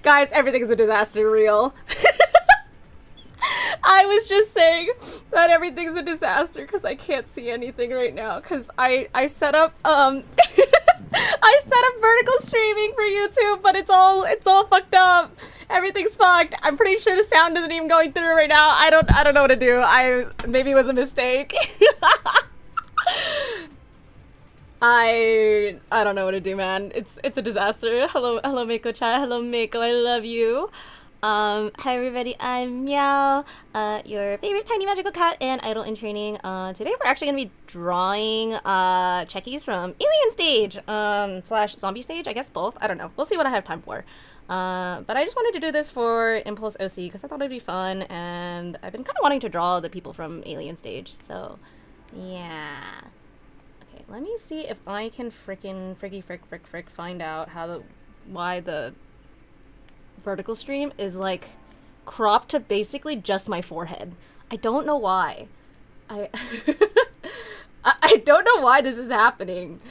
Guys, everything's a disaster real. I was just saying that everything's a disaster because I can't see anything right now because I set up I set up vertical streaming for YouTube, but it's all fucked up. Everything's fucked. I'm pretty sure the sound isn't even going through right now. I don't know what to do. Maybe it was a mistake. I don't know what to do, man. It's a disaster. Hello Mako chat. Hello Mako, I love you. Hi everybody, I'm Miao, your favorite tiny magical cat and idol in training. Today we're actually gonna be drawing chekis from Alien Stage, slash zombie stage, I guess both. I don't know. We'll see what I have time for. But I just wanted to do this for Impulse OC because I thought it'd be fun, and I've been kind of wanting to draw the people from Alien Stage, so yeah. Okay, let me see if I can frick find out why the vertical stream is like cropped to basically just my forehead. I don't know why. I don't know why this is happening.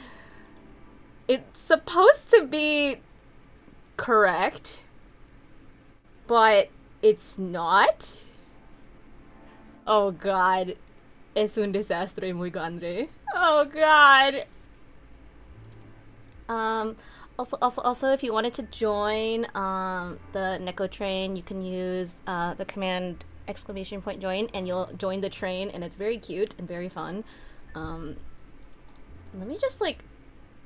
It's supposed to be correct, but it's not. Oh god. Es un desastre muy grande. Oh god. Also, if you wanted to join the Neko train, you can use the command !join, and you'll join the train, and it's very cute and very fun. Let me just like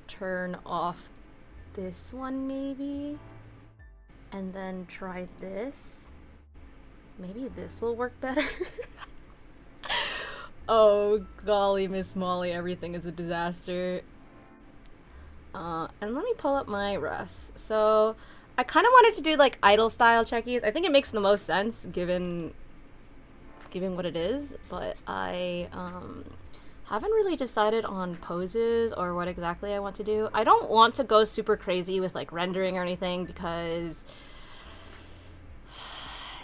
turn off this one maybe, and then try this. Maybe this will work better. Oh golly, Miss Molly, everything is a disaster. And let me pull up my refs. So, I kind of wanted to do like idol style chekis. I think it makes the most sense given what it is, but I haven't really decided on poses or what exactly I want to do. I don't want to go super crazy with like rendering or anything because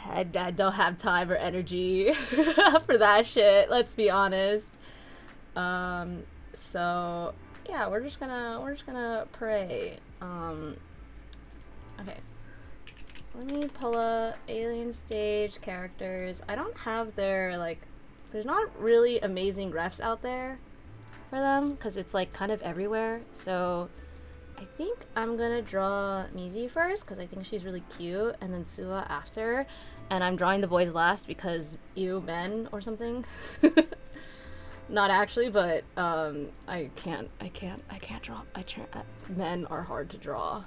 I don't have time or energy for that shit, let's be honest. So yeah, we're just gonna pray. Okay. Let me pull up Alien Stage characters. I don't have their, like, there's not really amazing refs out there for them, because it's, like, kind of everywhere. So, I think I'm gonna draw Mizi first, because I think she's really cute, and then Sua after. And I'm drawing the boys last, because ew, men, or something. Not actually, but, I can't draw. Men are hard to draw.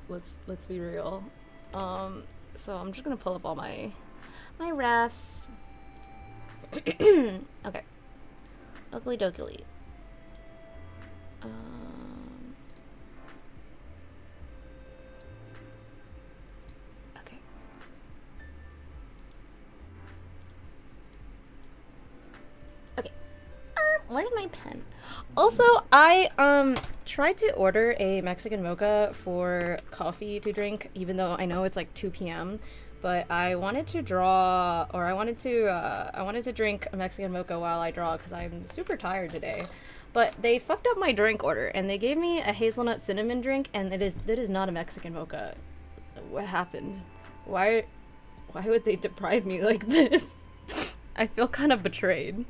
Let's be real. So I'm just gonna pull up all my refs. Okay. Ugly dokily. Okay. Okay. Where's my pen? Also, I tried to order a Mexican mocha for coffee to drink, even though I know it's like 2 p.m. But I wanted to draw, or I wanted to drink a Mexican mocha while I draw because I'm super tired today. But they fucked up my drink order and they gave me a hazelnut cinnamon drink, and that is not a Mexican mocha. What happened? Why would they deprive me like this? I feel kind of betrayed.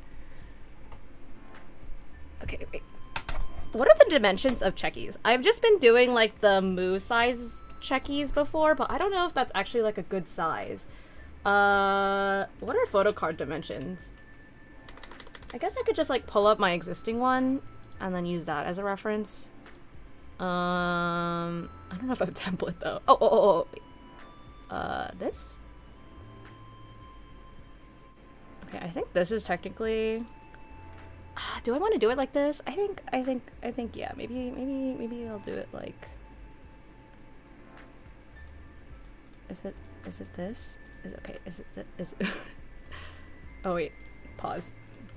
Okay, wait. What are the dimensions of chekis? I've just been doing like the Moo size chekis before, but I don't know if that's actually like a good size. What are photo card dimensions? I guess I could just like pull up my existing one and then use that as a reference. I don't know if I have a template though. Oh, wait. This? Okay, I think this is technically... Do I want to do it like this? I think, yeah, maybe I'll do it like... Is it this? Is it oh wait, pause.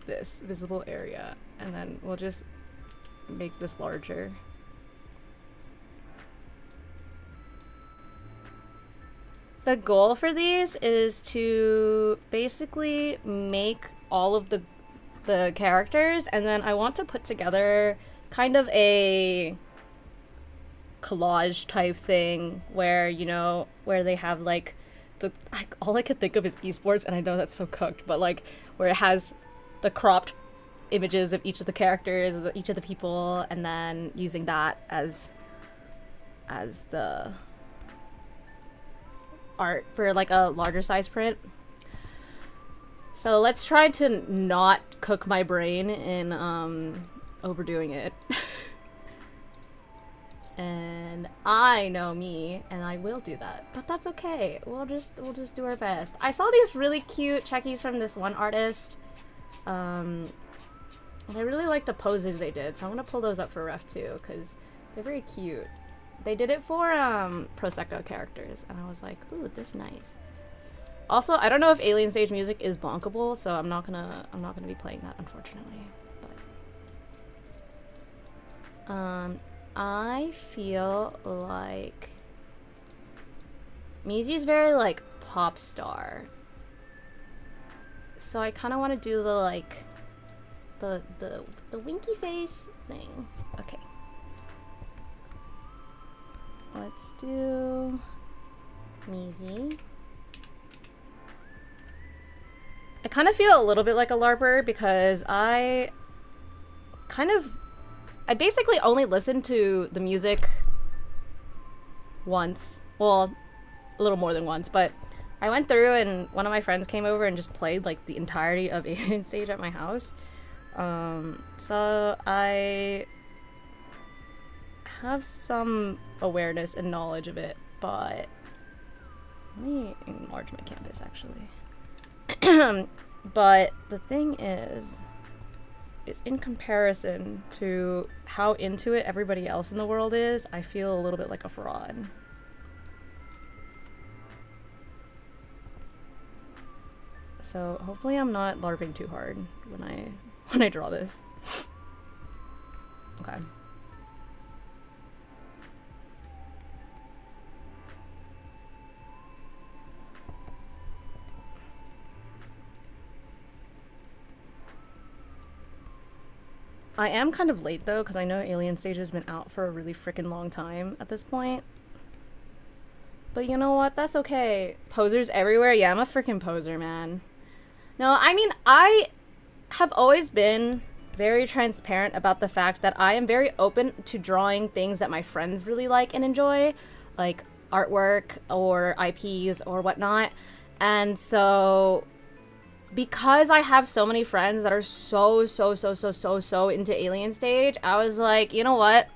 This visible area, and then we'll just make this larger. The goal for these is to basically make all of the characters, and then I want to put together kind of a collage type thing where, you know, where they have like all I could think of is esports, and I know that's so cooked, but like where it has the cropped images of each of the characters, each of the people, and then using that as the art for like a larger size print. So let's try to not cook my brain in overdoing it. And I know me, and I will do that, but that's okay. We'll just do our best. I saw these really cute chekis from this one artist. And I really like the poses they did, so I'm gonna pull those up for ref too, because they're very cute. They did it for Prosecco characters, and I was like, ooh, this is nice. Also, I don't know if Alien Stage music is bonkable, so I'm not gonna be playing that, unfortunately. But I feel like Mizi's very like pop star, so I kind of want to do the like the winky face thing. Okay, let's do Mizi. I kind of feel a little bit like a LARPer because I basically only listened to the music once. Well, a little more than once, but I went through and one of my friends came over and just played like the entirety of Alien Stage at my house. So I have some awareness and knowledge of it, but let me enlarge my canvas actually. But the thing is in comparison to how into it everybody else in the world is, I feel a little bit like a fraud. So hopefully I'm not larping too hard when I draw this. Okay. I am kind of late though, because I know Alien Stage has been out for a really freaking long time at this point. But you know what? That's okay. Posers everywhere? Yeah, I'm a freaking poser, man. No, I mean, I have always been very transparent about the fact that I am very open to drawing things that my friends really like and enjoy, like artwork or IPs or whatnot. And so because I have so many friends that are so into Alien Stage, I was like, you know what?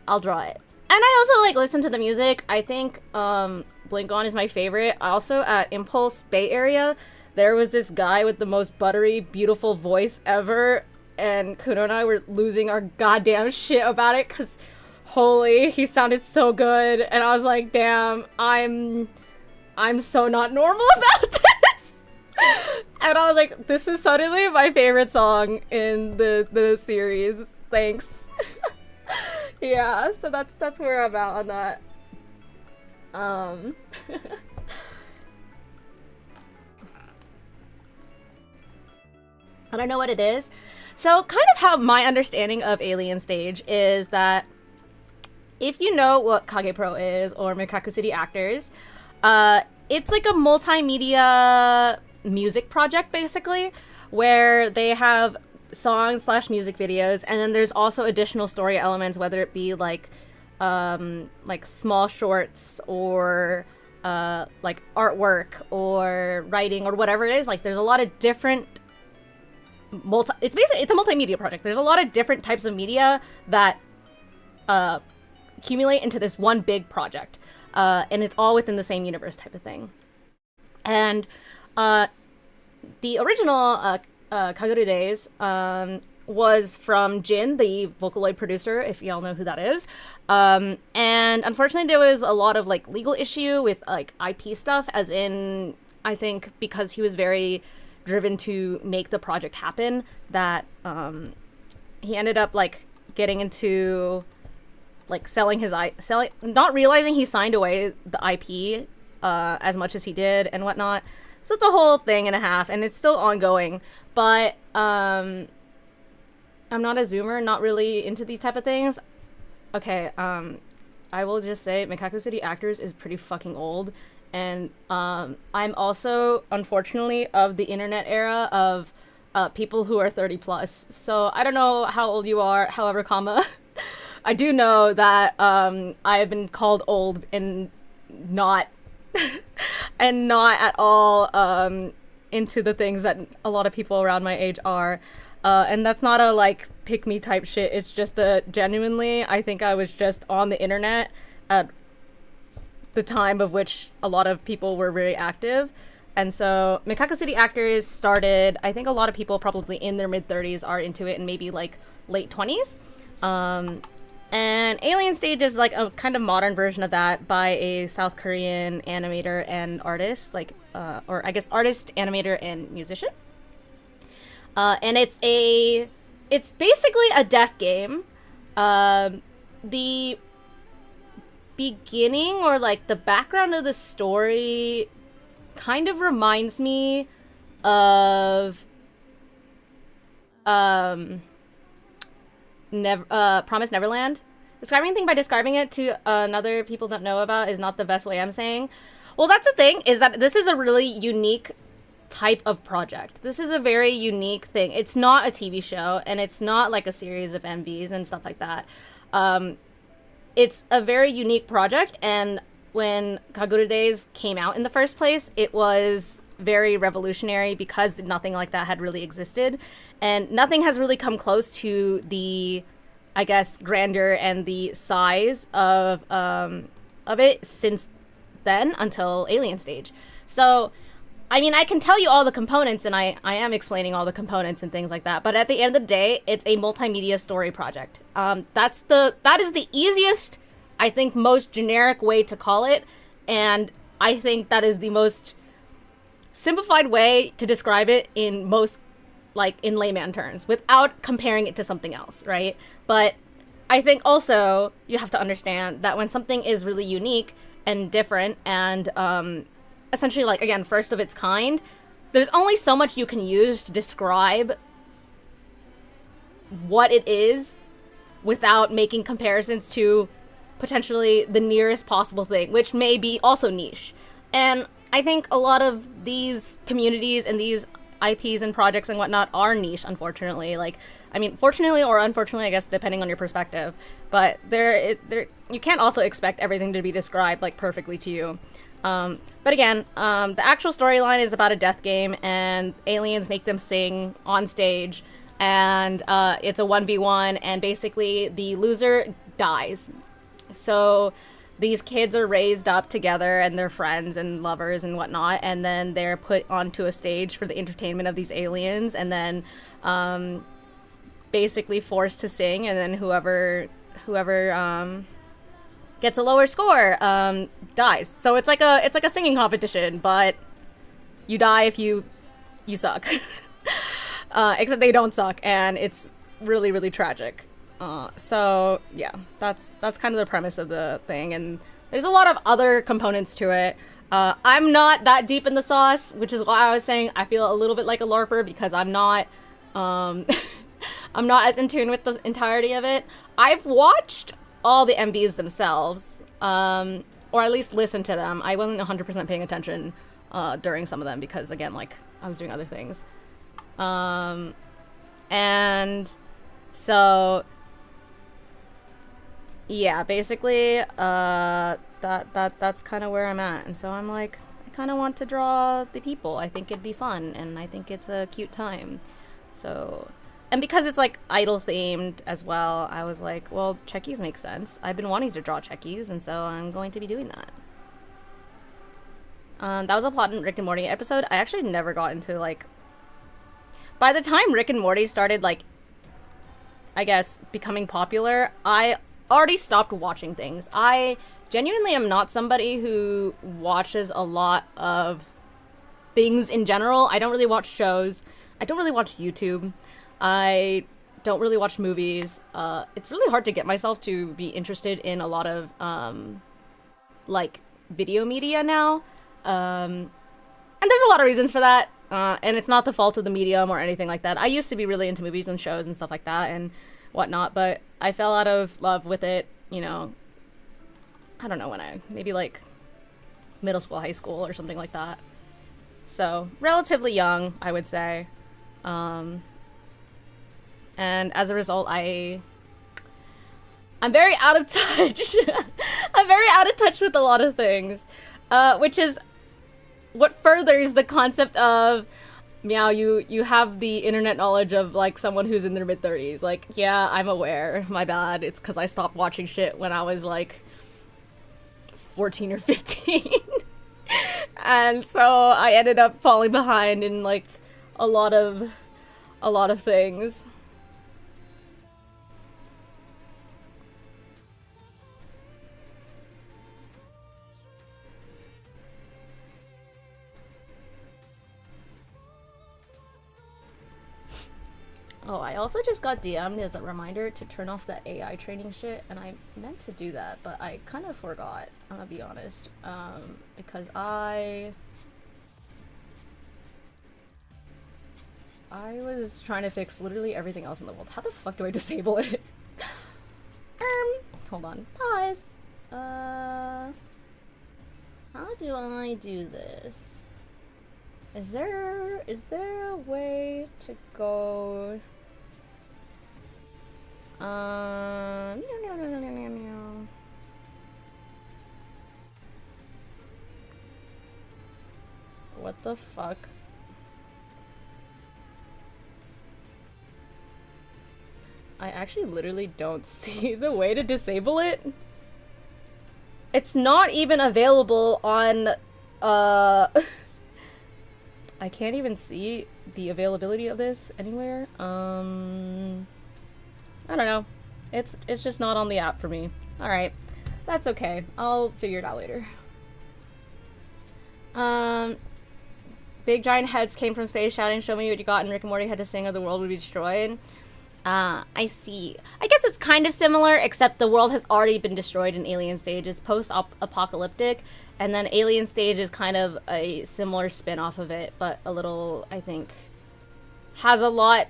I'll draw it. And I also like listen to the music. I think Blink On is my favorite. Also at Impulse Bay Area, there was this guy with the most buttery, beautiful voice ever, and Kuno and I were losing our goddamn shit about it because holy, he sounded so good. And I was like, damn, I'm so not normal about this. And I was like, this is suddenly my favorite song in the series. Thanks. Yeah, so that's where I'm at on that. I don't know what it is. So kind of how my understanding of Alien Stage is that if you know what Kage Pro is or Mikaku City Actors, it's like a multimedia music project basically, where they have songs / music videos, and then there's also additional story elements, whether it be like small shorts or like artwork or writing or whatever it is. Like there's a lot of different it's a multimedia project. There's a lot of different types of media that accumulate into this one big project, and it's all within the same universe type of thing. And the original Kaguru Days was from Jin, the Vocaloid producer, if y'all know who that is. And unfortunately there was a lot of like legal issue with like IP stuff, as in, I think because he was very driven to make the project happen, that he ended up like getting into like not realizing he signed away the IP as much as he did and whatnot. So it's a whole thing and a half, and it's still ongoing. But I'm not a zoomer, not really into these type of things. Okay, I will just say Mikaku City Actors is pretty fucking old. And I'm also, unfortunately, of the internet era of people who are 30 plus. So I don't know how old you are, however, comma. I do know that I have been called old and not and not at all into the things that a lot of people around my age are. And that's not a like pick me type shit. It's just a genuinely, I think I was just on the internet at the time of which a lot of people were very active. And so Mikaku City Actors started, I think a lot of people probably in their mid 30s are into it and maybe like late 20s. And Alien Stage is like a kind of modern version of that by a South Korean animator and artist, like, or I guess artist, animator, and musician. And it's basically a death game. The beginning or like the background of the story kind of reminds me of Promise Neverland. Describing anything by describing it to another people don't know about is not the best way I'm saying. Well, that's the thing, is that this is a really unique type of project. This is a very unique thing. It's not a TV show, and it's not like a series of MVs and stuff like that. It's a very unique project, and when Kagura Days came out in the first place, it was very revolutionary because nothing like that had really existed, and nothing has really come close to the, I guess, grandeur and the size of it since then until Alien Stage. So, I mean, I can tell you all the components, and I am explaining all the components and things like that, but at the end of the day, it's a multimedia story project. That is the easiest, I think, most generic way to call it, and I think that is the most simplified way to describe it in most, like, in layman terms, without comparing it to something else, right? But I think also you have to understand that when something is really unique and different and essentially, like, again, first of its kind, there's only so much you can use to describe what it is without making comparisons to potentially the nearest possible thing, which may be also niche. And I think a lot of these communities and these IPs and projects and whatnot are niche, unfortunately. Like, I mean, fortunately or unfortunately, I guess, depending on your perspective. But you can't also expect everything to be described, like, perfectly to you. But again, the actual storyline is about a death game, and aliens make them sing on stage, and it's a 1v1, and basically the loser dies. So these kids are raised up together, and they're friends and lovers and whatnot, and then they're put onto a stage for the entertainment of these aliens, and then basically forced to sing, and then whoever gets a lower score dies. So it's like a singing competition, but you die if you suck. Except they don't suck, and it's really, really tragic. So yeah, that's kind of the premise of the thing, and there's a lot of other components to it. I'm not that deep in the sauce, which is why I was saying I feel a little bit like a LARPer, because I'm not I'm not as in tune with the entirety of it. I've watched all the MVs themselves, or at least listened to them. I wasn't 100% paying attention during some of them because, again, like, I was doing other things. And so yeah, basically that's kind of where I'm at. And so I'm like, I kind of want to draw the people. I think it'd be fun, and I think it's a cute time. So, and because it's like idol themed as well, I was like, well, chekis make sense. I've been wanting to draw chekis, and so I'm going to be doing that. That was a plot in Rick and Morty episode. I actually never got into, like, by the time Rick and Morty started, like, I guess, becoming popular, I already stopped watching things. I genuinely am not somebody who watches a lot of things in general. I don't really watch shows. I don't really watch YouTube. I don't really watch movies. It's really hard to get myself to be interested in a lot of, like, video media now. And there's a lot of reasons for that. And it's not the fault of the medium or anything like that. I used to be really into movies and shows and stuff like that and whatnot, but I fell out of love with it you know, I don't know when maybe like middle school, high school, or something like that. So relatively young, I would say. And as a result, I'm very out of touch. I'm very out of touch with a lot of things, which is what furthers the concept of, Miao, you have the internet knowledge of like someone who's in their mid-30s. Like, yeah, I'm aware. My bad. It's because I stopped watching shit when I was like 14 or 15. And so I ended up falling behind in like a lot of things. Oh, I also just got DM'd as a reminder to turn off that AI training shit, and I meant to do that, but I kind of forgot, I'm gonna be honest, because I was trying to fix literally everything else in the world. How the fuck do I disable it? Hold on, pause. How do I do this? Is there a way to go? What the fuck? I actually literally don't see the way to disable it. It's not even available on, I can't even see the availability of this anywhere. I don't know. It's just not on the app for me. Alright. That's okay. I'll figure it out later. Big giant heads came from space shouting, "Show me what you got," and Rick and Morty had to sing or the world would be destroyed. I see. I guess it's kind of similar, except the world has already been destroyed in Alien Stage. It's post-apocalyptic, and then Alien Stage is kind of a similar spin-off of it, but a little, I think, has a lot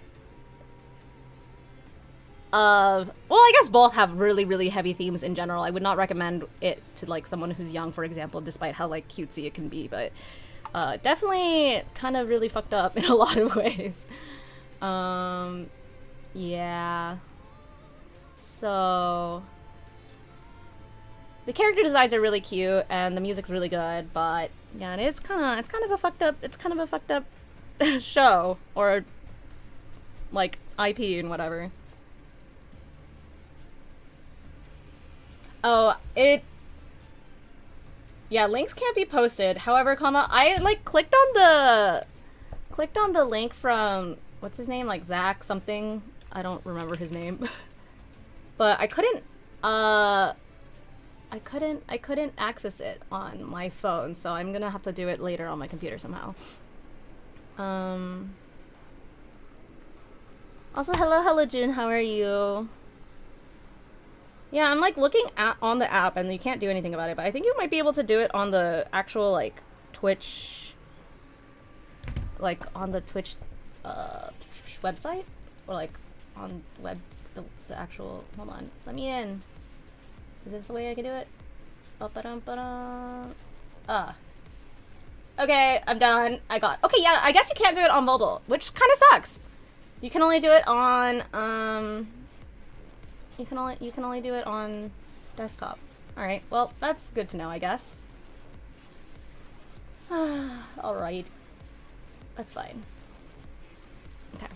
of... Well, I guess both have really, really heavy themes in general. I would not recommend it to, like, someone who's young, for example, despite how, like, cutesy it can be, but definitely kind of really fucked up in a lot of ways. Yeah. So... The character designs are really cute, and the music's really good, but yeah, it's kind of a fucked up show, or like IP and whatever. Oh, yeah, links can't be posted. However, I like clicked on the link from, what's his name, like Zach something. I don't remember his name. But I couldn't access it on my phone, so I'm gonna have to do it later on my computer somehow. Also, hello June, how are you? Yeah, I'm like looking on the app and you can't do anything about it, but I think you might be able to do it on the actual like Twitch, like on the Twitch website, or like on the actual, hold on, let me in. Is this the way I can do it? Okay, I'm done. Okay, yeah, I guess you can't do it on mobile, which kind of sucks. You can only do it on, you can only do it on desktop. Alright, well, that's good to know, I guess. Alright. That's fine. Okay.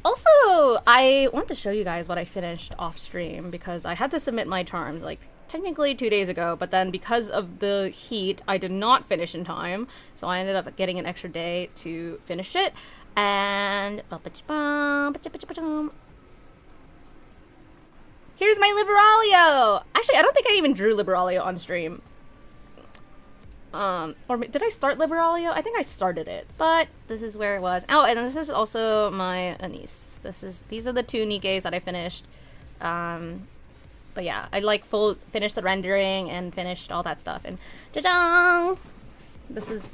Also, I want to show you guys what I finished off stream, because I had to submit my charms, like, technically 2 days ago, but then because of the heat, I did not finish in time, so I ended up getting an extra day to finish it, and... Here's my Liberalia! Actually, I don't think I even drew Liberalia on stream. Or did I start Liberalia? I think I started it, but this is where it was. Oh, and this is also my Anise. These are the two Nikkes that I finished. But yeah, I like finished the rendering and finished all that stuff, and ta-da! This is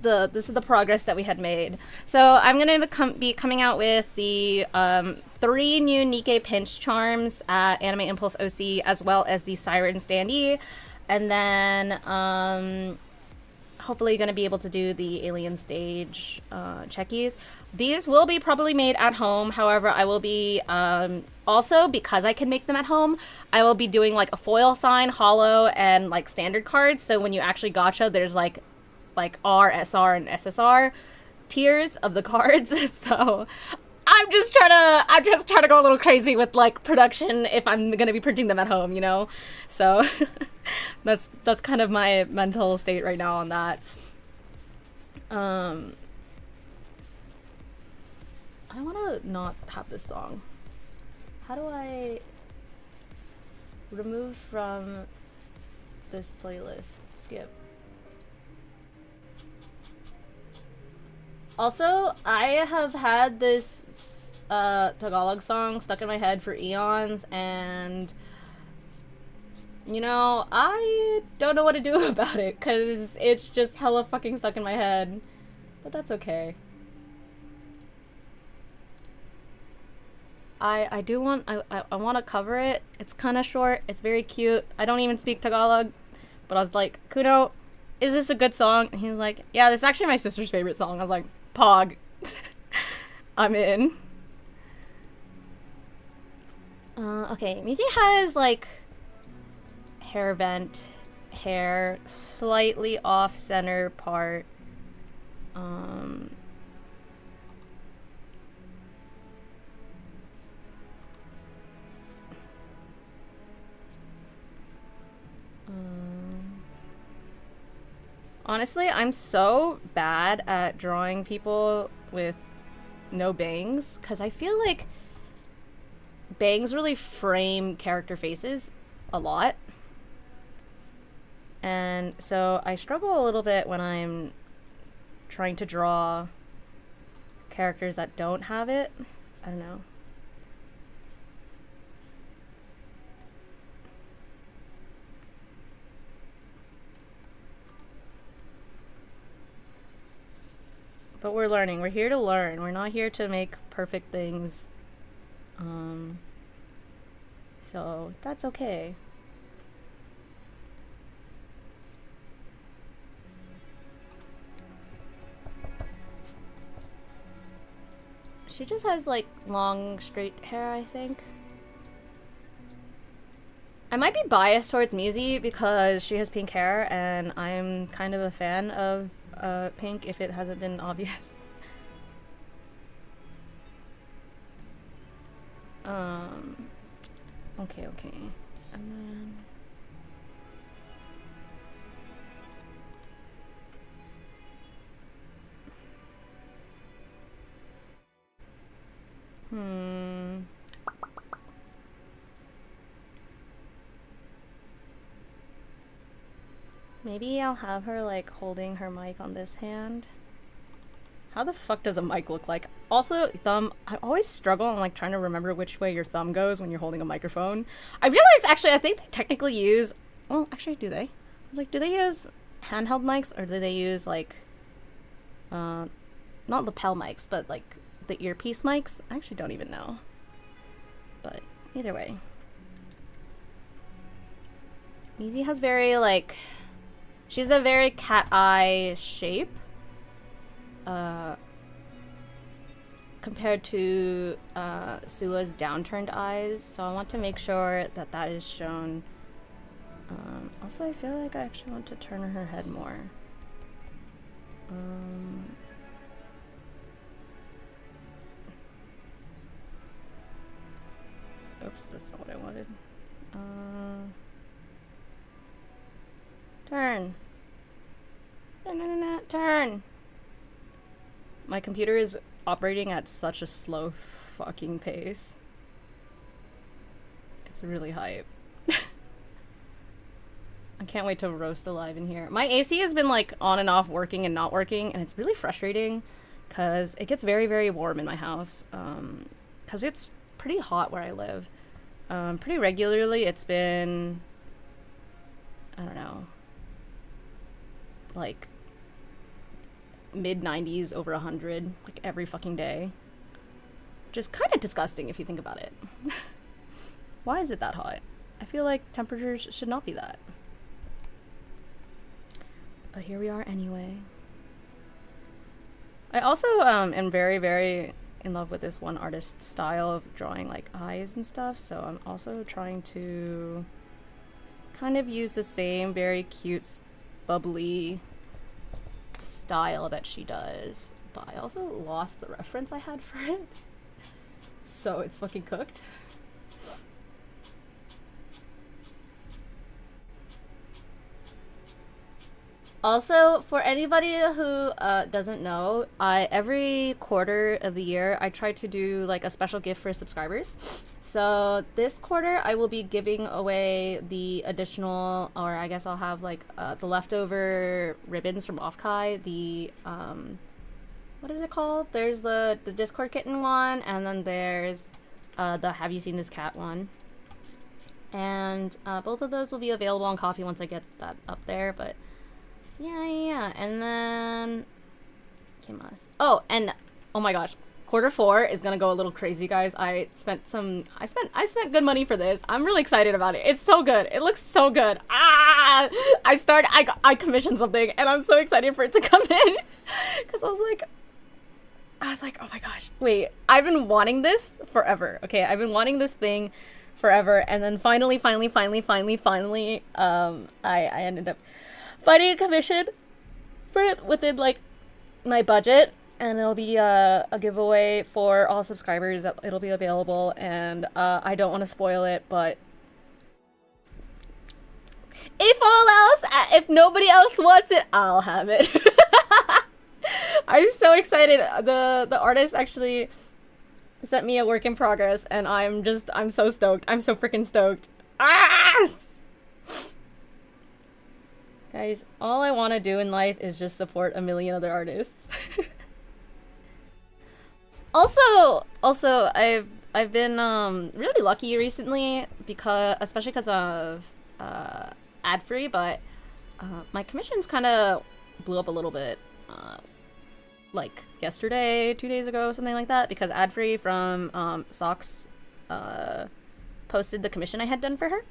the progress that we had made. So I'm gonna be coming out with the 3 new Nikkei pinch charms at Anime Impulse OC, as well as the Siren Standee. And then, hopefully going to be able to do the alien stage chekis. These will be probably made at home. However, I will be also, because I can make them at home, I will be doing like a foil sign, hollow, and like standard cards. So when you actually gacha, there's like R, SR, and SSR tiers of the cards. So I'm just trying to go a little crazy with like production if I'm gonna be printing them at home, you know? So that's kind of my mental state right now on that. I wanna not have this song. How do I remove from this playlist? Skip. Also, I have had this Tagalog song stuck in my head for eons, and you know, I don't know what to do about it, because it's just hella fucking stuck in my head. But that's okay. I do want, I want to cover it. It's kind of short. It's very cute. I don't even speak Tagalog. But I was like, Kuno, is this a good song? And he was like, yeah, this is actually my sister's favorite song. I was like, Pog. I'm in. Okay, Mizi has, like, hair vent, hair, slightly off-center part. Honestly, I'm so bad at drawing people with no bangs, because I feel like bangs really frame character faces a lot. And so I struggle a little bit when I'm trying to draw characters that don't have it. I don't know. But we're learning. We're here to learn. We're not here to make perfect things. So that's okay. She just has like long straight hair, I think. I might be biased towards Musi because she has pink hair and I'm kind of a fan of pink if it hasn't been obvious. Okay. And then maybe I'll have her like holding her mic on this hand. How the fuck does a mic look like? Also, thumb, I always struggle on like trying to remember which way your thumb goes when you're holding a microphone. I realized actually I think they technically use, well actually do they? I was like, do they use handheld mics or do they use like not lapel mics but like the earpiece mics? I actually don't even know. But either way. Mizi has very like, she's a very cat eye shape. Compared to Sua's downturned eyes, so I want to make sure that that is shown. Also, I feel like I actually want to turn her head more. Oops, that's not what I wanted. Turn. Turn. My computer is operating at such a slow fucking pace. It's really hype. I can't wait to roast alive in here. My AC has been like on and off working and not working, and it's really frustrating because it gets very, very warm in my house. Because it's pretty hot where I live. Pretty regularly, it's been, I don't know, like mid 90s over 100 like every fucking day, which is kind of disgusting if you think about it. Why is it that hot? I feel like temperatures should not be that. But here we are anyway. I also am very, very in love with this one artist's style of drawing like eyes and stuff, so I'm also trying to kind of use the same very cute, bubbly style that she does. But I also lost the reference I had for it. So it's fucking cooked. Also, for anybody who doesn't know, every quarter of the year I try to do like a special gift for subscribers. So this quarter I will be giving away the additional, or I guess I'll have like the leftover ribbons from Offkai. The what is it called? There's the Discord kitten one, and then there's the Have You Seen This Cat one. And both of those will be available on Coffee once I get that up there, but yeah. And then oh, and oh my gosh, quarter 4 is gonna go a little crazy, guys. I spent good money for this. I'm really excited about it. It's so good. It looks so good. I commissioned something and I'm so excited for it to come in because I was like, oh my gosh, wait, I've been wanting this forever. Okay, I've been wanting this thing forever, and then finally, I ended up finding a commission for it within like my budget, and it'll be a giveaway for all subscribers. It'll be available, and I don't want to spoil it, but if nobody else wants it, I'll have it. I'm so excited. The artist actually sent me a work in progress, and I'm so stoked. I'm so freaking stoked. Guys, all I want to do in life is just support a million other artists. Also, I've been really lucky recently, especially because of ad-free, but my commissions kind of blew up a little bit. Like yesterday, 2 days ago, something like that, because ad-free from Socks posted the commission I had done for her.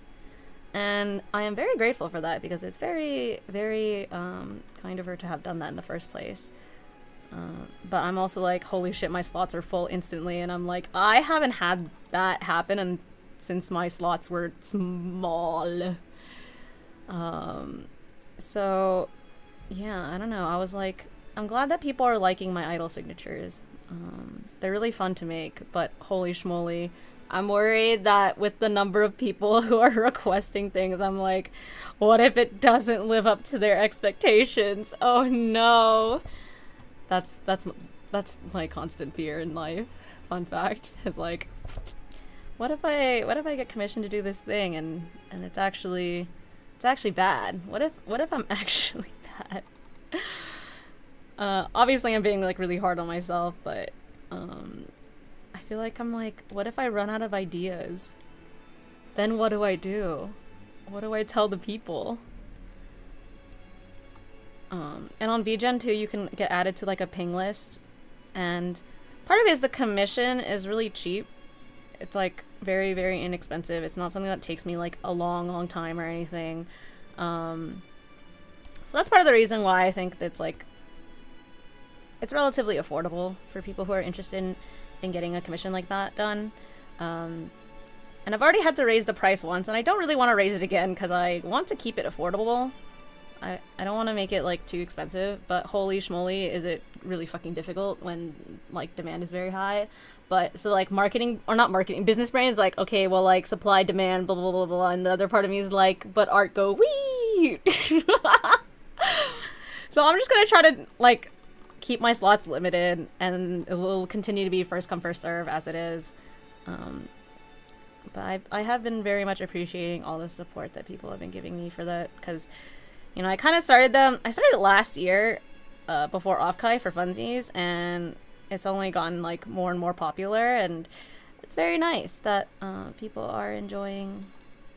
And I am very grateful for that, because it's very, very kind of her to have done that in the first place. But I'm also like, holy shit, my slots are full instantly, and I'm like, I haven't had that happen since my slots were small. So, yeah, I don't know. I was like, I'm glad that people are liking my idol signatures. They're really fun to make, but holy schmoly, I'm worried that with the number of people who are requesting things, I'm like, what if it doesn't live up to their expectations? Oh no. That's my constant fear in life. Fun fact is like, what if I get commissioned to do this thing and it's actually bad? What if I'm actually bad? Obviously I'm being like really hard on myself, but I feel like I'm like, what if I run out of ideas? Then what do I do? What do I tell the people? And on VGen too, you can get added to like a ping list, and part of it is the commission is really cheap. It's like very, very inexpensive. It's not something that takes me like a long time or anything. So that's part of the reason why I think that's like, it's relatively affordable for people who are interested in getting a commission like that done. And I've already had to raise the price once, and I don't really want to raise it again because I want to keep it affordable. I don't want to make it like too expensive, but holy schmoly, is it really fucking difficult when like demand is very high. But so like business brain is like, okay, well, like supply, demand, blah blah blah blah, and the other part of me is like, but art go wee. So I'm just gonna try to like keep my slots limited, and it will continue to be first come first serve as it is. But I have been very much appreciating all the support that people have been giving me for that, because you know, I started it last year, before Offkai for funsies, and it's only gotten like more and more popular, and it's very nice that people are enjoying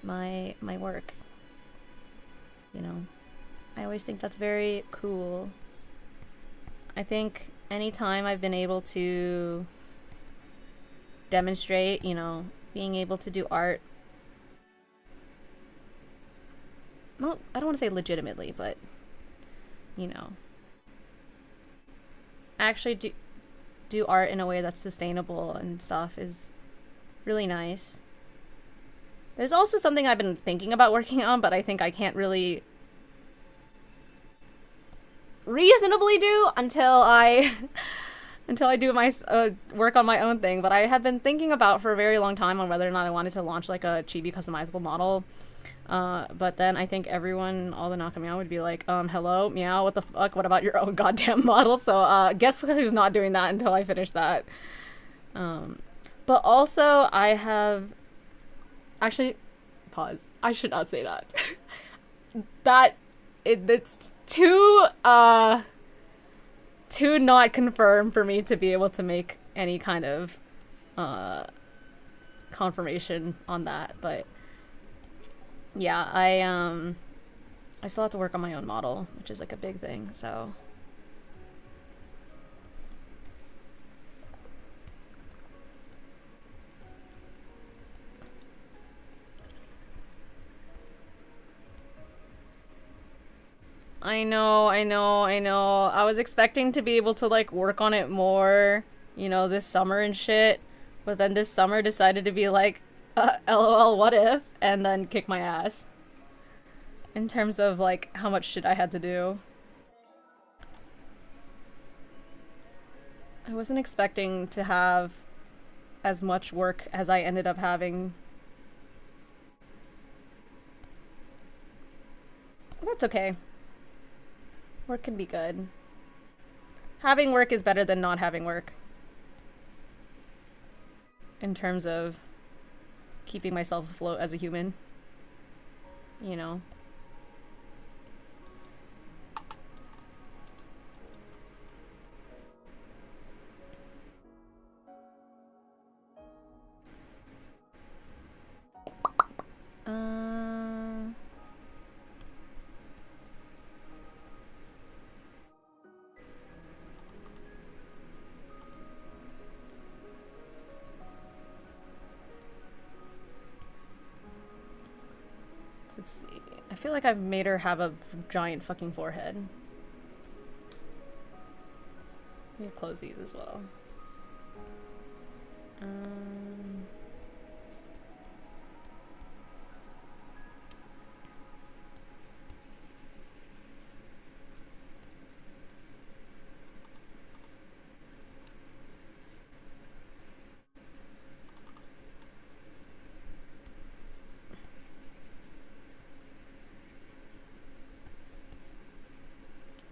my work. You know, I always think that's very cool. I think anytime I've been able to, demonstrate, you know, being able to do art. No, I don't want to say legitimately, but, you know, actually do art in a way that's sustainable and stuff is really nice. There's also something I've been thinking about working on, but I think I can't really reasonably do until I do my work on my own thing. But I had been thinking about for a very long time on whether or not I wanted to launch like a chibi customizable model. But then I think everyone, all the Nakamiao would be like, hello, Miao, what the fuck? What about your own goddamn model? So, guess who's not doing that until I finish that. But also I have, actually, pause. I should not say that. It's too not confirmed for me to be able to make any kind of, confirmation on that, but yeah, I still have to work on my own model, which is like a big thing, so. I know. I was expecting to be able to like work on it more, you know, this summer and shit, but then this summer decided to be like, LOL, what if? And then kick my ass. In terms of like how much shit I had to do. I wasn't expecting to have as much work as I ended up having. That's okay. Work can be good. Having work is better than not having work. In terms of keeping myself afloat as a human. You know. Let's see. I feel like I've made her have a giant fucking forehead. Let me close these as well.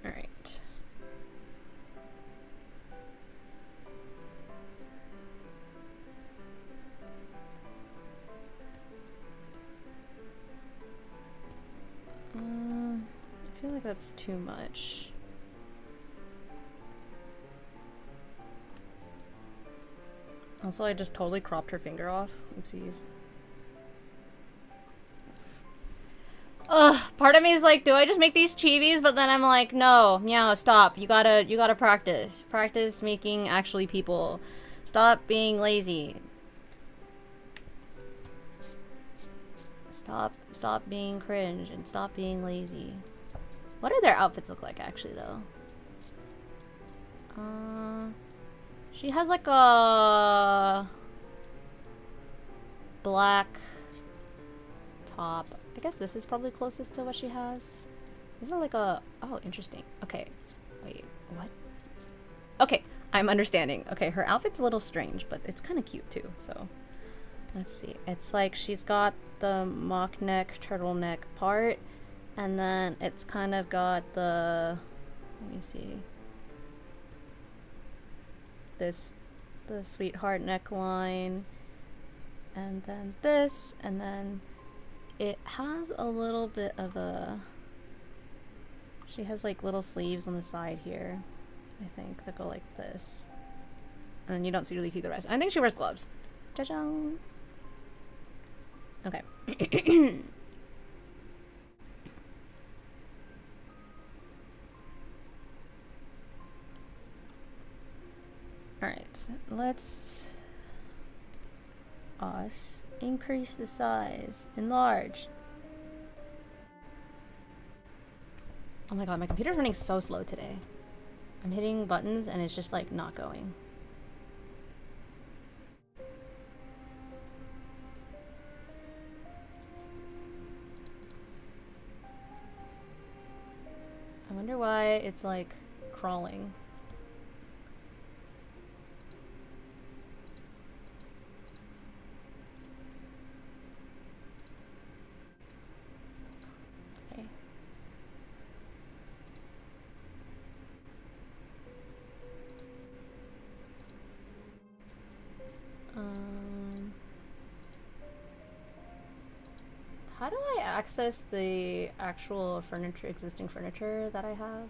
Alright. I feel like that's too much. Also, I just totally cropped her finger off. Oopsies. Ugh, part of me is like, do I just make these chibis? But then I'm like, no, Miao, stop. You gotta practice. Practice making actually people. Stop being lazy. Stop being cringe and stop being lazy. What do their outfits look like actually though? She has like a black top. I guess this is probably closest to what she has. Is there like a... Oh, interesting. Okay. Wait, what? Okay, I'm understanding. Okay, her outfit's a little strange, but it's kind of cute too, so... Let's see. It's like she's got the mock neck, turtleneck part, and then it's kind of got the... Let me see. The sweetheart neckline, and then this, and then it has a little bit of a... She has like little sleeves on the side here, I think, that go like this. And then you don't really see the rest. I think she wears gloves. Cha-chang! Okay. Alright, let's us. Increase the size. Enlarge. Oh my god, my computer's running so slow today. I'm hitting buttons and it's just like not going. I wonder why it's like crawling. Okay. How do I access the actual furniture, existing furniture that I have?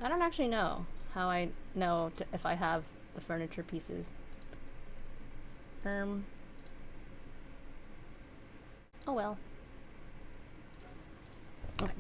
I don't actually know how I know if I have the furniture pieces. Oh well. Okay.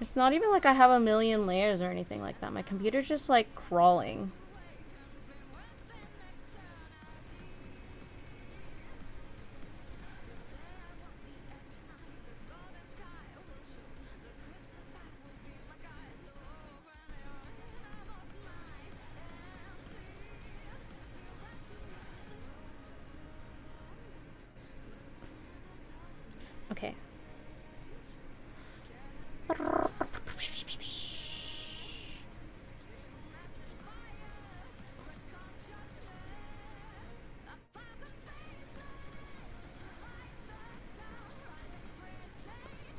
It's not even like I have a million layers or anything like that. My computer's just like crawling. Okay.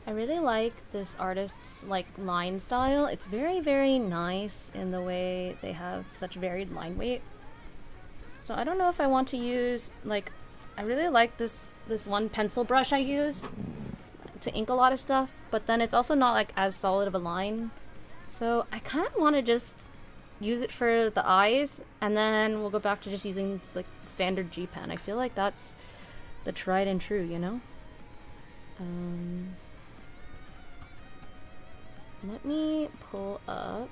I really like this artist's like line style. It's very, very nice in the way they have such varied line weight. So I don't know if I want to use like, I really like this one pencil brush I use to ink a lot of stuff, but then it's also not like as solid of a line. So I kind of want to just use it for the eyes, and then we'll go back to just using like standard G pen. I feel like that's the tried and true, you know? Let me pull up.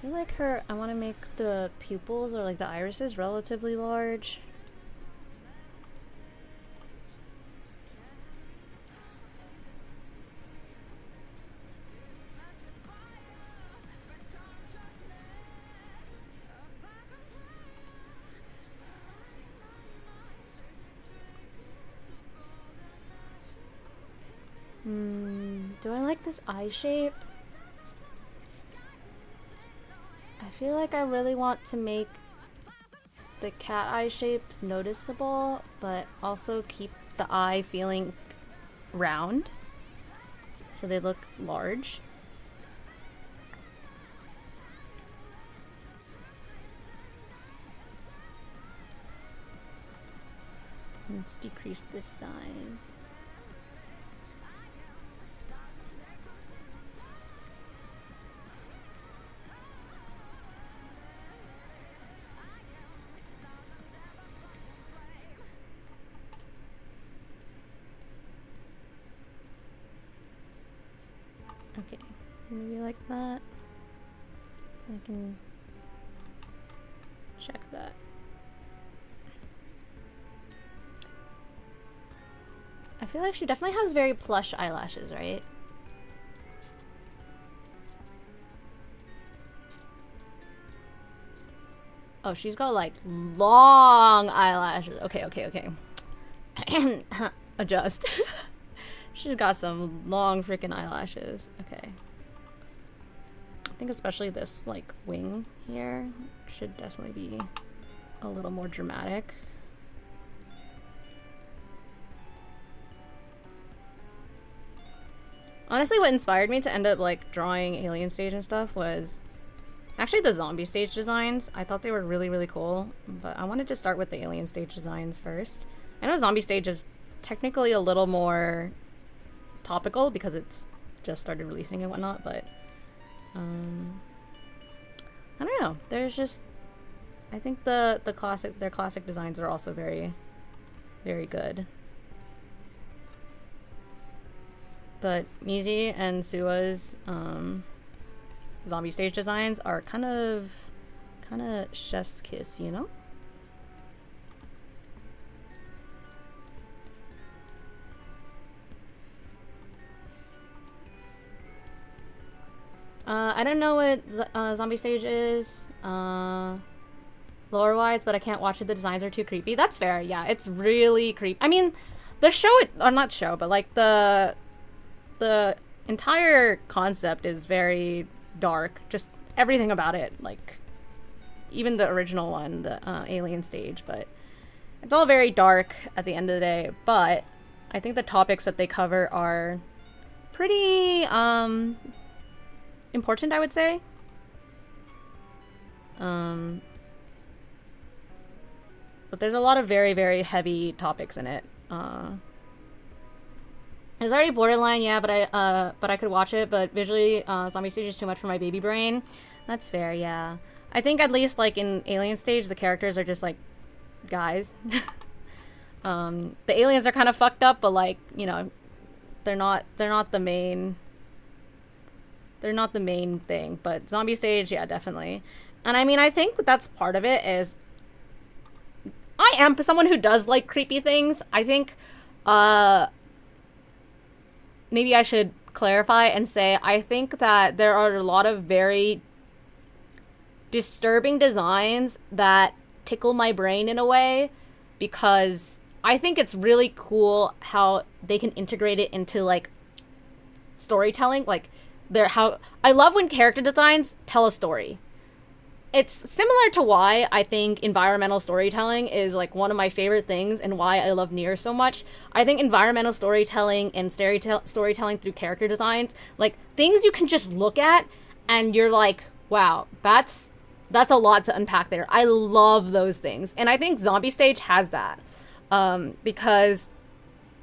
I feel like I want to make the pupils or like the irises relatively large. Do I like this eye shape? I feel like I really want to make the cat eye shape noticeable, but also keep the eye feeling round, so they look large. Let's decrease this size. Okay, maybe like that. I can check that. I feel like she definitely has very plush eyelashes, right? Oh, she's got like long eyelashes. Okay. Adjust. She's got some long freaking eyelashes. Okay. I think especially this, like, wing here should definitely be a little more dramatic. Honestly, what inspired me to end up, like, drawing Alien Stage and stuff was actually the Zombie Stage designs. I thought they were really, really cool, but I wanted to start with the Alien Stage designs first. I know Zombie Stage is technically a little more topical because it's just started releasing and whatnot, but I don't know. There's just, I think their classic designs are also very, very good. But Mizi and Sua's Zombie Stage designs are kind of chef's kiss, you know? I don't know what Zombie Stage is, lore-wise, but I can't watch it. The designs are too creepy. That's fair, yeah. It's really creepy. I mean, the show, or not show, but like the entire concept is very dark. Just everything about it, like even the original one, the Alien Stage, but it's all very dark at the end of the day. But I think the topics that they cover are pretty important, I would say. But there's a lot of very, very heavy topics in it. It's already borderline, yeah, but I could watch it. But visually, Zombie Stage is too much for my baby brain. That's fair, yeah. I think at least like in Alien Stage, the characters are just like guys. The aliens are kind of fucked up, but like, you know, they're not the main. They're not the main thing. But Zombie Stage, yeah, definitely. And I mean, I think that's part of it is I am someone who does like creepy things. I think maybe I should clarify and say I think that there are a lot of very disturbing designs that tickle my brain in a way, because I think it's really cool how they can integrate it into like storytelling. Like I love when character designs tell a story. It's similar to why I think environmental storytelling is like one of my favorite things and why I love Nier so much. I think environmental storytelling and storytelling through character designs, like things you can just look at and you're like, wow, that's a lot to unpack there. I love those things. And I think Zombie Stage has that. Because,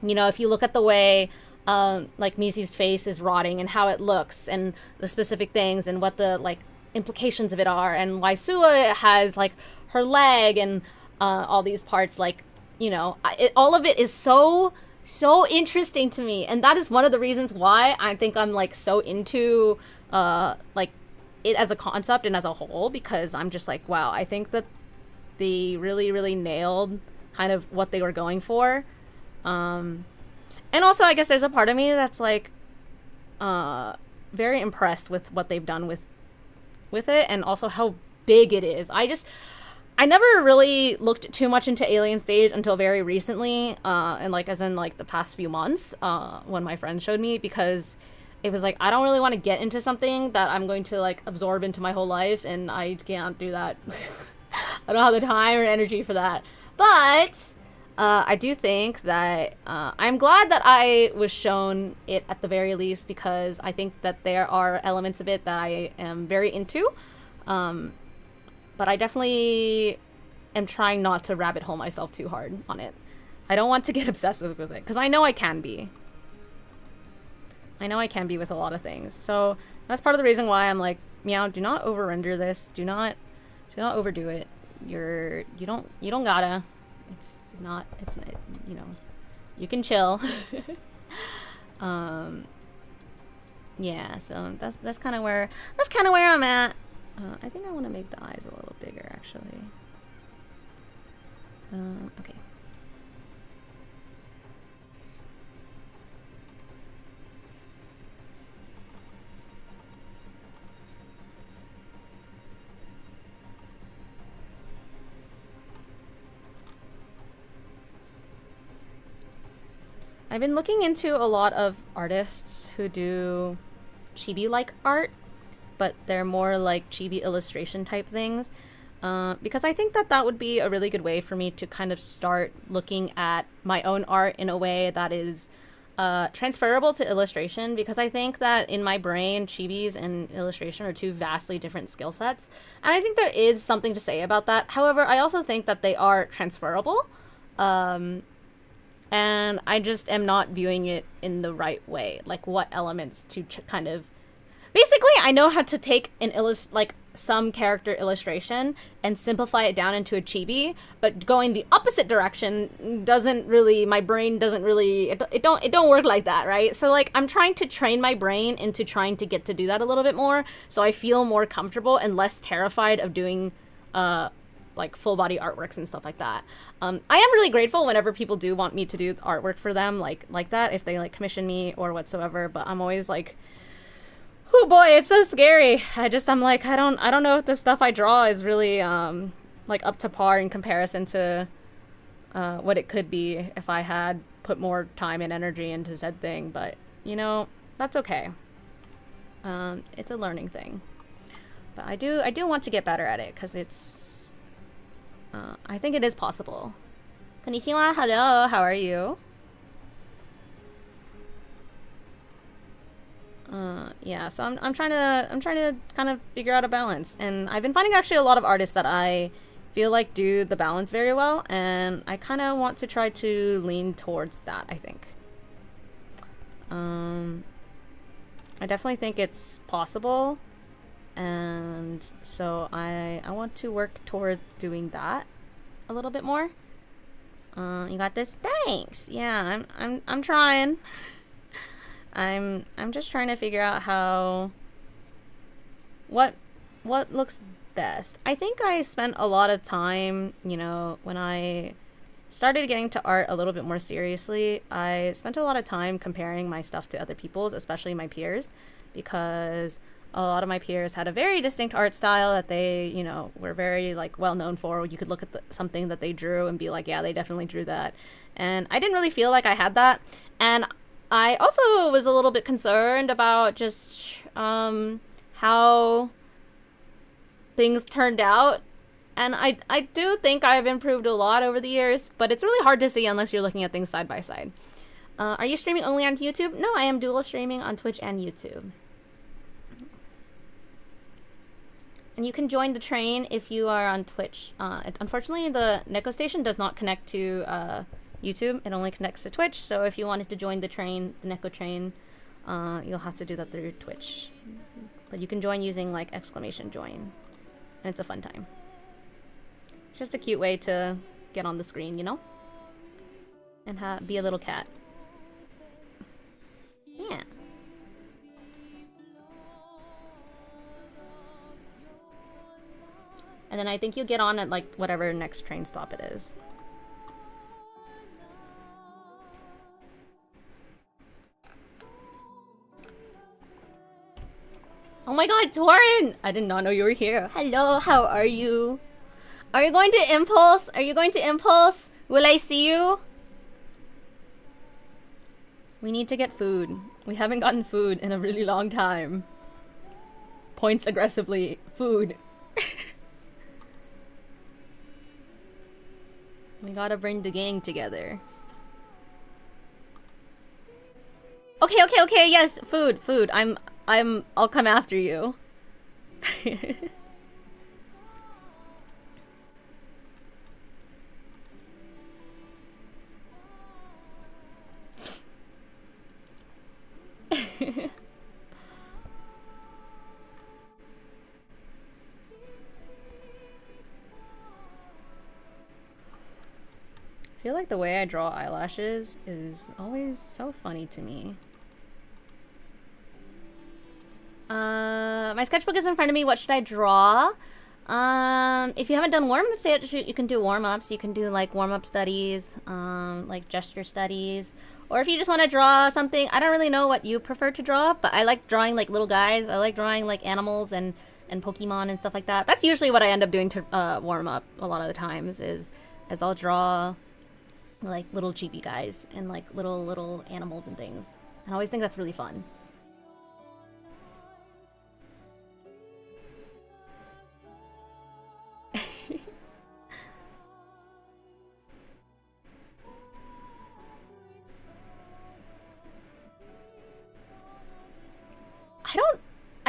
you know, if you look at the way like Mizi's face is rotting and how it looks and the specific things and what the like implications of it are, and why Sua has like her leg and all these parts, like, you know, all of it is so interesting to me, and that is one of the reasons why I think I'm like so into like it as a concept and as a whole, because I'm just like, wow, I think that they really nailed kind of what they were going for. And also I guess there's a part of me that's like very impressed with what they've done with it, and also how big it is. I never really looked too much into Alien Stage until very recently, and like as in like the past few months, when my friends showed me, because it was like, I don't really want to get into something that I'm going to like absorb into my whole life, and I can't do that. I don't have the time or energy for that. But I do think that I'm glad that I was shown it at the very least, because I think that there are elements of it that I am very into. But I definitely am trying not to rabbit hole myself too hard on it. I don't want to get obsessive with it, because I know I can be. I know I can be with a lot of things. So that's part of the reason why I'm like, Miao, do not over-render this. Do not overdo it. You don't gotta. It's not, you know, you can chill. Yeah, so that's kind of where I'm at. I think I want to make the eyes a little bigger, actually. Okay. I've been looking into a lot of artists who do chibi-like art, but they're more like chibi illustration type things. Because I think that that would be a really good way for me to kind of start looking at my own art in a way that is transferable to illustration, because I think that in my brain, chibis and illustration are two vastly different skill sets. And I think there is something to say about that. However, I also think that they are transferable. And I just am not viewing it in the right way. Like what elements to kind of... Basically, I know how to take an some character illustration and simplify it down into a chibi, but going the opposite direction doesn't really, my brain doesn't really, it don't work like that, right? So like I'm trying to train my brain into trying to get to do that a little bit more, so I feel more comfortable and less terrified of doing like full body artworks and stuff like that. I am really grateful whenever people do want me to do artwork for them like that, if they like commission me or whatsoever, but I'm always like, oh boy, it's so scary. I'm like, I don't know if the stuff I draw is really, like up to par in comparison to, what it could be if I had put more time and energy into said thing, but, you know, that's okay. It's a learning thing. But I do want to get better at it, because it's, I think it is possible. Konnichiwa, hello, how are you? Yeah, so I'm trying to kind of figure out a balance, and I've been finding actually a lot of artists that I feel like do the balance very well, and I kind of want to try to lean towards that, I think. I definitely think it's possible, and so I want to work towards doing that a little bit more. You got this? Thanks. Yeah, I'm trying. I'm just trying to figure out how what looks best. I think I spent a lot of time, you know, when I started getting to art a little bit more seriously, I spent a lot of time comparing my stuff to other people's, especially my peers, because a lot of my peers had a very distinct art style that they, you know, were very like well known for. You could look at something that they drew and be like, yeah, they definitely drew that. And I didn't really feel like I had that. And I also was a little bit concerned about just how things turned out. And I do think I've improved a lot over the years, but it's really hard to see unless you're looking at things side by side. Are you streaming only on YouTube? No, I am dual streaming on Twitch and YouTube. And you can join the train if you are on Twitch. Unfortunately, the Neko Station does not connect to YouTube. It only connects to Twitch, so if you wanted to join the train, the Neko train, you'll have to do that through Twitch. But you can join using like !join, and it's a fun time. It's just a cute way to get on the screen, you know? And be a little cat. Yeah. And then I think you get on at like whatever next train stop it is. Oh my god, Torin! I did not know you were here. Hello, how are you? Are you going to Impulse? Are you going to Impulse? Will I see you? We need to get food. We haven't gotten food in a really long time. Points aggressively. Food. We gotta bring the gang together. Okay, yes, food. I'll come after you. I feel like the way I draw eyelashes is always so funny to me. My sketchbook is in front of me. What should I draw? If you haven't done warm-ups yet, you can do warm-ups. You can do like warm-up studies, like gesture studies. Or if you just want to draw something, I don't really know what you prefer to draw, but I like drawing like little guys. I like drawing like animals and Pokemon and stuff like that. That's usually what I end up doing to warm up a lot of the times is I'll draw like little chibi guys and like little animals and things. And I always think that's really fun.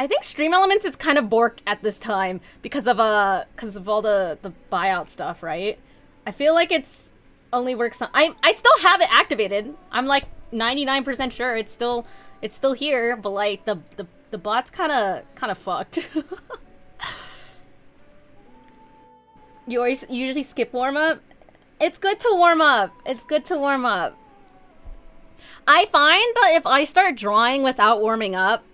I think Stream Elements is kind of borked at this time because of all the buyout stuff, right? I feel like it's only works on I still have it activated. I'm like 99% sure it's still here, but like the bot's kind of fucked. You usually skip warm up. It's good to warm up. It's good to warm up. I find that if I start drawing without warming up,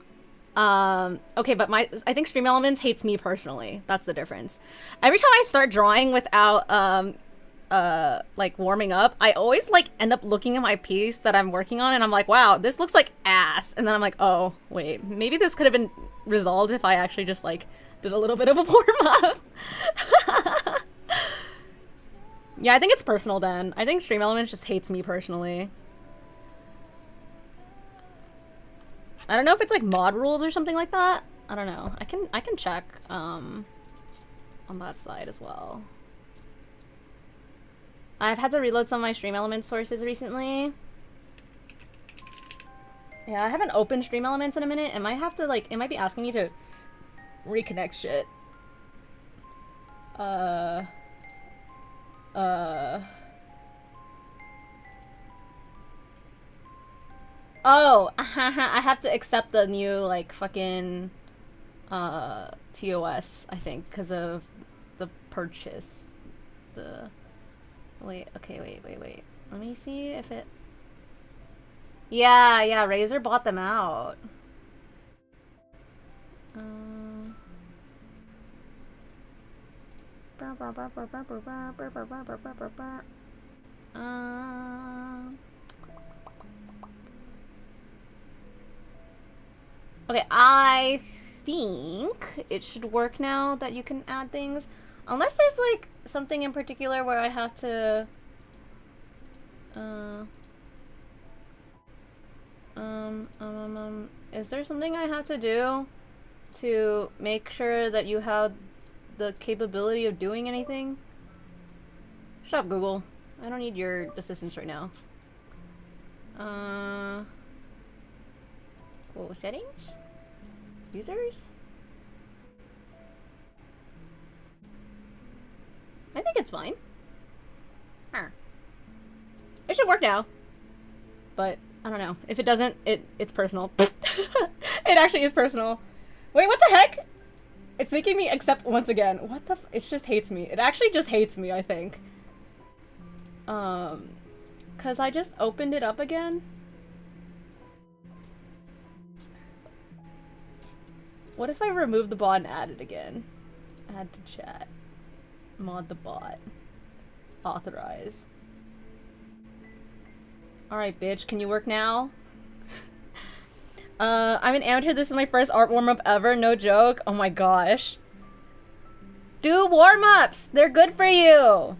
okay, but I think Stream Elements hates me personally. That's the difference. Every time I start drawing without, like warming up, I always like end up looking at my piece that I'm working on and I'm like, wow, this looks like ass. And then I'm like, oh, wait, maybe this could have been resolved if I actually just like did a little bit of a warm up. Yeah, I think it's personal then. I think Stream Elements just hates me personally. I don't know if it's like mod rules or something like that. I don't know. I can check on that side as well. I've had to reload some of my Stream Elements sources recently. Yeah, I haven't opened Stream Elements in a minute. It might have to like, it might be asking me to reconnect shit. Oh, I have to accept the new, like, fucking, TOS, I think, because of the purchase. Wait, okay, wait. Let me see if it... Yeah, Razer bought them out. Okay, I think it should work now that you can add things. Unless there's, like, something in particular where I have to... Is there something I have to do to make sure that you have the capability of doing anything? Shut up, Google. I don't need your assistance right now. Whoa, settings? Users? I think it's fine. Huh. It should work now. But, I don't know. If it doesn't, it's personal. It actually is personal. Wait, what the heck? It's making me accept once again. What the it just hates me. It actually just hates me, I think. Cause I just opened it up again. What if I remove the bot and add it again? Add to chat. Mod the bot. Authorize. Alright, bitch. Can you work now? I'm an amateur. This is my first art warm-up ever. No joke. Oh my gosh. Do warm-ups! They're good for you!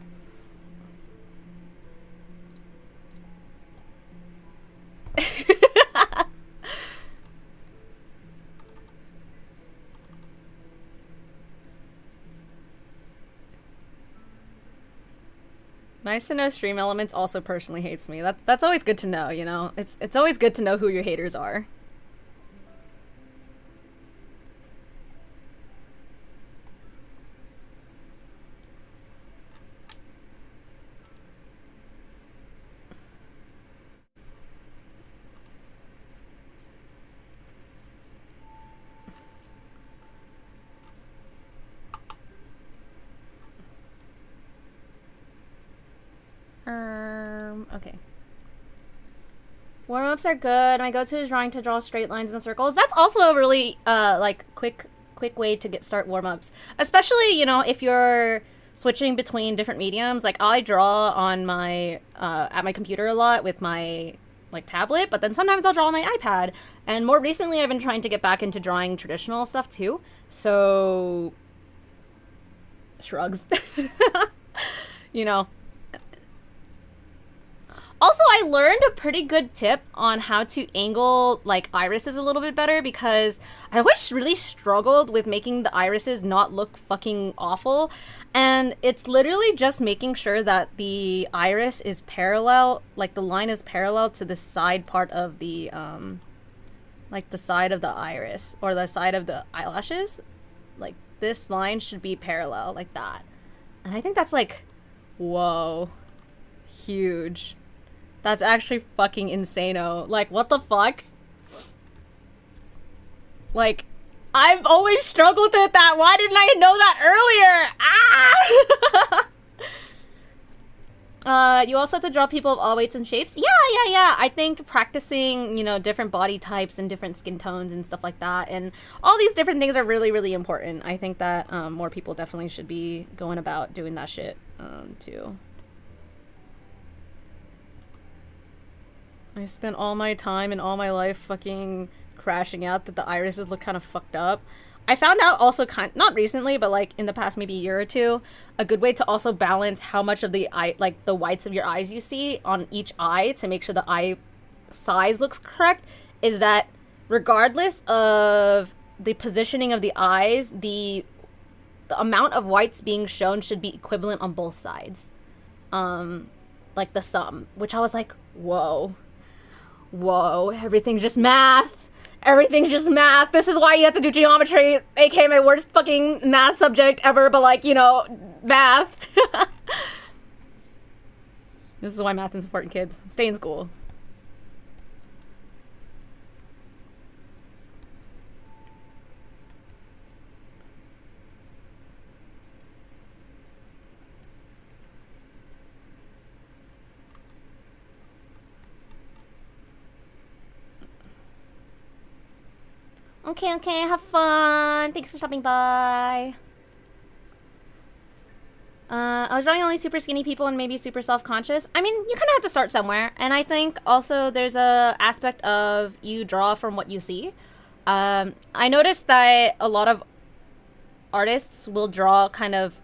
Nice to know Stream Elements also personally hates me. That's always good to know, you know? It's always good to know who your haters are. Okay. Warm-ups are good. My go-to is drawing to draw straight lines and circles. That's also a really, like, quick way to start warm-ups. Especially, you know, if you're switching between different mediums. Like, I draw on my, at my computer a lot with my, like, tablet, but then sometimes I'll draw on my iPad. And more recently, I've been trying to get back into drawing traditional stuff, too. So... shrugs. You know... Also, I learned a pretty good tip on how to angle like irises a little bit better, because I always really struggled with making the irises not look fucking awful. And it's literally just making sure that the iris is parallel, like the line is parallel to the side part of the, like the side of the iris or the side of the eyelashes. Like this line should be parallel like that. And I think that's like, whoa, huge. That's actually fucking insane-o. Like, what the fuck? Like, I've always struggled with that. Why didn't I know that earlier? Ah! You also have to draw people of all weights and shapes. Yeah. I think practicing, you know, different body types and different skin tones and stuff like that, and all these different things are really, really important. I think that more people definitely should be going about doing that shit, too. I spent all my time and all my life fucking crashing out that the irises look kind of fucked up. I found out also not recently, but like in the past maybe year or two, a good way to also balance how much of the eye, like the whites of your eyes you see on each eye to make sure the eye size looks correct, is that regardless of the positioning of the eyes, the amount of whites being shown should be equivalent on both sides. Like the sum, which I was like, whoa, everything's just math. Everything's just math. This is why you have to do geometry, aka my worst fucking math subject ever, but like, you know, math. This is why math is important, kids. Stay in school. Okay, have fun. Thanks for stopping by. I was drawing only super skinny people and maybe super self-conscious. I mean, you kind of have to start somewhere. And I think also there's a aspect of you draw from what you see. I noticed that a lot of artists will draw kind of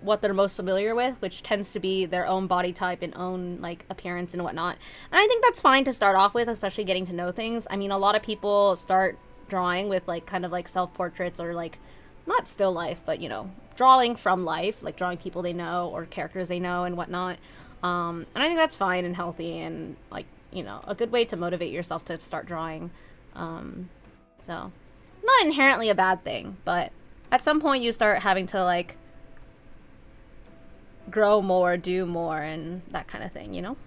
what they're most familiar with, which tends to be their own body type and own like appearance and whatnot. And I think that's fine to start off with, especially getting to know things. I mean, a lot of people start drawing with like kind of like self-portraits or like not still life, but you know, drawing from life, like drawing people they know or characters they know and whatnot. And I think that's fine and healthy and like, you know, a good way to motivate yourself to start drawing. So not inherently a bad thing, but at some point you start having to like grow more, do more, and that kind of thing, you know?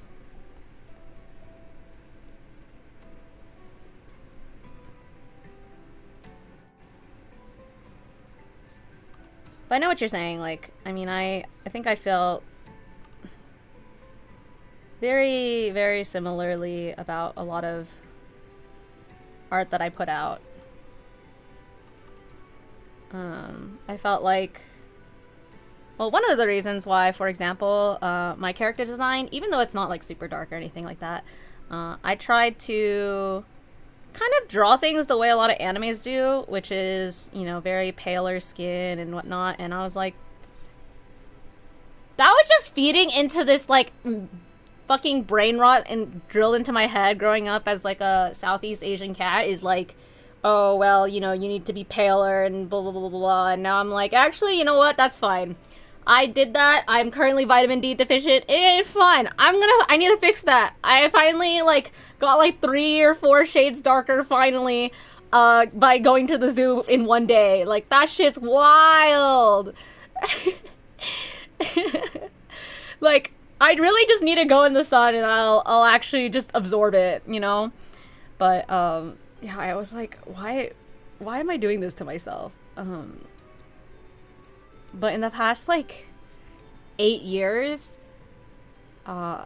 But I know what you're saying. Like, I mean, I think I felt very, very similarly about a lot of art that I put out. I felt like, well, one of the reasons why, for example, my character design, even though it's not like super dark or anything like that, I tried to kind of draw things the way a lot of animes do, which is, you know, very paler skin and whatnot. And I was like, that was just feeding into this like fucking brain rot and drilled into my head growing up as like a Southeast Asian cat is like, oh, well, you know, you need to be paler and blah, blah, blah, blah, blah. And now I'm like, actually, you know what? That's fine. I did that. I'm currently vitamin D deficient. It ain't fun. I need to fix that. I finally, like, got, like, 3 or 4 shades darker, finally, by going to the zoo in one day. Like, that shit's wild. Like, I really just need to go in the sun and I'll actually just absorb it, you know? But, yeah, I was like, why am I doing this to myself? But in the past, like, 8 years, I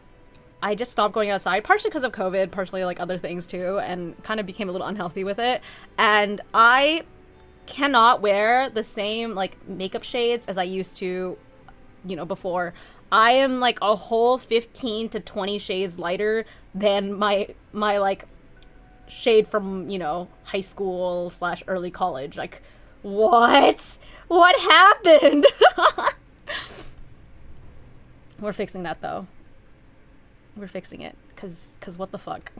just stopped going outside, partially because of COVID, partially, like, other things, too, and kind of became a little unhealthy with it. And I cannot wear the same, like, makeup shades as I used to, you know, before. I am, like, a whole 15 to 20 shades lighter than my like, shade from, you know, high school / early college. Like, what happened? We're fixing that though. We're fixing it. cause what the fuck?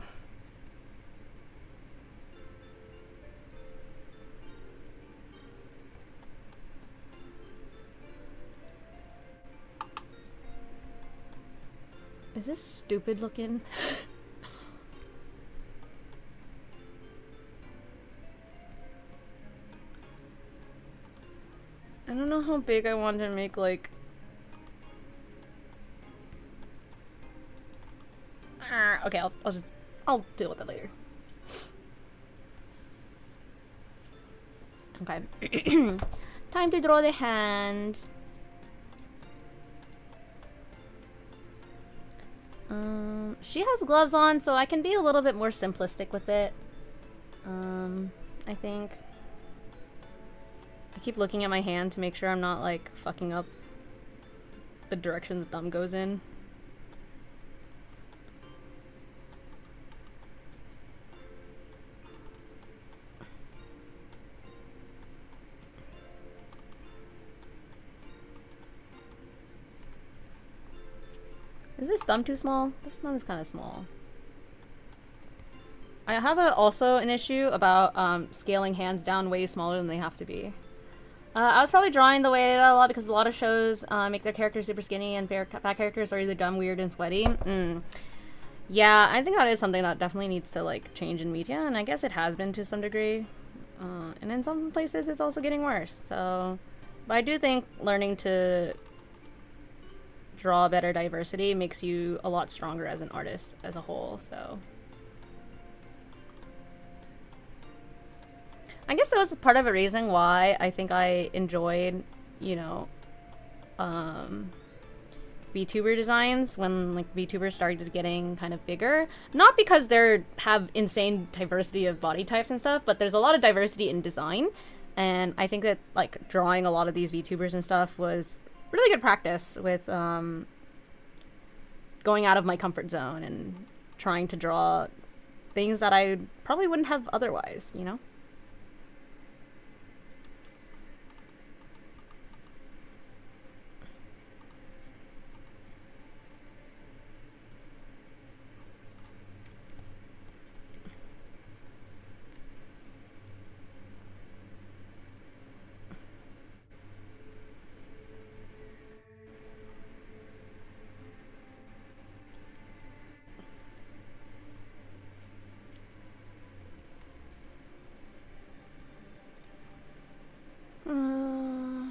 Is this stupid looking? I don't know how big I want to make, like... okay, I'll deal with that later. Okay. Time to draw the hand. She has gloves on, so I can be a little bit more simplistic with it. I think. I keep looking at my hand to make sure I'm not, like, fucking up the direction the thumb goes in. Is this thumb too small? This thumb is kind of small. I have also an issue about scaling hands down way smaller than they have to be. I was probably drawing the way a lot because a lot of shows make their characters super skinny and fat characters are either dumb, weird, and sweaty. Yeah, I think that is something that definitely needs to like change in media, and I guess it has been to some degree. And in some places it's also getting worse. So, but I do think learning to draw better diversity makes you a lot stronger as an artist as a whole, so. I guess that was part of a reason why I think I enjoyed, you know, VTuber designs when like VTubers started getting kind of bigger. Not because they have insane diversity of body types and stuff, but there's a lot of diversity in design. And I think that like drawing a lot of these VTubers and stuff was really good practice with going out of my comfort zone and trying to draw things that I probably wouldn't have otherwise, you know?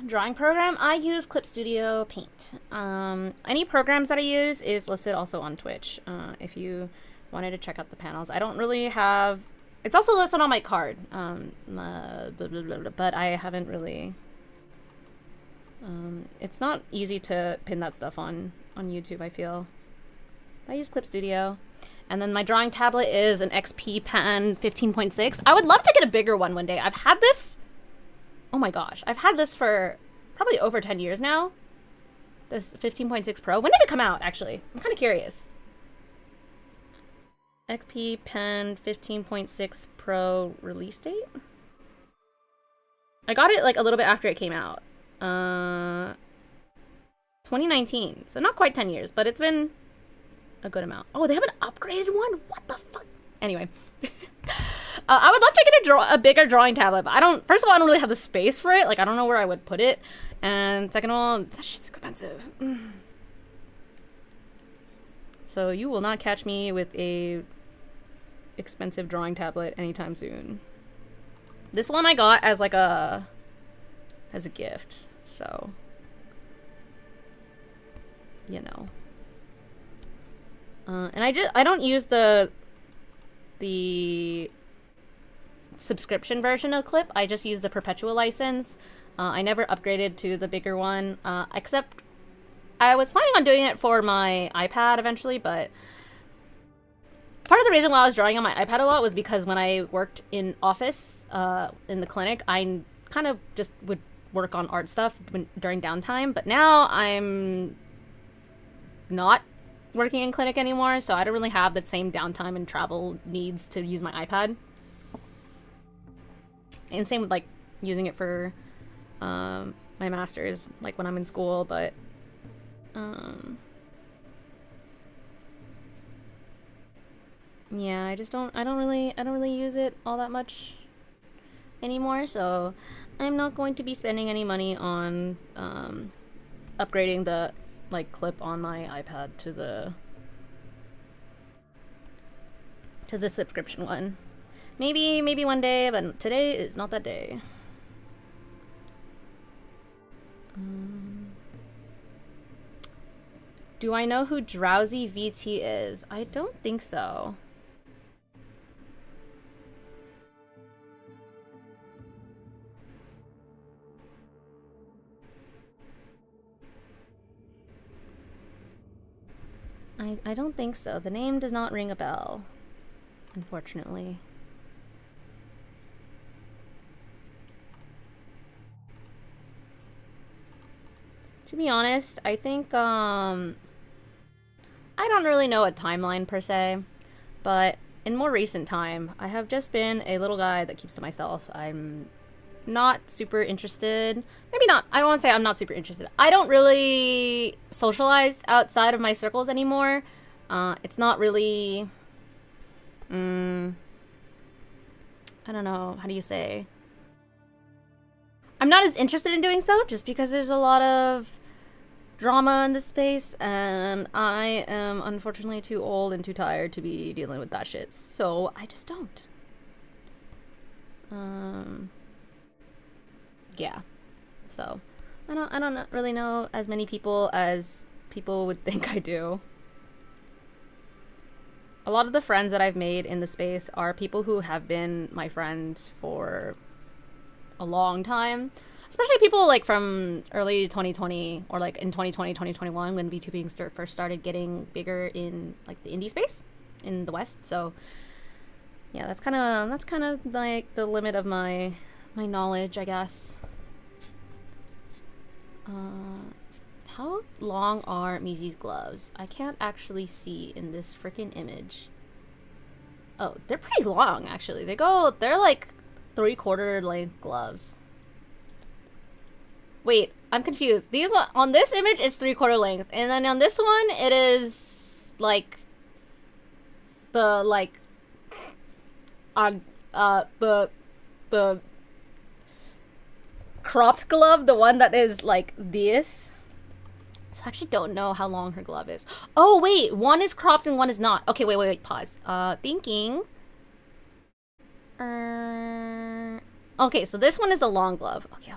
Drawing program, I use Clip Studio Paint. Any programs that I use is listed also on Twitch if you wanted to check out the panels. I don't really have, it's also listed on my card, but I haven't really, it's not easy to pin that stuff on YouTube, I feel. I use Clip Studio. And then my drawing tablet is an XP Pen 15.6. I would love to get a bigger one day. I've had this, oh my gosh, I've had this for probably over 10 years now. This 15.6 Pro. When did it come out, actually? I'm kind of curious. XP Pen 15.6 Pro release date? I got it like a little bit after it came out. 2019. So not quite 10 years, but it's been a good amount. Oh, they have an upgraded one? What the fuck? Anyway. I would love to get a bigger drawing tablet, but first of all, I don't really have the space for it. Like, I don't know where I would put it. And second of all, that shit's expensive. So you will not catch me with a expensive drawing tablet anytime soon. This one I got as like as a gift, so, you know. And I don't use the subscription version of Clip. I just use the perpetual license. I never upgraded to the bigger one, except I was planning on doing it for my iPad eventually, but part of the reason why I was drawing on my iPad a lot was because when I worked in office, in the clinic, I kind of just would work on art stuff during downtime, but now I'm not working in clinic anymore, so I don't really have the same downtime and travel needs to use my iPad. And same with like using it for my master's, like when I'm in school, but yeah, I don't really use it all that much anymore, so I'm not going to be spending any money on upgrading the like clip on my iPad to the subscription one. Maybe one day, but today is not that day. Do I know who Drowsy VT is? I don't think so. I don't think so. The name does not ring a bell, unfortunately. To be honest, I think, I don't really know a timeline per se, but in more recent time, I have just been a little guy that keeps to myself. I'm not super interested. Maybe not. I don't want to say I'm not super interested. I don't really socialize outside of my circles anymore. It's not really, I don't know. How do you say? I'm not as interested in doing so just because there's a lot of drama in this space, and I am unfortunately too old and too tired to be dealing with that shit. So I just don't. Yeah. So I don't really know as many people as people would think I do. A lot of the friends that I've made in the space are people who have been my friends for a long time. Especially people like from early 2020 or like in 2020, 2021 when VTubing first started getting bigger in like the indie space in the West. So yeah, that's kind of like the limit of my knowledge, I guess. How long are Mizi's gloves? I can't actually see in this freaking image. Oh, they're pretty long actually. They're like 3/4 length gloves. Wait, I'm confused. These on this image it's 3/4 length, and then on this one it is like the the cropped glove, the one that is like this. So I actually don't know how long her glove is. Oh wait, one is cropped and one is not. Okay, wait, pause. Thinking. Okay, so this one is a long glove. Okay.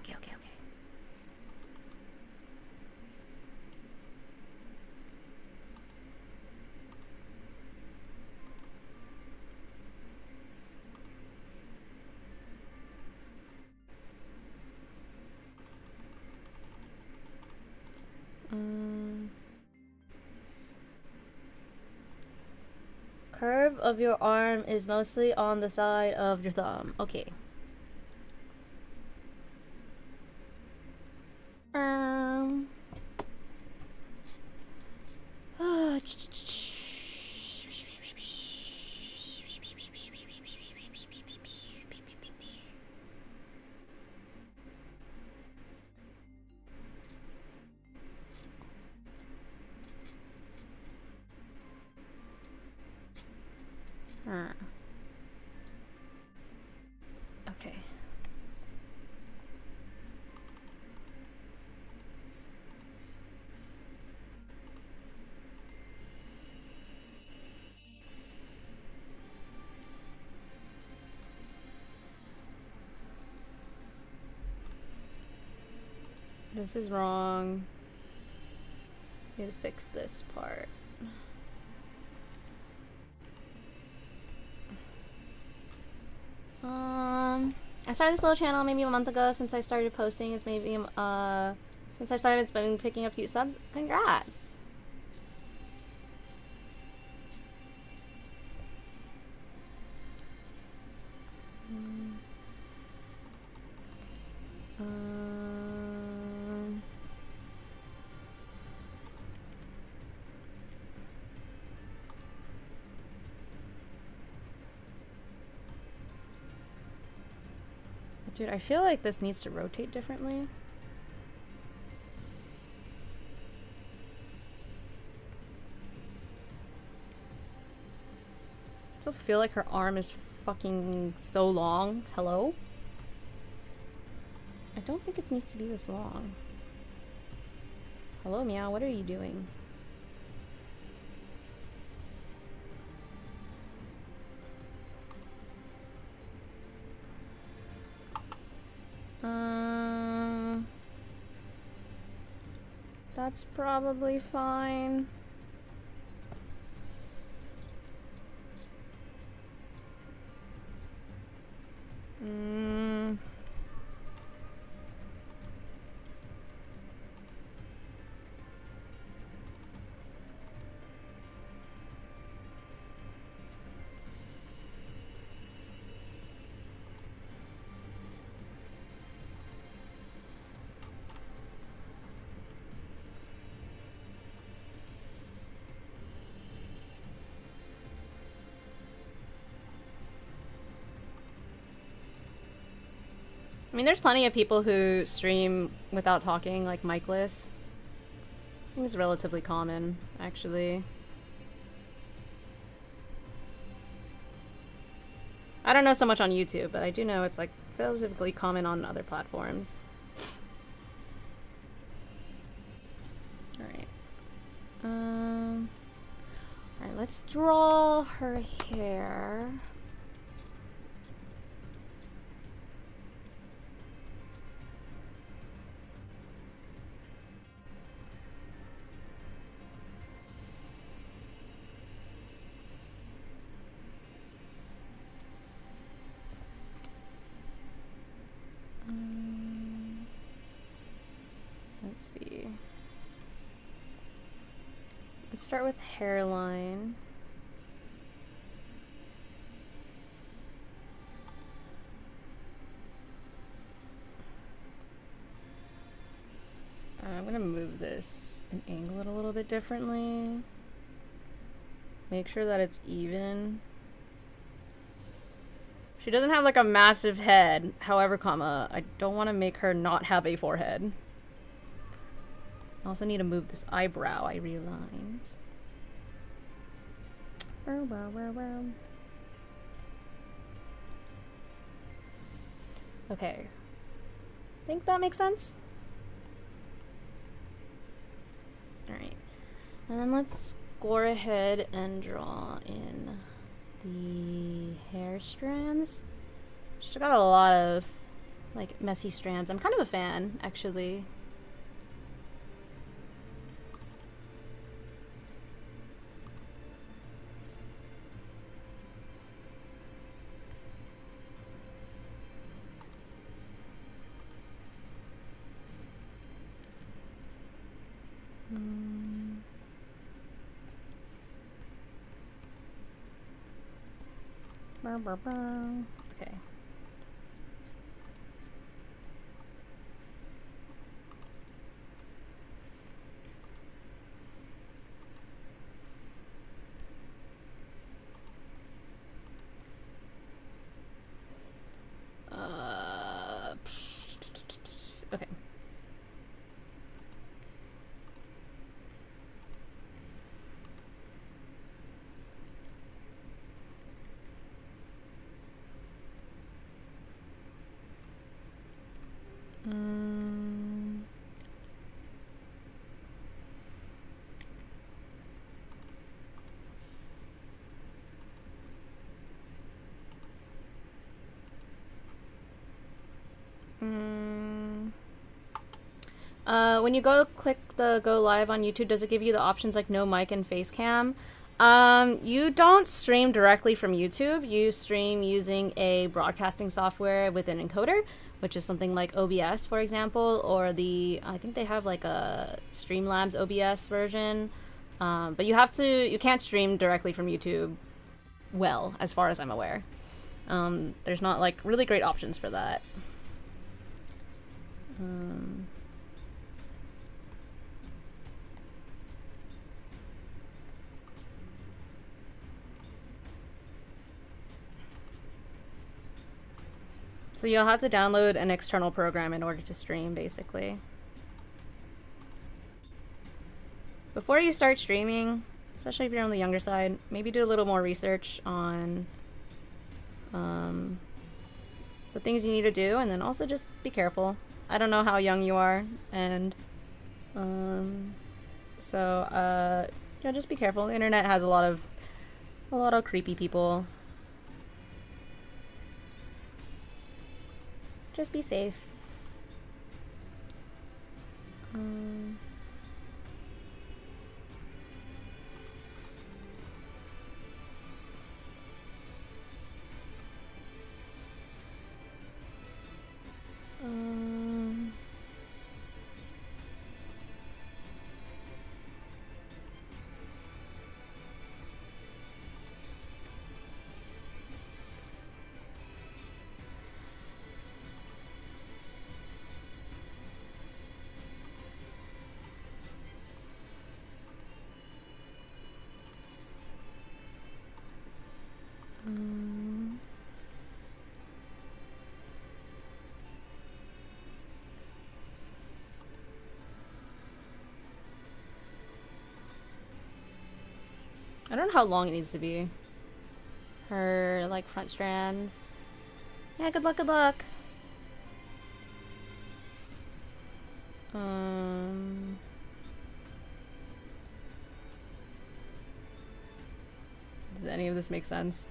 Curve of your arm is mostly on the side of your thumb. Okay. Okay. This is wrong. Need to fix this part. I started this little channel maybe a month ago. Since I started posting, it's maybe since I started, it's been picking up a few subs. Congrats. Dude, I feel like this needs to rotate differently. still feel like her arm is fucking so long. Hello? I don't think it needs to be this long. Hello, Miao, what are you doing? That's probably fine. I mean, there's plenty of people who stream without talking, like micless. I think it's relatively common, actually. I don't know so much on YouTube, but I do know it's like relatively common on other platforms. Alright. Alright, let's draw her hair. Let's see. Let's start with hairline. I'm gonna move this and angle it a little bit differently. Make sure that it's even. She doesn't have like a massive head, however, I don't want to make her not have a forehead. I also need to move this eyebrow, I realize. Okay. Think that makes sense? Alright. And then let's go ahead and draw in the hair strands. She's got a lot of like messy strands. I'm kind of a fan, actually. Okay. Okay. When you go click the go live on YouTube, does it give you the options like no mic and face cam? You don't stream directly from YouTube. You stream using a broadcasting software with an encoder, which is something like OBS, for example, or I think they have like a Streamlabs OBS version. But you can't stream directly from YouTube well, as far as I'm aware. There's not like really great options for that. So you'll have to download an external program in order to stream, basically. Before you start streaming, especially if you're on the younger side. Maybe do a little more research on the things you need to do, and then also just be careful. I don't know how young you are, and yeah, just be careful. The internet has a lot of creepy people. Just be safe. I don't know how long it needs to be. Her, like, front strands. Yeah, good luck, good luck. Does any of this make sense?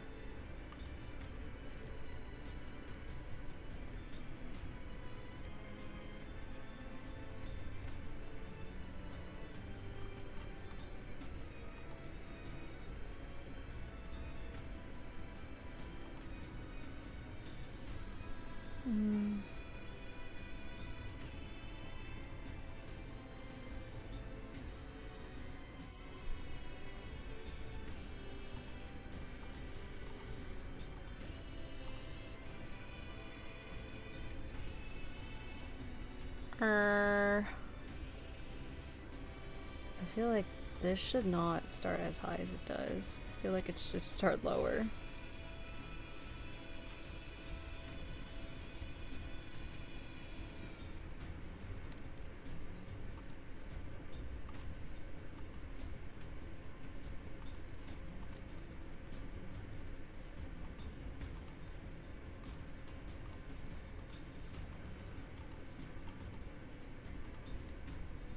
I feel like this should not start as high as it does. I feel like it should start lower.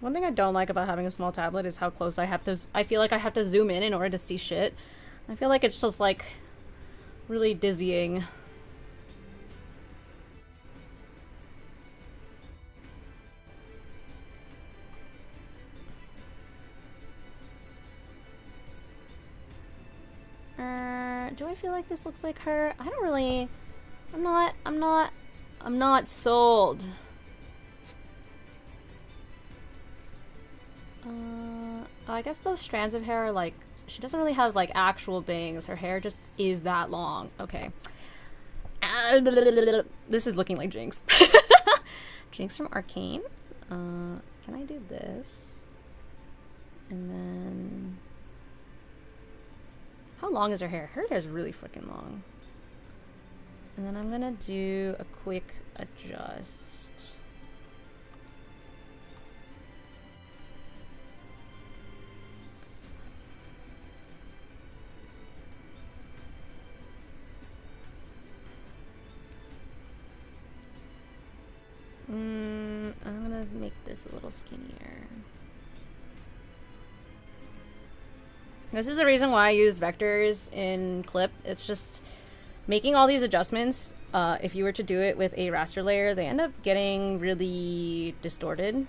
One thing I don't like about having a small tablet is how close I have to. I feel like I have to zoom in order to see shit. I feel like it's just like really dizzying. Do I feel like this looks like her? I don't really. I'm not sold. I guess those strands of hair are like, she doesn't really have like actual bangs. Her hair just is that long. Okay. This is looking like Jinx. Jinx from Arcane. Can I do this? And then... How long is her hair? Her hair is really freaking long. And then I'm gonna do a quick adjust. I'm gonna make this a little skinnier. This is the reason why I use vectors in Clip. It's just making all these adjustments. If you were to do it with a raster layer, they end up getting really distorted.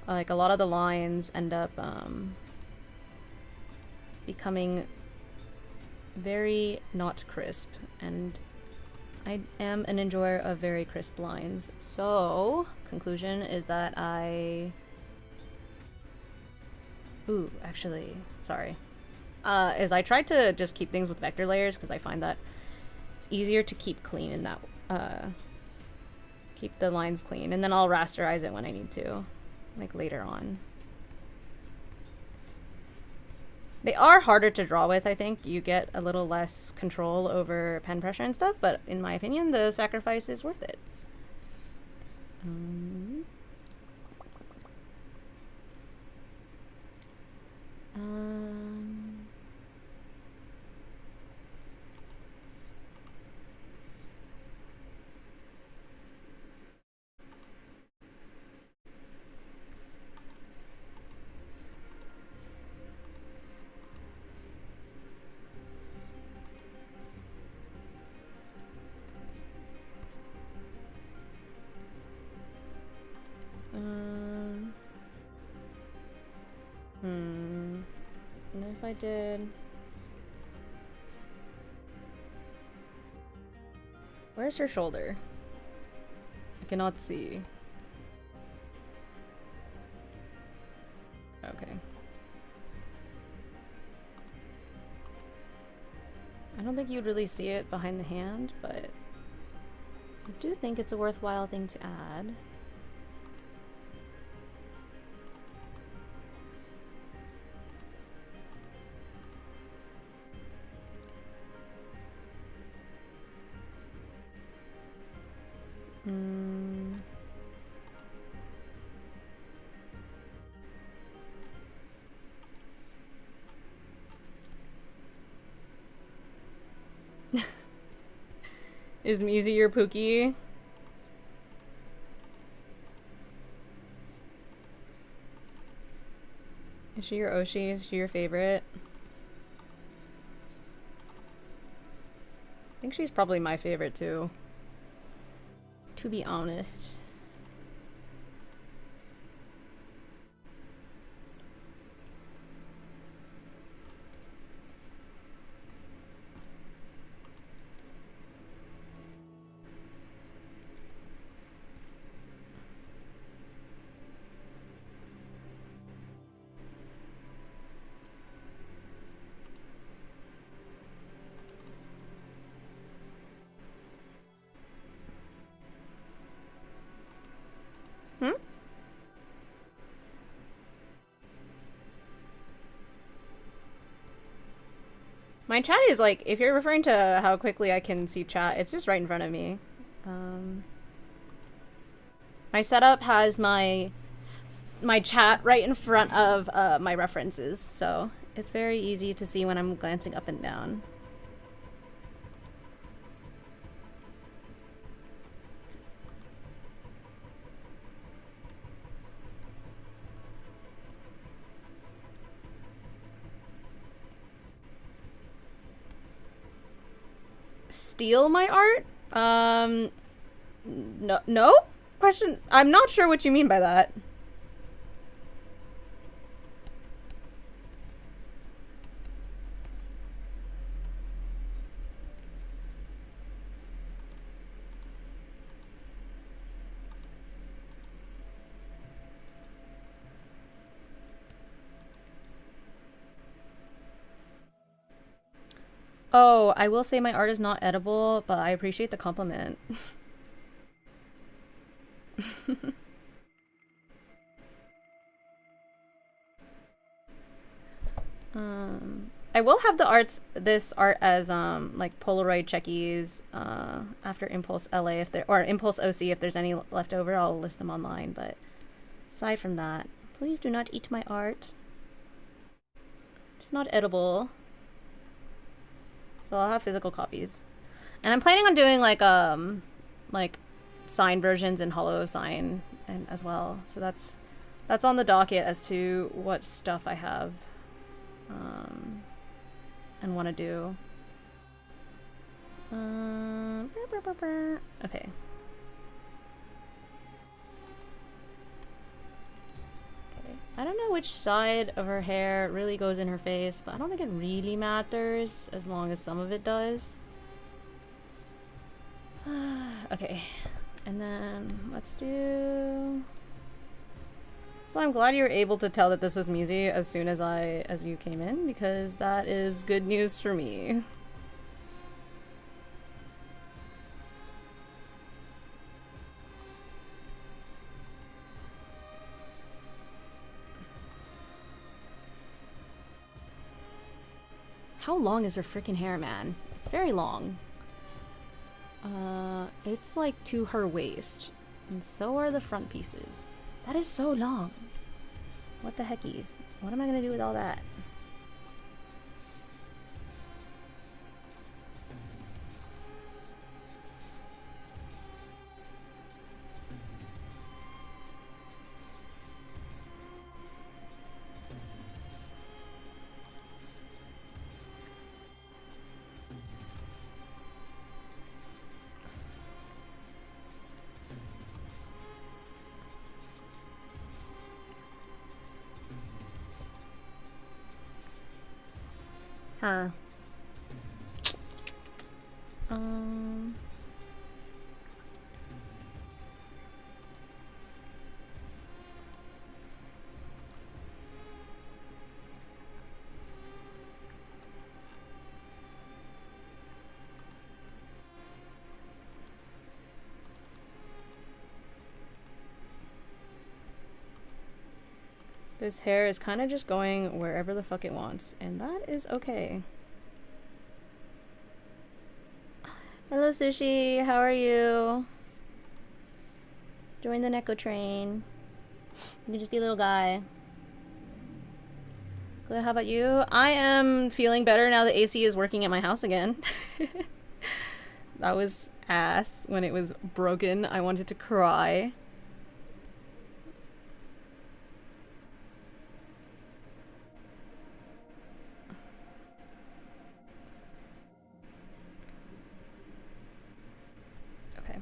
Like a lot of the lines end up becoming very not crisp, and I am an enjoyer of very crisp lines. So, conclusion is that ooh, actually, sorry. Is I tried to just keep things with vector layers because I find that it's easier to keep clean in that, keep the lines clean, and then I'll rasterize it when I need to, like later on. They are harder to draw with, I think. You get a little less control over pen pressure and stuff, but in my opinion, the sacrifice is worth it. And if I did... Where's her shoulder? I cannot see. Okay. I don't think you'd really see it behind the hand, but I do think it's a worthwhile thing to add. Is Mizi your Pookie? Is she your Oshi? Is she your favorite? I think she's probably my favorite too, to be honest. My chat is like, if you're referring to how quickly I can see chat, it's just right in front of me. My setup has my chat right in front of my references, so it's very easy to see when I'm glancing up and down. Steal my art? No? Question? I'm not sure what you mean by that. Oh, I will say my art is not edible, but I appreciate the compliment. I will have this art as like Polaroid checkies after Impulse LA or Impulse OC if there's any left over. I'll list them online, but aside from that, please do not eat my art. It's not edible. So I'll have physical copies. And I'm planning on doing like signed versions in holo sign and as well. So that's on the docket as to what stuff I have and want to do. Okay. I don't know which side of her hair really goes in her face, but I don't think it really matters as long as some of it does. Okay, and then let's do... So I'm glad you were able to tell that this was Mizi as soon as you came in, because that is good news for me. How long is her freaking hair, man? It's very long. It's like to her waist. And so are the front pieces. That is so long. What the heckies? What am I gonna do with all that? Her. This hair is kind of just going wherever the fuck it wants, and that is okay. Hello, Sushi. How are you? Join the Neko train. You can just be a little guy. Good, how about you? I am feeling better now that AC is working at my house again. That was ass when it was broken. I wanted to cry. Okay.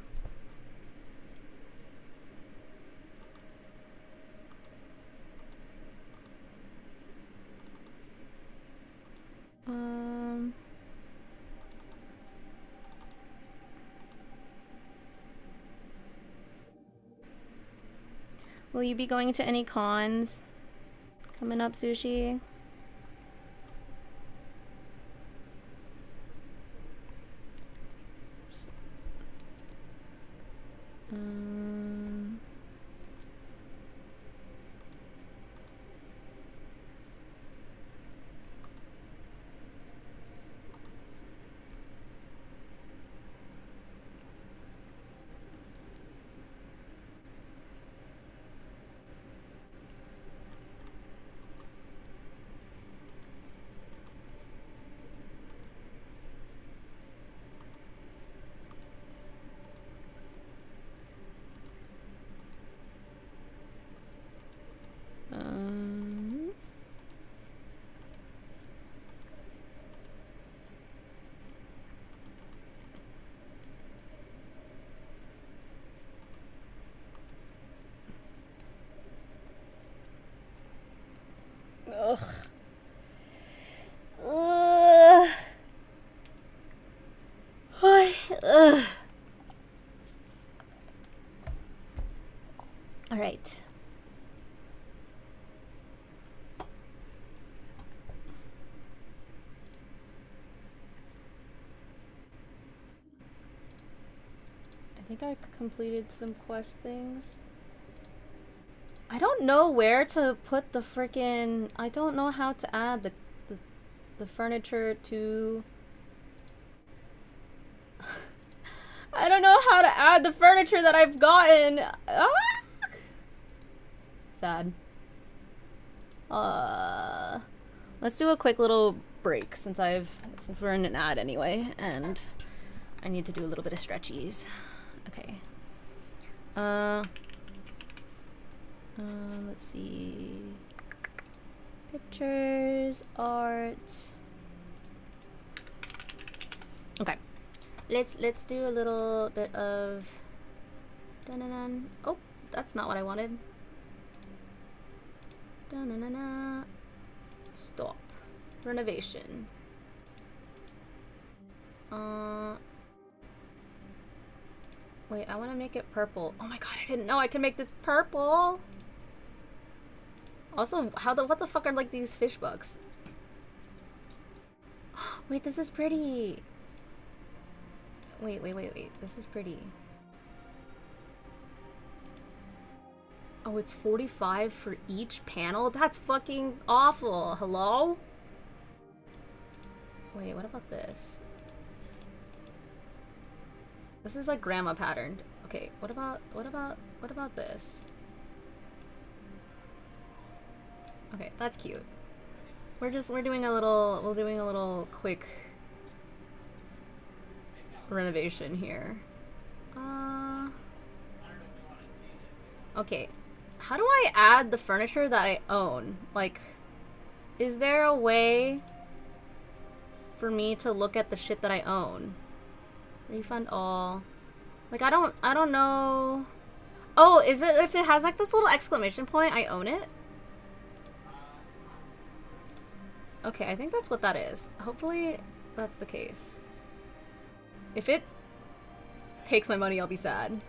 Will you be going to any cons coming up, Sushi? Oops. Ugh. Ugh. Ugh. All right. I think I completed some quest things. I don't know where to put the frickin'... I don't know how to add the furniture to... I don't know how to add the furniture that I've gotten. Ah! Sad. Let's do a quick little break since we're in an ad anyway, and I need to do a little bit of stretchies. Okay. Let's see. Pictures, art. Okay. Let's do a little bit of dun-dun-dun. Oh, that's not what I wanted. Dun-dun-dun-dun. Stop. Renovation. Wait, I want to make it purple. Oh my god, I didn't know I could make this purple. Also, what the fuck are like these fish bugs? Wait, this is pretty. Wait. This is pretty. Oh, it's 45 for each panel? That's fucking awful. Hello? Wait, what about this? This is like grandma patterned. Okay, what about this? Okay, that's cute. We're doing a little quick renovation here. Okay. How do I add the furniture that I own? Like, is there a way for me to look at the shit that I own? Refund all. Like, I don't know. Oh, is it if it has like this little exclamation point, I own it? Okay, I think that's what that is. Hopefully that's the case. If it takes my money, I'll be sad.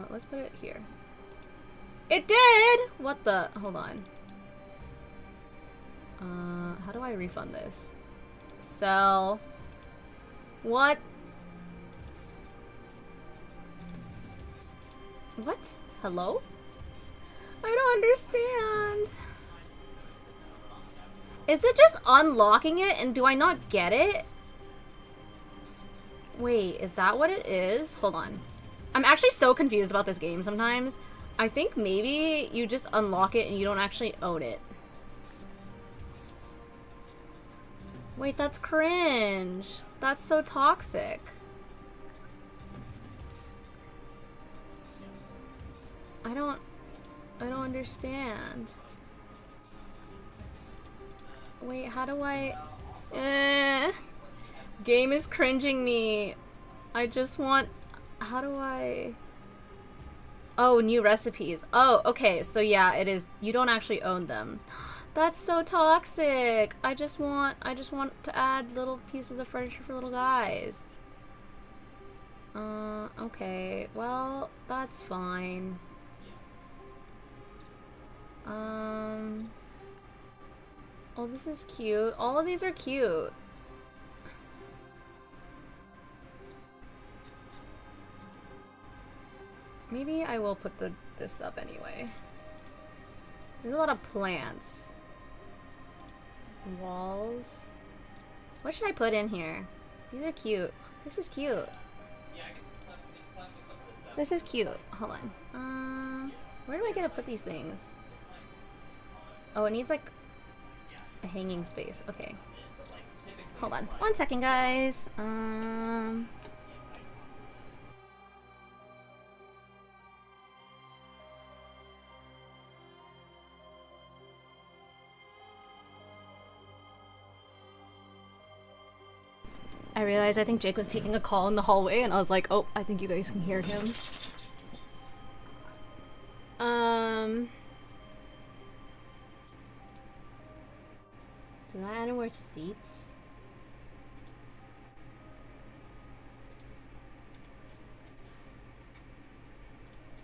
Let's put it here. It did! What the? Hold on. How do I refund this? Sell. What? What? Hello? I don't understand. Is it just unlocking it and do I not get it? Wait, is that what it is? Hold on. I'm actually so confused about this game sometimes. I think maybe you just unlock it and you don't actually own it. Wait, that's cringe. That's so toxic. I don't understand. Wait, how do I... Game is cringing me. I just want... How do I... Oh, new recipes. Oh, okay. So yeah, it is... You don't actually own them. That's so toxic. I just want to add little pieces of furniture for little guys. Okay. Well, that's fine. Oh, this is cute. All of these are cute. Maybe I will put this up anyway. There's a lot of plants. Walls. What should I put in here? These are cute. This is cute. Yeah, I guess it's tough with some of the stuff. This is cute. Hold on. Where do I get to put these things? Oh, it needs like a hanging space. Okay. Hold on. 1 second, guys. I realized I think Jake was taking a call in the hallway and I was like, oh, I think you guys can hear him. Do I add more seats?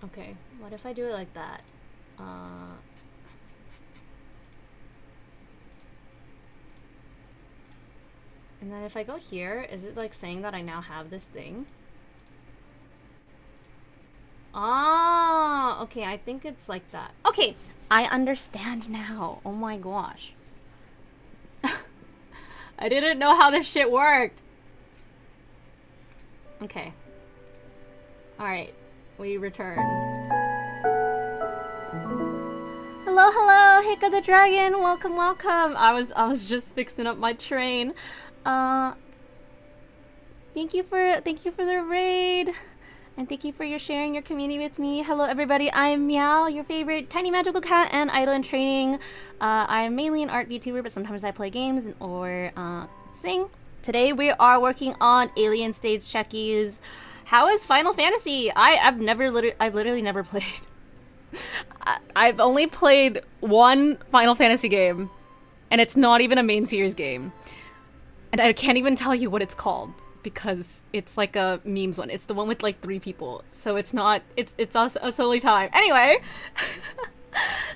Okay, what if I do it like that? And then if I go here, is it like saying that I now have this thing? Ah, okay, I think it's like that. Okay, I understand now. Oh my gosh. I didn't know how this shit worked. Okay. Alright, we return. Hello, hello, Hika the Dragon. Welcome, welcome. I was just fixing up my train. Thank you for the raid. And thank you for your sharing your community with me. Hello everybody, I'm Miao, your favorite tiny magical cat and idol in training. I'm mainly an art VTuber, but sometimes I play games or sing. Today we are working on Alien Stage Chekis. How is Final Fantasy? I've literally never played. I've only played one Final Fantasy game, and it's not even a main series game. And I can't even tell you what it's called, because it's like a memes one. It's the one with like 3 people. So it's not, it's a silly time. Anyway.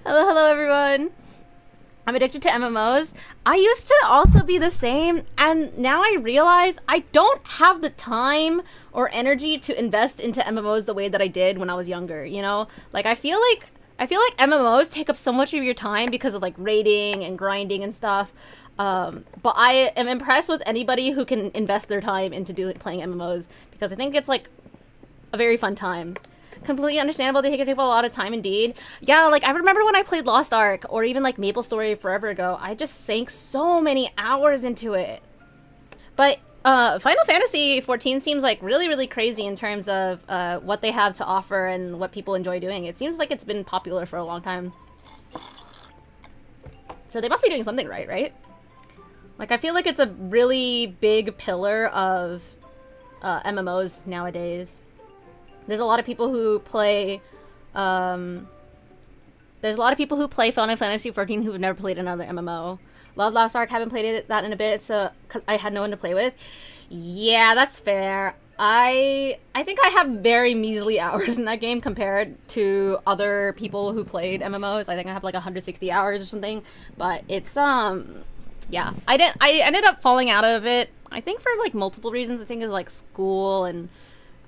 hello everyone. I'm addicted to MMOs. I used to also be the same, and now I realize I don't have the time or energy to invest into MMOs the way that I did when I was younger, you know? Like I feel like MMOs take up so much of your time because of like raiding and grinding and stuff. But I am impressed with anybody who can invest their time into playing MMOs, because I think it's like a very fun time. Completely understandable. They take up a lot of time indeed. Yeah, like I remember when I played Lost Ark or even like Maple Story forever ago, I just sank so many hours into it. But Final Fantasy 14 seems like really, really crazy in terms of what they have to offer and what people enjoy doing. It seems like it's been popular for a long time. So they must be doing something right? Like, I feel like it's a really big pillar of MMOs nowadays. There's a lot of people who play there's a lot of people who play Final Fantasy 14 who've never played another MMO. Love Lost Ark, haven't played that in a bit, so because I had no one to play with. Yeah, that's fair. I think I have very measly hours in that game compared to other people who played MMOs. I think I have like 160 hours or something. But it's yeah. I ended up falling out of it. I think for like multiple reasons. I think it was like school and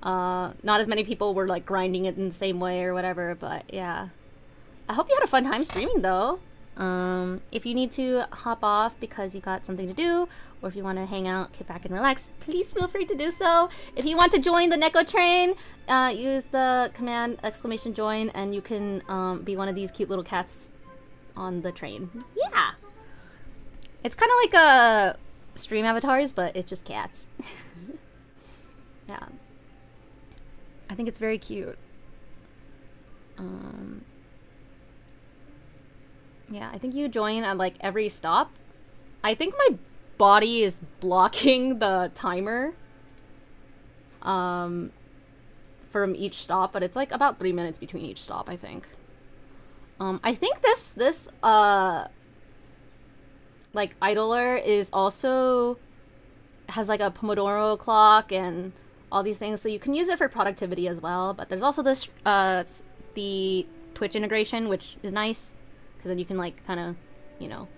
not as many people were like grinding it in the same way or whatever. But yeah. I hope you had a fun time streaming though. If you need to hop off because you got something to do, or if you want to hang out, kick back and relax, please feel free to do so. If you want to join the Neko train, use the command !join and you can be one of these cute little cats on the train. Yeah! It's kind of like a stream avatars, but it's just cats. Yeah. I think it's very cute. Yeah, I think you join at like every stop. I think my body is blocking the timer from each stop, but it's like about 3 minutes between each stop, I think. I think this like idler is also has like a Pomodoro clock and all these things, so you can use it for productivity as well. But there's also this the Twitch integration, which is nice. Because then you can, like, kind of, you know,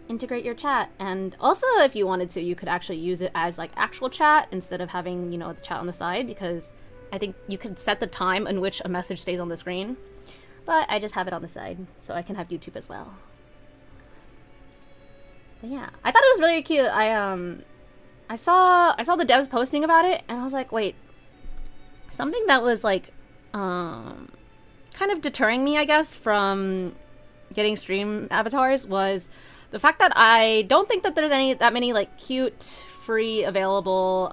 integrate your chat. And also, if you wanted to, you could actually use it as, like, actual chat instead of having, you know, the chat on the side. Because I think you could set the time in which a message stays on the screen. But I just have it on the side, so I can have YouTube as well. But yeah, I thought it was really cute. I saw the devs posting about it, and I was like, wait. Something that was, like, kind of deterring me, I guess, from getting stream avatars was the fact that I don't think that there's that many like cute free available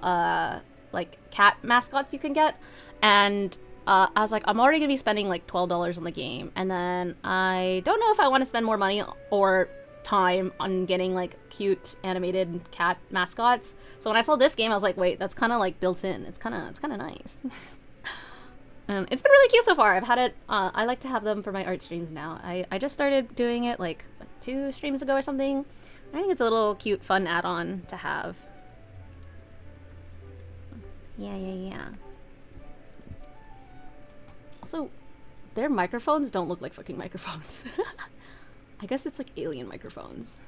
like cat mascots you can get, and I was like, I'm already gonna be spending like $12 on the game, and then I don't know if I want to spend more money or time on getting like cute animated cat mascots. So when I saw this game, I was like, wait, that's kind of like built in. It's kind of nice. And it's been really cute so far. I've had it, I like to have them for my art streams now. I just started doing it like 2 streams ago or something. I think it's a little cute, fun add-on to have. Yeah. Also, their microphones don't look like fucking microphones. I guess it's like alien microphones.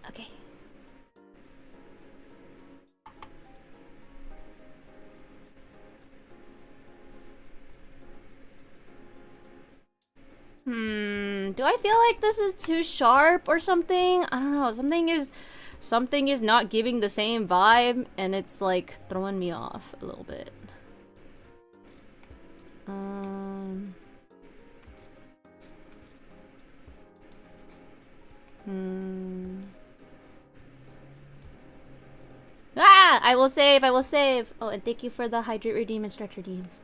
Okay. Do I feel like this is too sharp or something? I don't know. Something is not giving the same vibe, and it's like throwing me off a little bit. Ah! I will save, I will save! Oh, and thank you for the hydrate, redeem, and stretch redeems.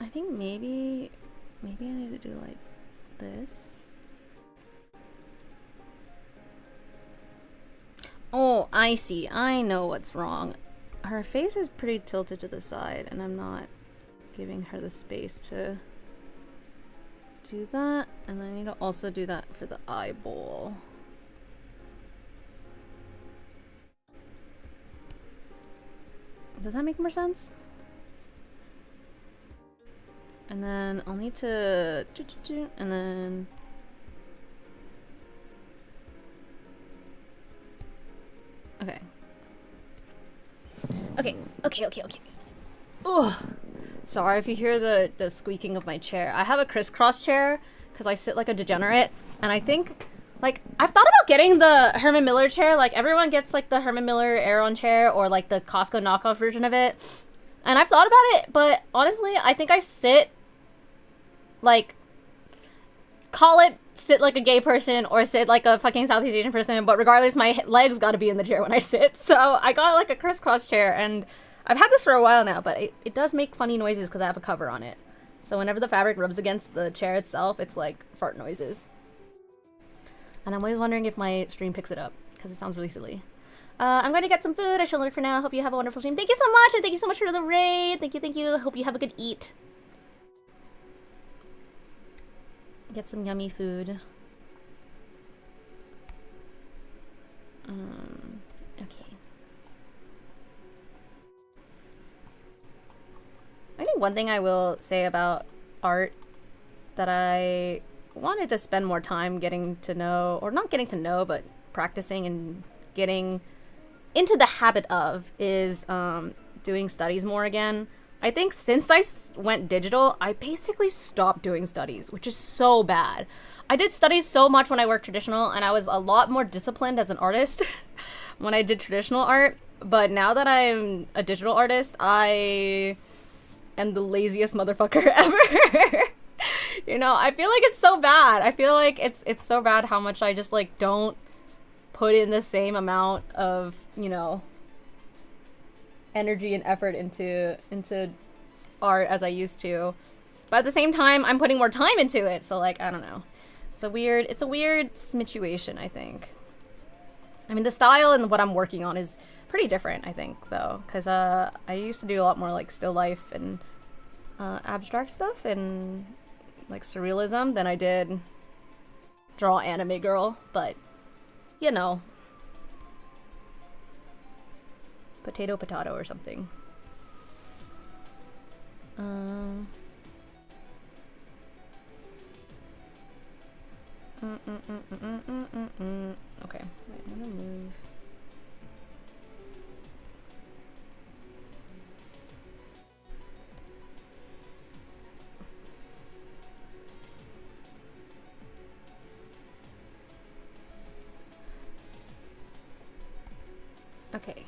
I think maybe I need to do like this. Oh, I see. I know what's wrong. Her face is pretty tilted to the side, and I'm not giving her the space to do that. And I need to also do that for the eyeball. Does that make more sense? And then I'll need to and then Okay. Oh, sorry if you hear the squeaking of my chair. I have a crisscross chair because I sit like a degenerate, and I think like I've thought about getting the Herman Miller chair. Like everyone gets like the Herman Miller Aeron chair or like the Costco knockoff version of it, and I've thought about it, but honestly, I think I sit like call it sit like a gay person or sit like a fucking Southeast Asian person, but regardless, my legs gotta be in the chair when I sit. So I got like a crisscross chair, and I've had this for a while now, but it does make funny noises because I have a cover on it. So whenever the fabric rubs against the chair itself, it's like fart noises. And I'm always wondering if my stream picks it up because it sounds really silly. I'm going to get some food. I shall leave for now. Hope you have a wonderful stream. Thank you so much, and thank you so much for the raid. Thank you, thank you. Hope you have a good eat. Get some yummy food. Okay. I think one thing I will say about art that I wanted to spend more time getting to know, or not getting to know, but practicing and getting into the habit of is doing studies more again. I think since I went digital, I basically stopped doing studies, which is so bad. I did studies so much when I worked traditional, and I was a lot more disciplined as an artist when I did traditional art. But now that I'm a digital artist, I am the laziest motherfucker ever. You know, I feel like it's so bad. I feel like it's so bad how much I just like don't put in the same amount of, you know, energy and effort into art as I used to. But at the same time, I'm putting more time into it. So like, I don't know. It's a weird situation, I think. I mean, the style and what I'm working on is pretty different, I think, though, because I used to do a lot more like still life and abstract stuff and like surrealism than I did draw anime girl, but you know, potato or something. Okay, wait, I'm gonna move. Okay.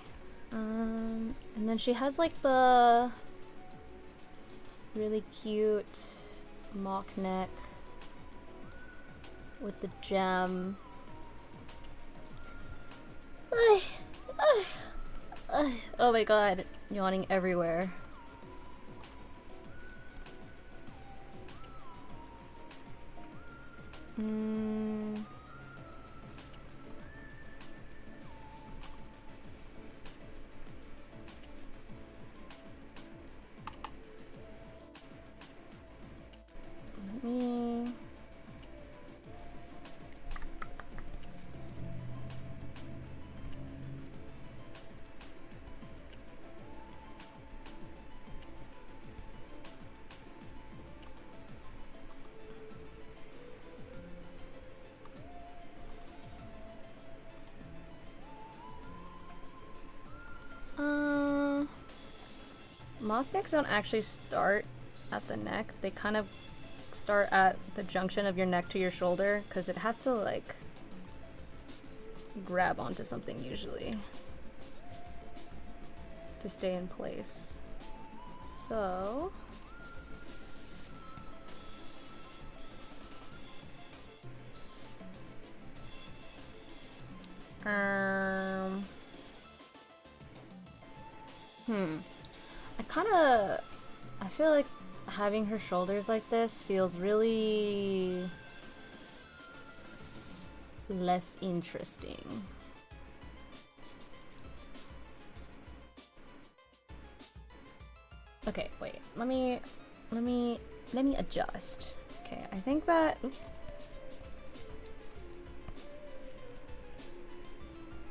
And then she has like the really cute mock neck with the gem. Oh my god, yawning everywhere. Mock necks don't actually start at the neck. They kind of start at the junction of your neck to your shoulder because it has to like grab onto something usually to stay in place. So I feel like having her shoulders like this feels really less interesting. Okay, wait. Let me adjust. Okay, I think that, oops.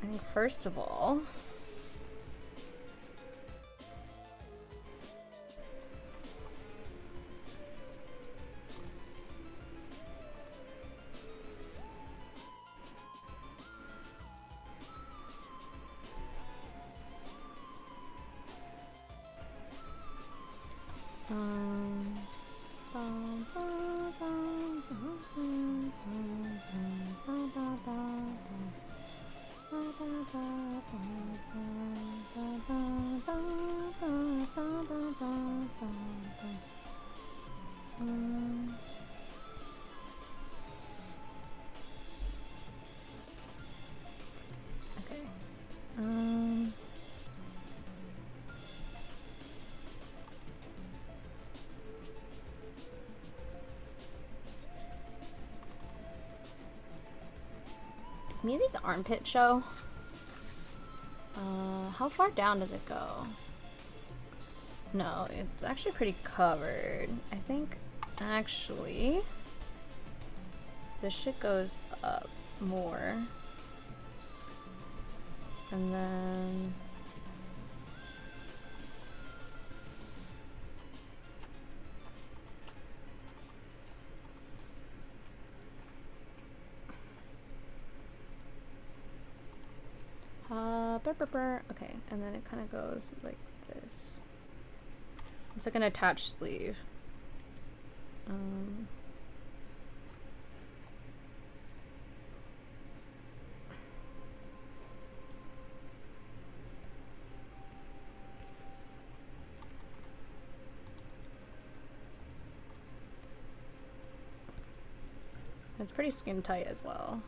I think first of all, Does Mia's armpit show? How far down does it go? No, it's actually pretty covered. I think, actually, this shit goes up more. And then... okay, and then it kind of goes like this. It's like an attached sleeve. It's pretty skin tight as well.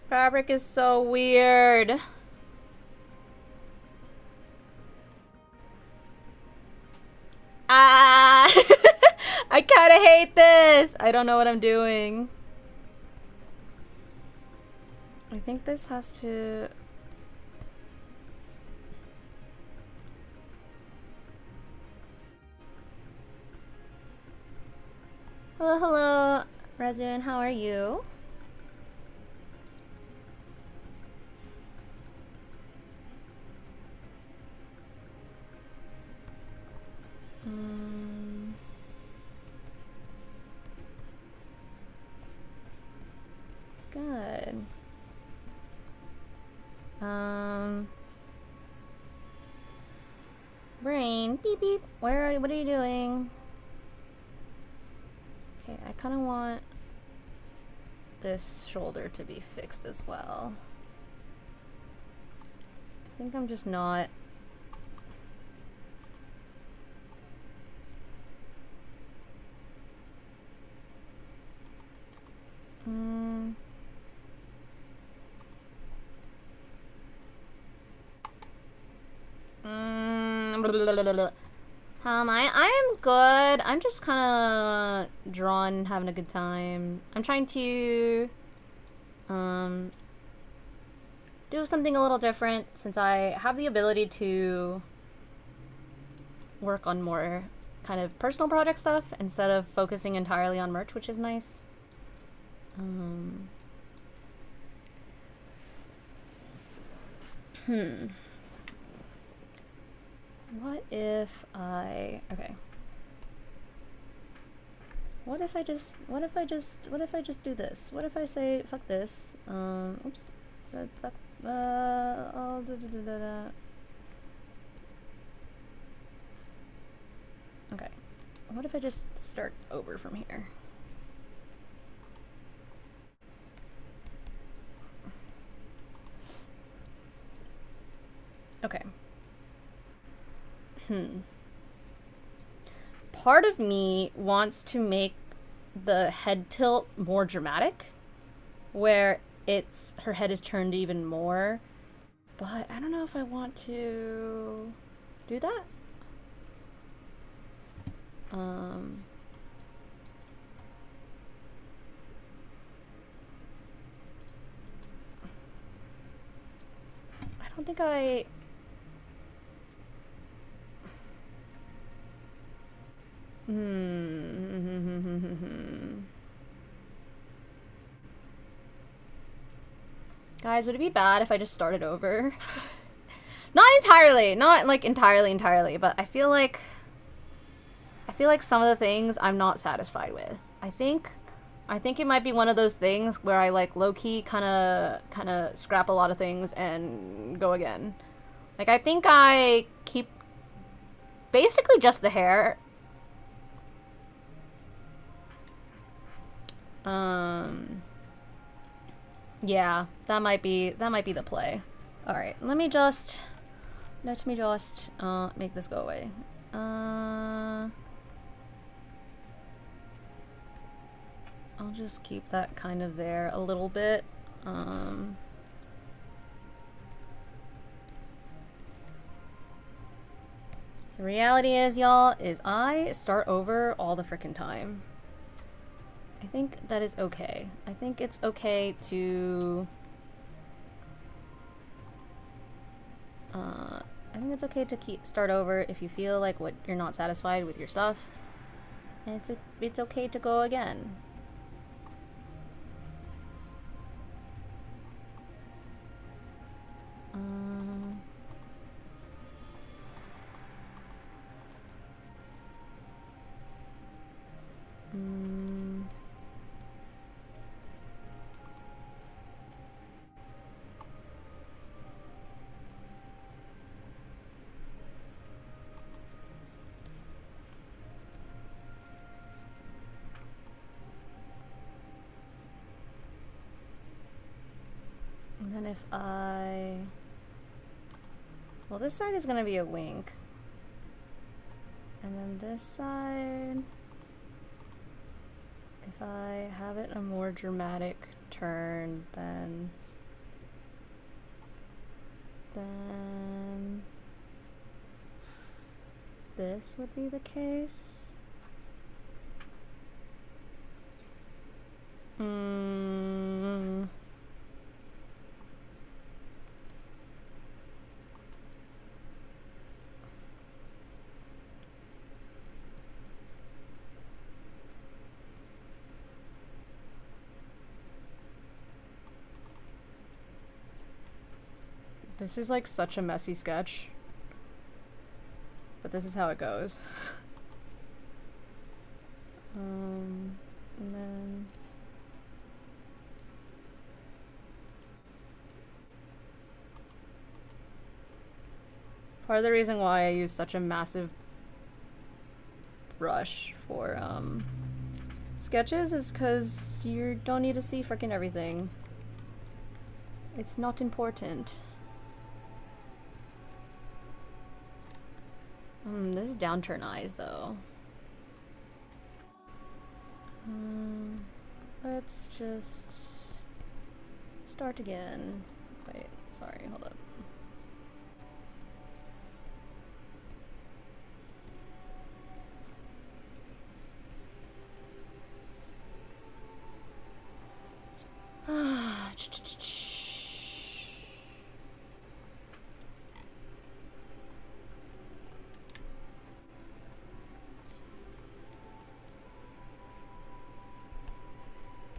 Fabric is so weird. Ah! I kinda hate this! I don't know what I'm doing. I think this has to... Hello, hello, Razun, how are you? Good. Brain, beep beep. What are you doing? Okay, I kind of want this shoulder to be fixed as well. I think I'm just not... I am good. I'm just kind of drawn, having a good time. I'm trying to do something a little different since I have the ability to work on more kind of personal project stuff instead of focusing entirely on merch, which is nice. What if I... Okay. What if I just do this? What if I say, fuck this? Oops. Said fuck, I'll Okay. What if I just start over from here? Okay. Part of me wants to make the head tilt more dramatic, where her head is turned even more, but I don't know if I want to do that. I don't think I... Guys, would it be bad if I just started over? Not entirely, not like entirely, but I feel like some of the things I'm not satisfied with. I think it might be one of those things where I like low-key kind of scrap a lot of things and go again. Like, I think I keep basically just the hair. Yeah, that might be the play. All right, let me just make this go away. just keep that kind of there a little bit. The reality is, y'all, is I start over all the frickin' time. I think that is okay. I think it's okay to... I think it's okay to start over if you feel like you're not satisfied with your stuff. And it's okay to go again. And then if I... Well, this side is gonna be a wink. And then this side... If I have it a more dramatic turn, then this would be the case. This is like such a messy sketch, but this is how it goes. And then part of the reason why I use such a massive brush for sketches is because you don't need to see freaking everything. It's not important. This is downturn eyes though. Let's just start again. Wait, sorry, hold up.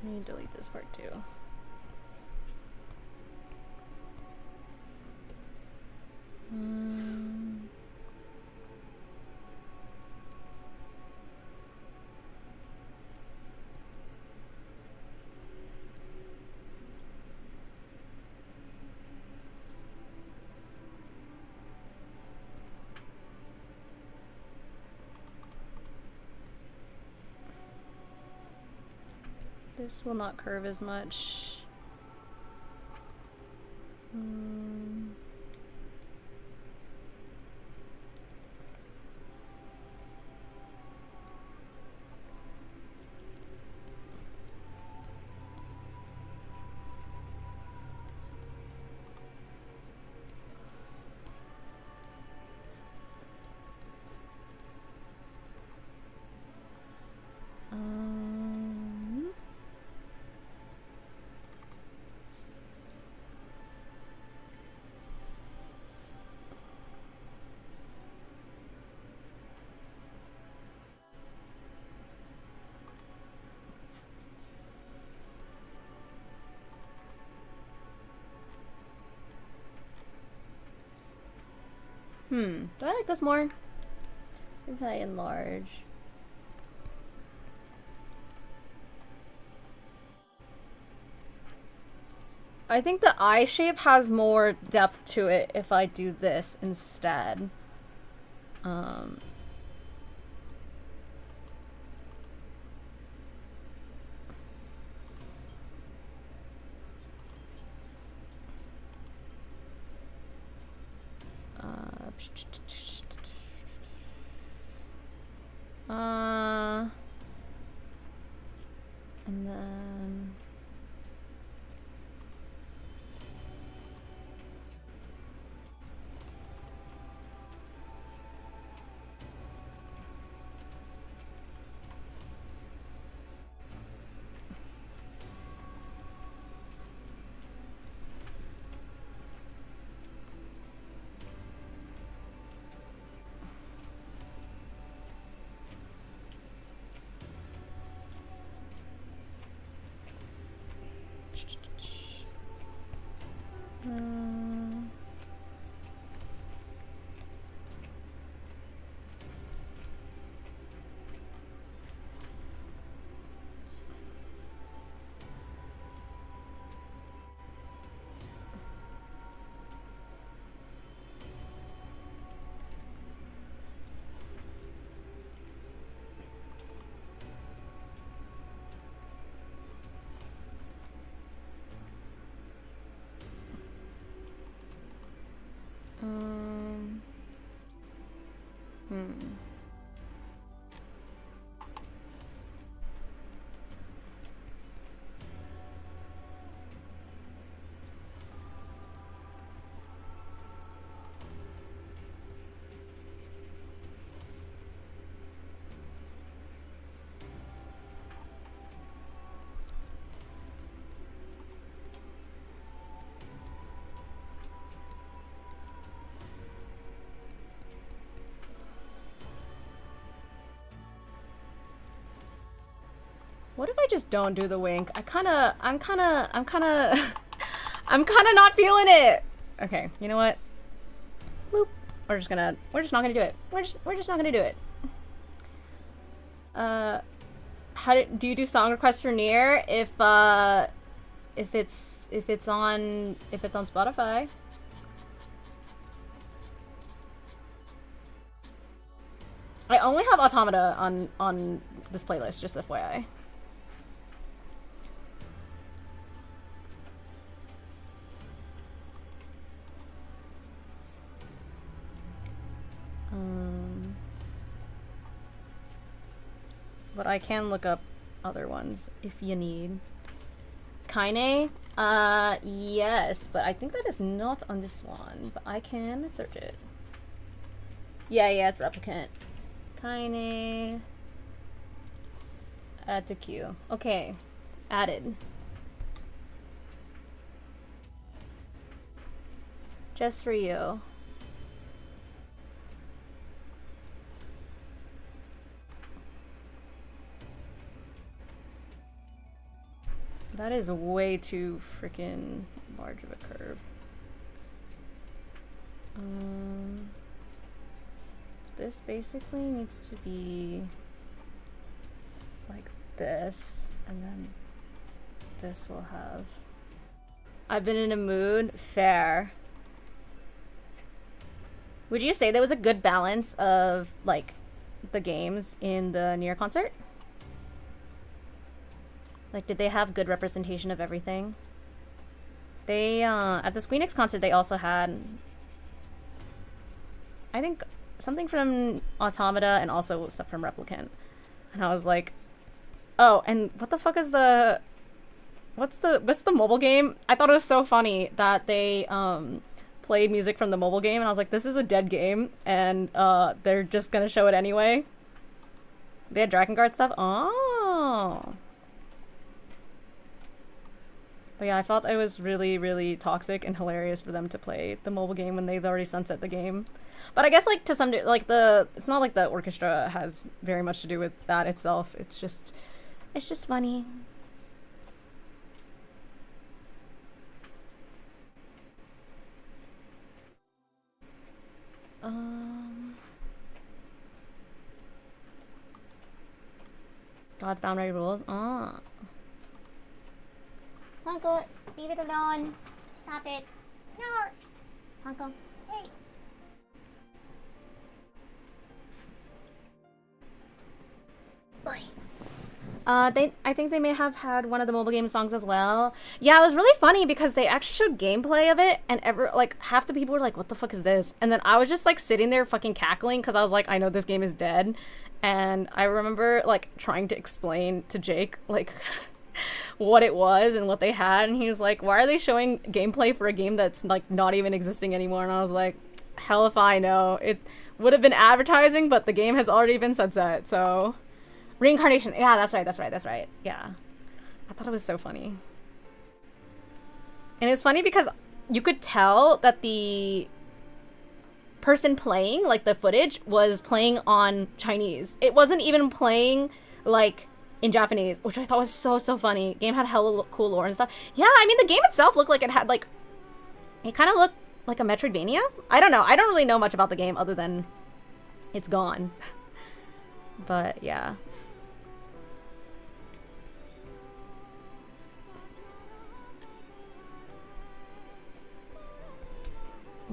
Let me delete this part too. This will not curve as much. Do I like this more? If I enlarge. I think the eye shape has more depth to it if I do this instead. And then What if I just don't do the wink? I'm kinda I'm not feeling it. Okay, you know what? Bloop. We're just not gonna do it. We're just not gonna do it. Do you do song requests for Nier if it's on Spotify? I only have Automata on this playlist, just FYI. But I can look up other ones if you need. Kaine? Yes, but I think that is not on this one, but I can search it. Yeah, it's replicant. Kaine. Add to queue. Okay, added. Just for you. That is way too freaking large of a curve. This basically needs to be like this, and then this will have... I've been in a mood. Fair. Would you say there was a good balance of like the games in the Nier concert? Like, did they have good representation of everything? They, at the Squeenix concert, they also had, I think, something from Automata and also stuff from Replicant. And I was like, oh, and what the fuck is what's the mobile game? I thought it was so funny that they, played music from the mobile game, and I was like, this is a dead game, and, they're just gonna show it anyway. They had Dragon Guard stuff? Oh. But yeah, I thought it was really, really toxic and hilarious for them to play the mobile game when they've already sunset the game. But I guess, like, to some, like, it's not like the orchestra has very much to do with that itself. It's just funny. God's boundary rules. Ah. Uncle, leave it alone. Stop it. No. Uncle, hey. I think they may have had one of the mobile game songs as well. Yeah, it was really funny because they actually showed gameplay of it, and half the people were like, what the fuck is this? And then I was just like sitting there fucking cackling because I was like, I know this game is dead. And I remember like trying to explain to Jake like what it was and what they had, and he was like, why are they showing gameplay for a game that's like not even existing anymore? And I was like, hell if I know. It would have been advertising, but the game has already been sunset. So reincarnation, yeah, that's right, yeah. I thought it was so funny. And it's funny because you could tell that the person playing, like the footage, was playing on Chinese. It wasn't even playing like in Japanese, which I thought was so funny. Game had hella cool lore and stuff. Yeah, I mean, the game itself looked like it had like, it kind of looked like a Metroidvania. I don't know. I don't really know much about the game other than it's gone. But yeah.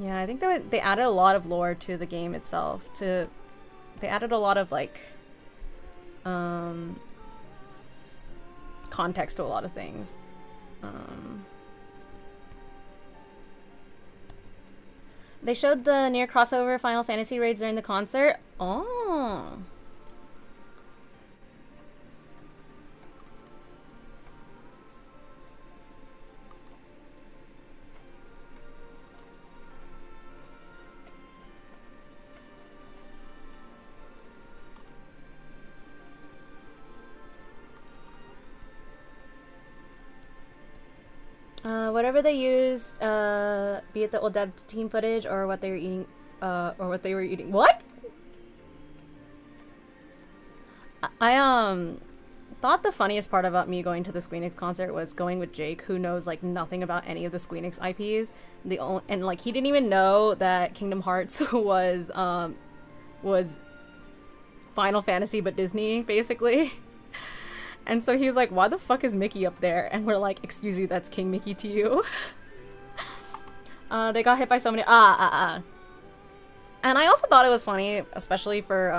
Yeah, I think they added a lot of lore to the game itself. They added a lot of like context to a lot of things. They showed the near crossover Final Fantasy raids during the concert. Oh. Whatever they used, be it the old dev team footage or what they were eating, What? I thought the funniest part about me going to the Squeenix concert was going with Jake, who knows like nothing about any of the Squeenix IPs. And like he didn't even know that Kingdom Hearts was Final Fantasy but Disney, basically. And so he was like, why the fuck is Mickey up there? And we're like, excuse you, that's King Mickey to you. They got hit by so many And I also thought it was funny, especially for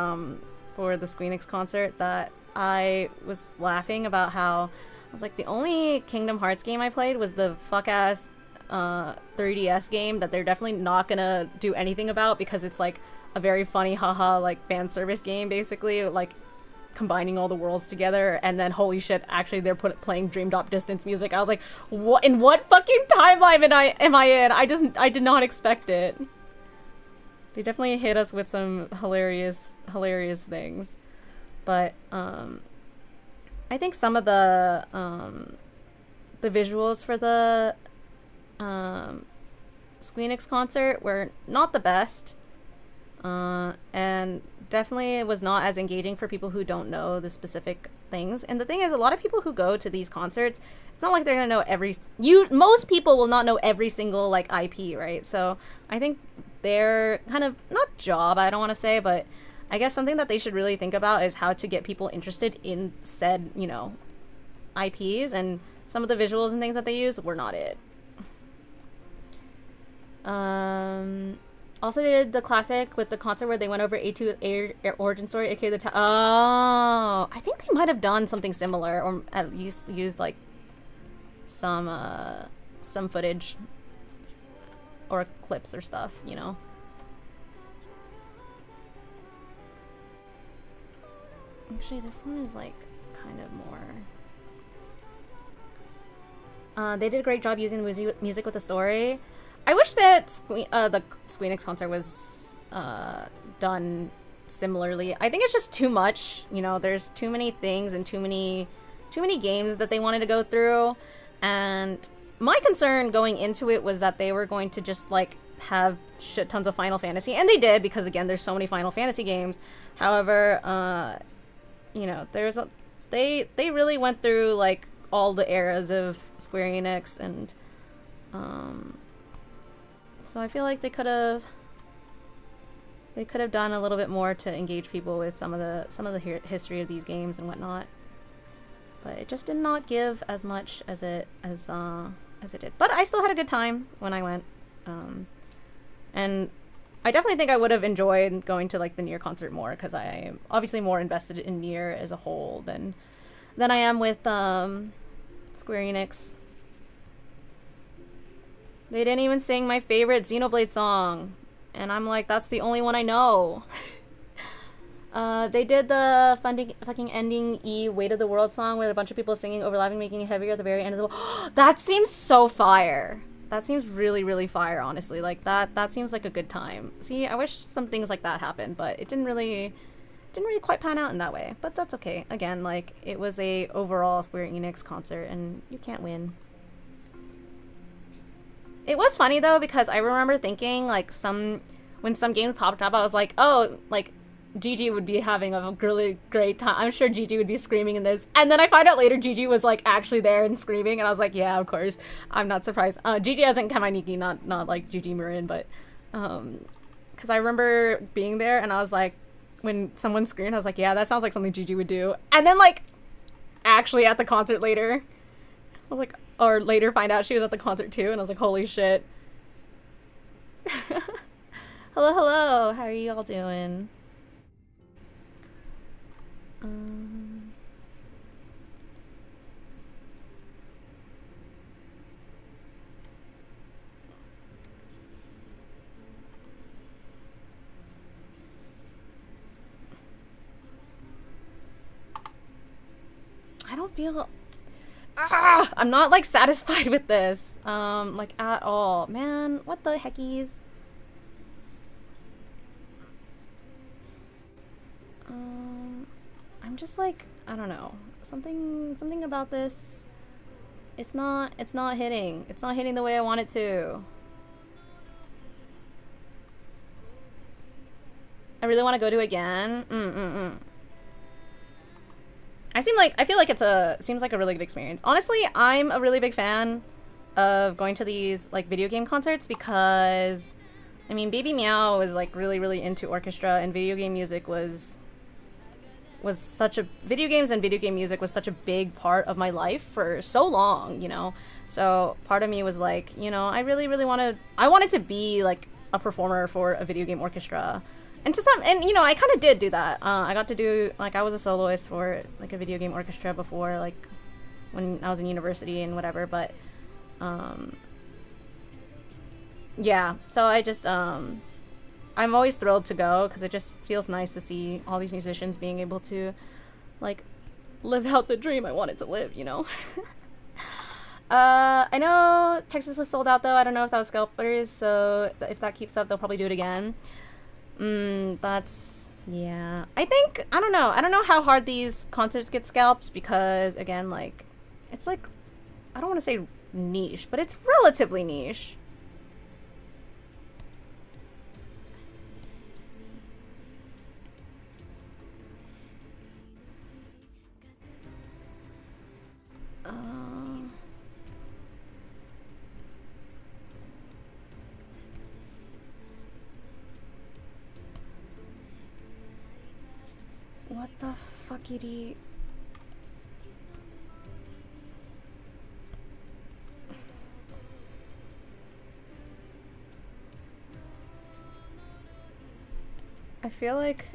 the Squeenix concert, that I was laughing about how I was like, the only Kingdom Hearts game I played was the fuck-ass 3DS game that they're definitely not gonna do anything about because it's like a very funny haha like fan service game, basically, like combining all the worlds together, and then holy shit, actually they're playing Dream Drop Distance music. I was like, what? In what fucking timeline am I in? I did not expect it. They definitely hit us with some hilarious things, but I think some of the visuals for the Squeenix concert were not the best, and definitely it was not as engaging for people who don't know the specific things. And the thing is, a lot of people who go to these concerts, it's not like they're gonna know most people will not know every single like IP, right? So I think their kind of, not job, I don't want to say, but I guess something that they should really think about is how to get people interested in said, you know, IPs, and some of the visuals and things that they use were not it. Also, they did the classic with the concert where they went over A2 origin story, aka the oh, I think they might have done something similar, or at least used like some footage or clips or stuff, you know. Actually, this one is like kind of more. They did a great job using the music with the story. I wish that the Squeenix concert was done similarly. I think it's just too much, you know. There's too many things and too many games that they wanted to go through, and my concern going into it was that they were going to just like have shit tons of Final Fantasy, and they did, because again, there's so many Final Fantasy games. However, you know, they really went through like all the eras of Square Enix, and so I feel like they could have done a little bit more to engage people with some of the history of these games and whatnot. But it just did not give as much as it did. But I still had a good time when I went, and I definitely think I would have enjoyed going to like the Nier concert more, because I am obviously more invested in Nier as a whole than I am with Square Enix. They didn't even sing my favorite Xenoblade song, and I'm like, that's the only one I know. They did the fucking ending Weight of the World song with a bunch of people singing, overlapping, making it heavier at the very end of the world. That seems so fire. That seems really, really fire, honestly. Like, that seems like a good time. See, I wish some things like that happened, but it didn't really quite pan out in that way. But that's okay. Again, like, it was a overall Square Enix concert, and you can't win. It was funny though, because I remember thinking like when some games popped up, I was like, oh, like Gigi would be having a really great time. I'm sure Gigi would be screaming in this. And then I find out later Gigi was like actually there and screaming, and I was like, yeah, of course. I'm not surprised. Gigi as in Kamainiki, not like Gigi Marin, but because I remember being there and I was like, when someone screamed, I was like, yeah, that sounds like something Gigi would do. And then like actually at the concert later, I was like, or later find out she was at the concert too, and I was like, holy shit. Hello, how are you all doing? I don't feel... I'm not, like, satisfied with this. Like, at all. Man, what the heckies? I'm just, like, I don't know. Something about this... It's not hitting. It's not hitting the way I want it to. I really want to go to again. I feel like seems like a really good experience. Honestly, I'm a really big fan of going to these like video game concerts because I mean, Baby Miao was like really into orchestra, and video game music was such a video games and video game music was such a big part of my life for so long, you know. So part of me was like, you know, I wanted to be like a performer for a video game orchestra. And you know, I kind of did do that. I got to do, like, I was a soloist for, like, a video game orchestra before, like, when I was in university and whatever, but, yeah. So I just, I'm always thrilled to go, because it just feels nice to see all these musicians being able to, like, live out the dream I wanted to live, you know? I know Texas was sold out, though. I don't know if that was scalpers, so if that keeps up, they'll probably do it again. That's, yeah. I don't know how hard these concerts get scalped because, again, like, it's like, I don't want to say niche, but it's relatively niche. What the fuckity? I feel like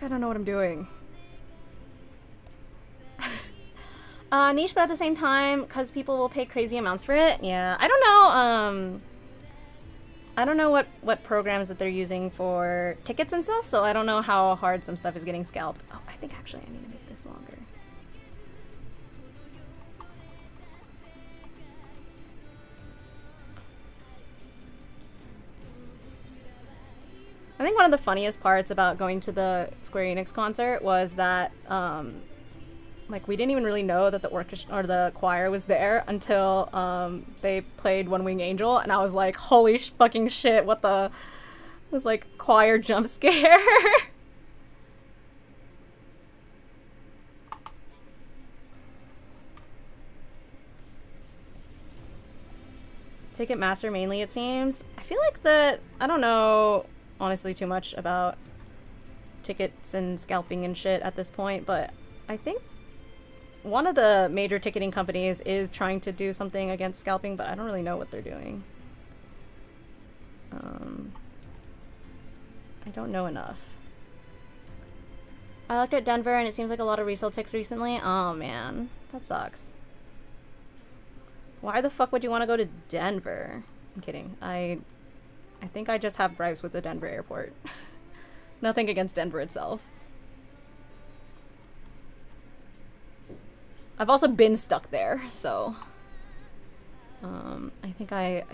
I don't know what I'm doing. Niche, but at the same time, because people will pay crazy amounts for it. Yeah, I don't know, I don't know what programs that they're using for tickets and stuff, so I don't know how hard some stuff is getting scalped. Oh, I think actually I need to make this longer. I think one of the funniest parts about going to the Square Enix concert was that, like, we didn't even really know that the orchestra or the choir was there until they played One Wing Angel, and I was like, holy fucking shit, what the... It was like choir jump scare. Ticketmaster mainly, it seems. I feel like I don't know, honestly, too much about tickets and scalping and shit at this point, but I think one of the major ticketing companies is trying to do something against scalping, but I don't really know what they're doing. I don't know enough. I looked at Denver and it seems like a lot of resale ticks recently. Oh man, that sucks. Why the fuck would you want to go to Denver? I'm kidding. I think I just have gripes with the Denver airport. Nothing against Denver itself. I've also been stuck there, so I think I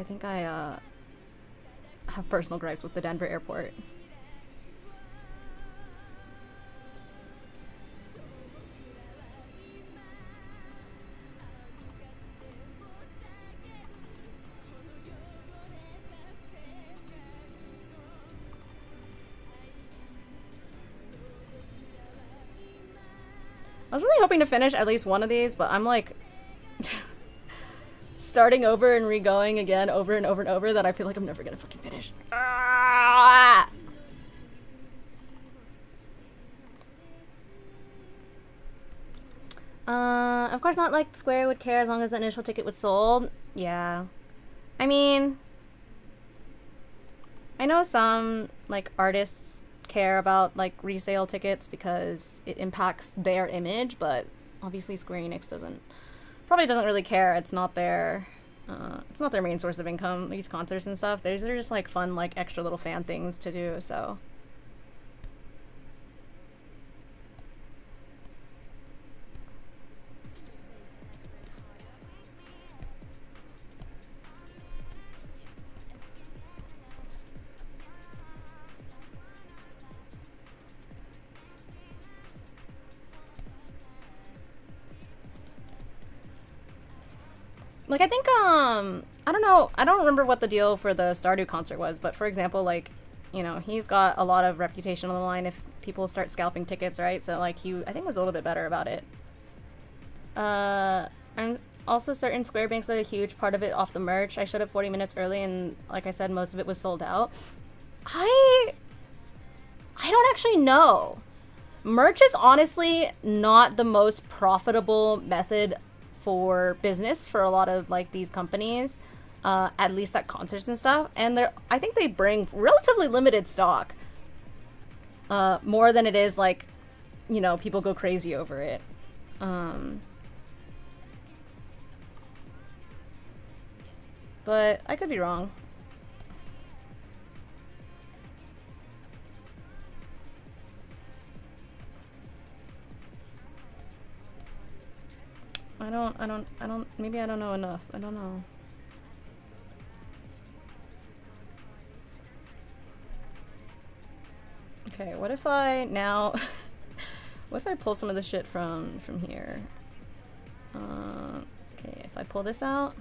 have personal gripes with the Denver airport. I was really hoping to finish at least one of these, but I'm like starting over and re-going again over and over and over that I feel like I'm never gonna fucking finish. Ah! Of course not like Square would care as long as the initial ticket was sold. Yeah. I mean, I know some like artists care about like resale tickets because it impacts their image, but obviously Square Enix probably doesn't really care. It's not their It's not their main source of income, these concerts and stuff. They're just like fun, like extra little fan things to do, so. Like, I think, I don't know, I don't remember what the deal for the Stardew concert was, but for example, like, you know, he's got a lot of reputation on the line if people start scalping tickets, right? So, like, he, I think, was a little bit better about it. And also certain Square banks are a huge part of it off the merch. I showed up 40 minutes early, and like I said, most of it was sold out. I don't actually know. Merch is honestly not the most profitable method for business for a lot of like these companies, at least at concerts and stuff. And I think they bring relatively limited stock, more than it is like, you know, people go crazy over it. But I could be wrong. Maybe I don't know enough. I don't know. Okay, what if I now, what if I pull some of the shit from here? Okay, if I pull this out,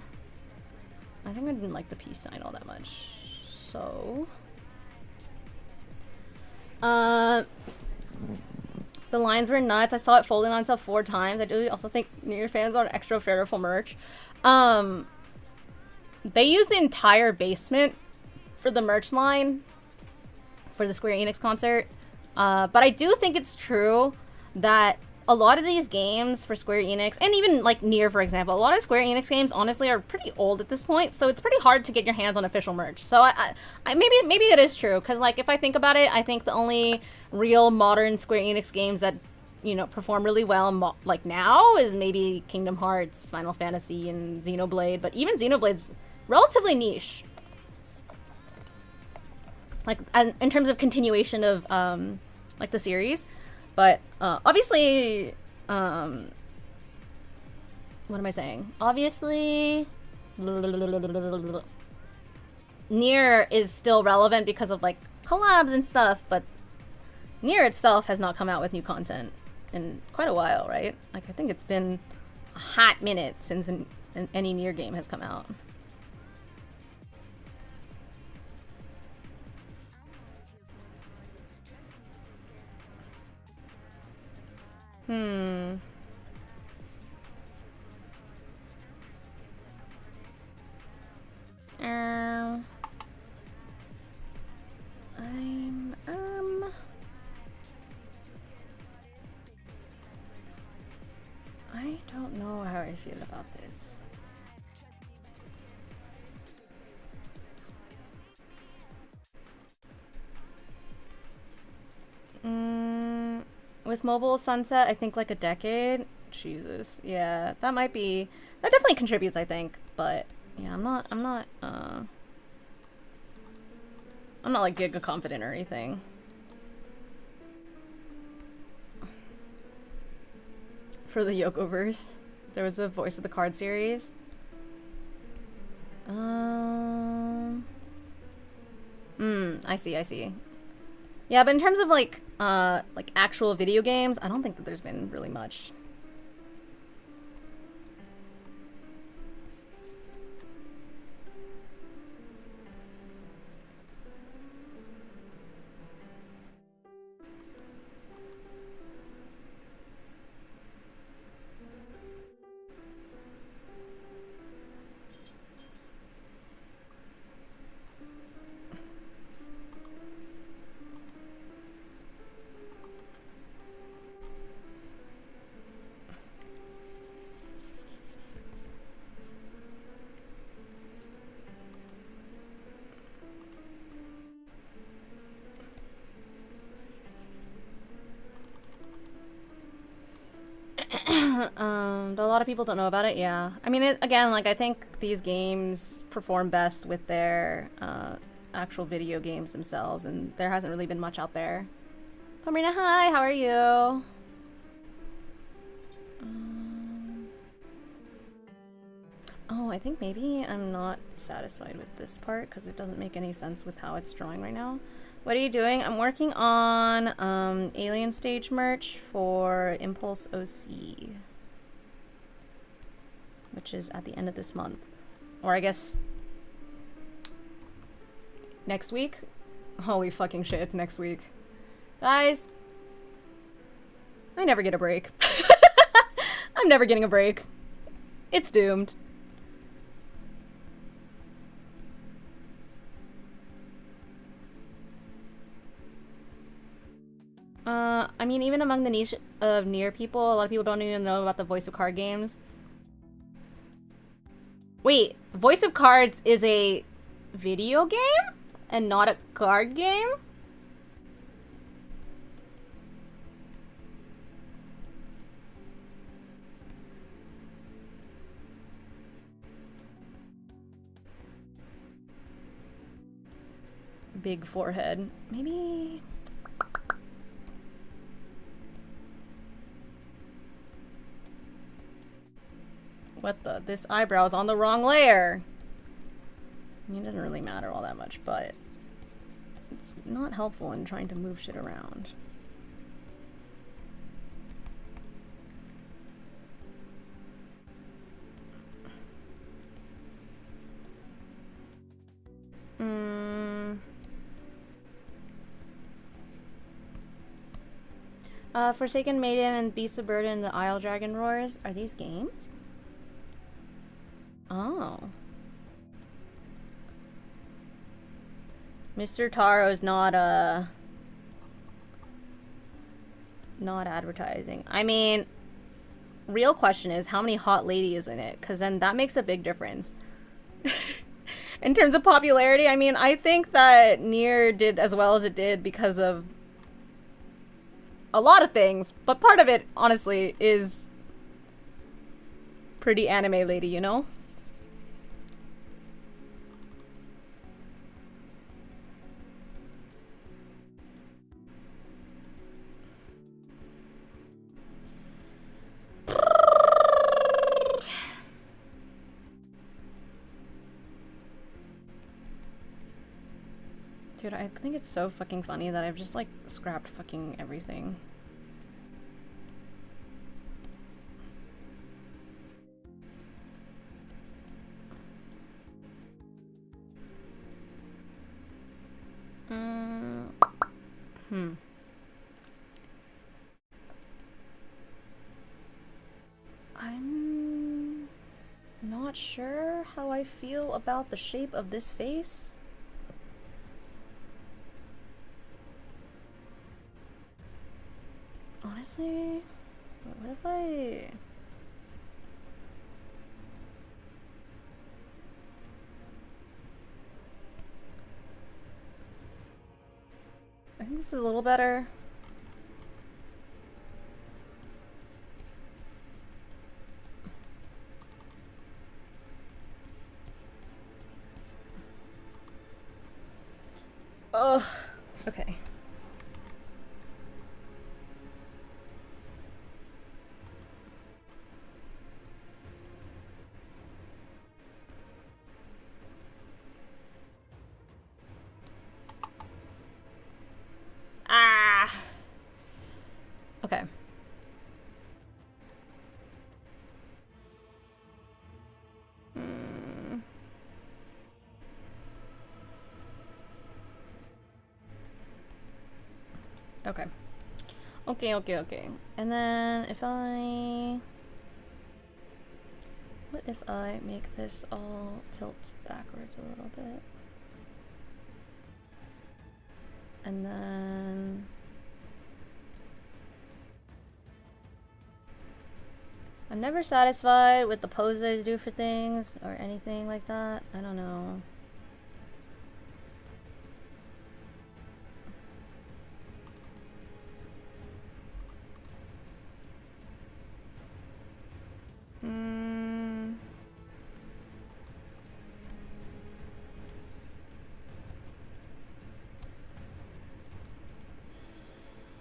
I think I didn't like the peace sign all that much. So, the lines were nuts. I saw it folding on itself 4 times. I do also think New Year fans are extra favorful merch. They used the entire basement for the merch line for the Square Enix concert. But I do think it's true that a lot of these games for Square Enix, and even like Nier, for example, a lot of Square Enix games honestly are pretty old at this point, so it's pretty hard to get your hands on official merch. So I maybe it is true, because like if I think about it, I think the only real modern Square Enix games that, you know, perform really well like now is maybe Kingdom Hearts, Final Fantasy, and Xenoblade. But even Xenoblade's relatively niche, like in terms of continuation of like the series. But obviously, what am I saying? Obviously, Nier is still relevant because of like collabs and stuff, but Nier itself has not come out with new content in quite a while, right? Like, I think it's been a hot minute since any Nier game has come out. I don't know how I feel about this. With mobile sunset, I think like a decade. Jesus, yeah, that definitely contributes, I think. But yeah, I'm not like giga confident or anything. For the Yokoverse, there was a Voice of the Card series. I see. Yeah, but in terms of like actual video games, I don't think that there's been really much. lot of people don't know about it. Yeah. I mean, again, like, I think these games perform best with their actual video games themselves, and there hasn't really been much out there. Pomerina, hi, how are you? Oh, I think maybe I'm not satisfied with this part because it doesn't make any sense with how it's drawing right now. What are you doing? I'm working on Alien Stage merch for Impulse OC, which is at the end of this month. Or I guess next week? Holy fucking shit, it's next week. Guys, I never get a break. I'm never getting a break. It's doomed. I mean, even among the niche of Nier people, a lot of people don't even know about the Voice of Card games. Wait, Voice of Cards is a video game and not a card game? Big forehead. Maybe... What the? This eyebrow is on the wrong layer. I mean, it doesn't really matter all that much, but it's not helpful in trying to move shit around. Forsaken Maiden and Beasts of Burden and the Isle Dragon Roars. Are these games? Oh. Mr. Taro's not advertising. I mean, real question is how many hot ladies in it? Because then that makes a big difference. In terms of popularity, I mean, I think that Nier did as well as it did because of a lot of things, but part of it, honestly, is pretty anime lady, you know? Dude, I think it's so fucking funny that I've just, like, scrapped fucking everything. I'm not sure how I feel about the shape of this face. Honestly, what if I... I think this is a little better. Ugh. Okay. Ah. Okay. Okay. Okay. And then if I... What if I make this all tilt backwards a little bit? And then... I'm never satisfied with the poses I do for things or anything like that. I don't know.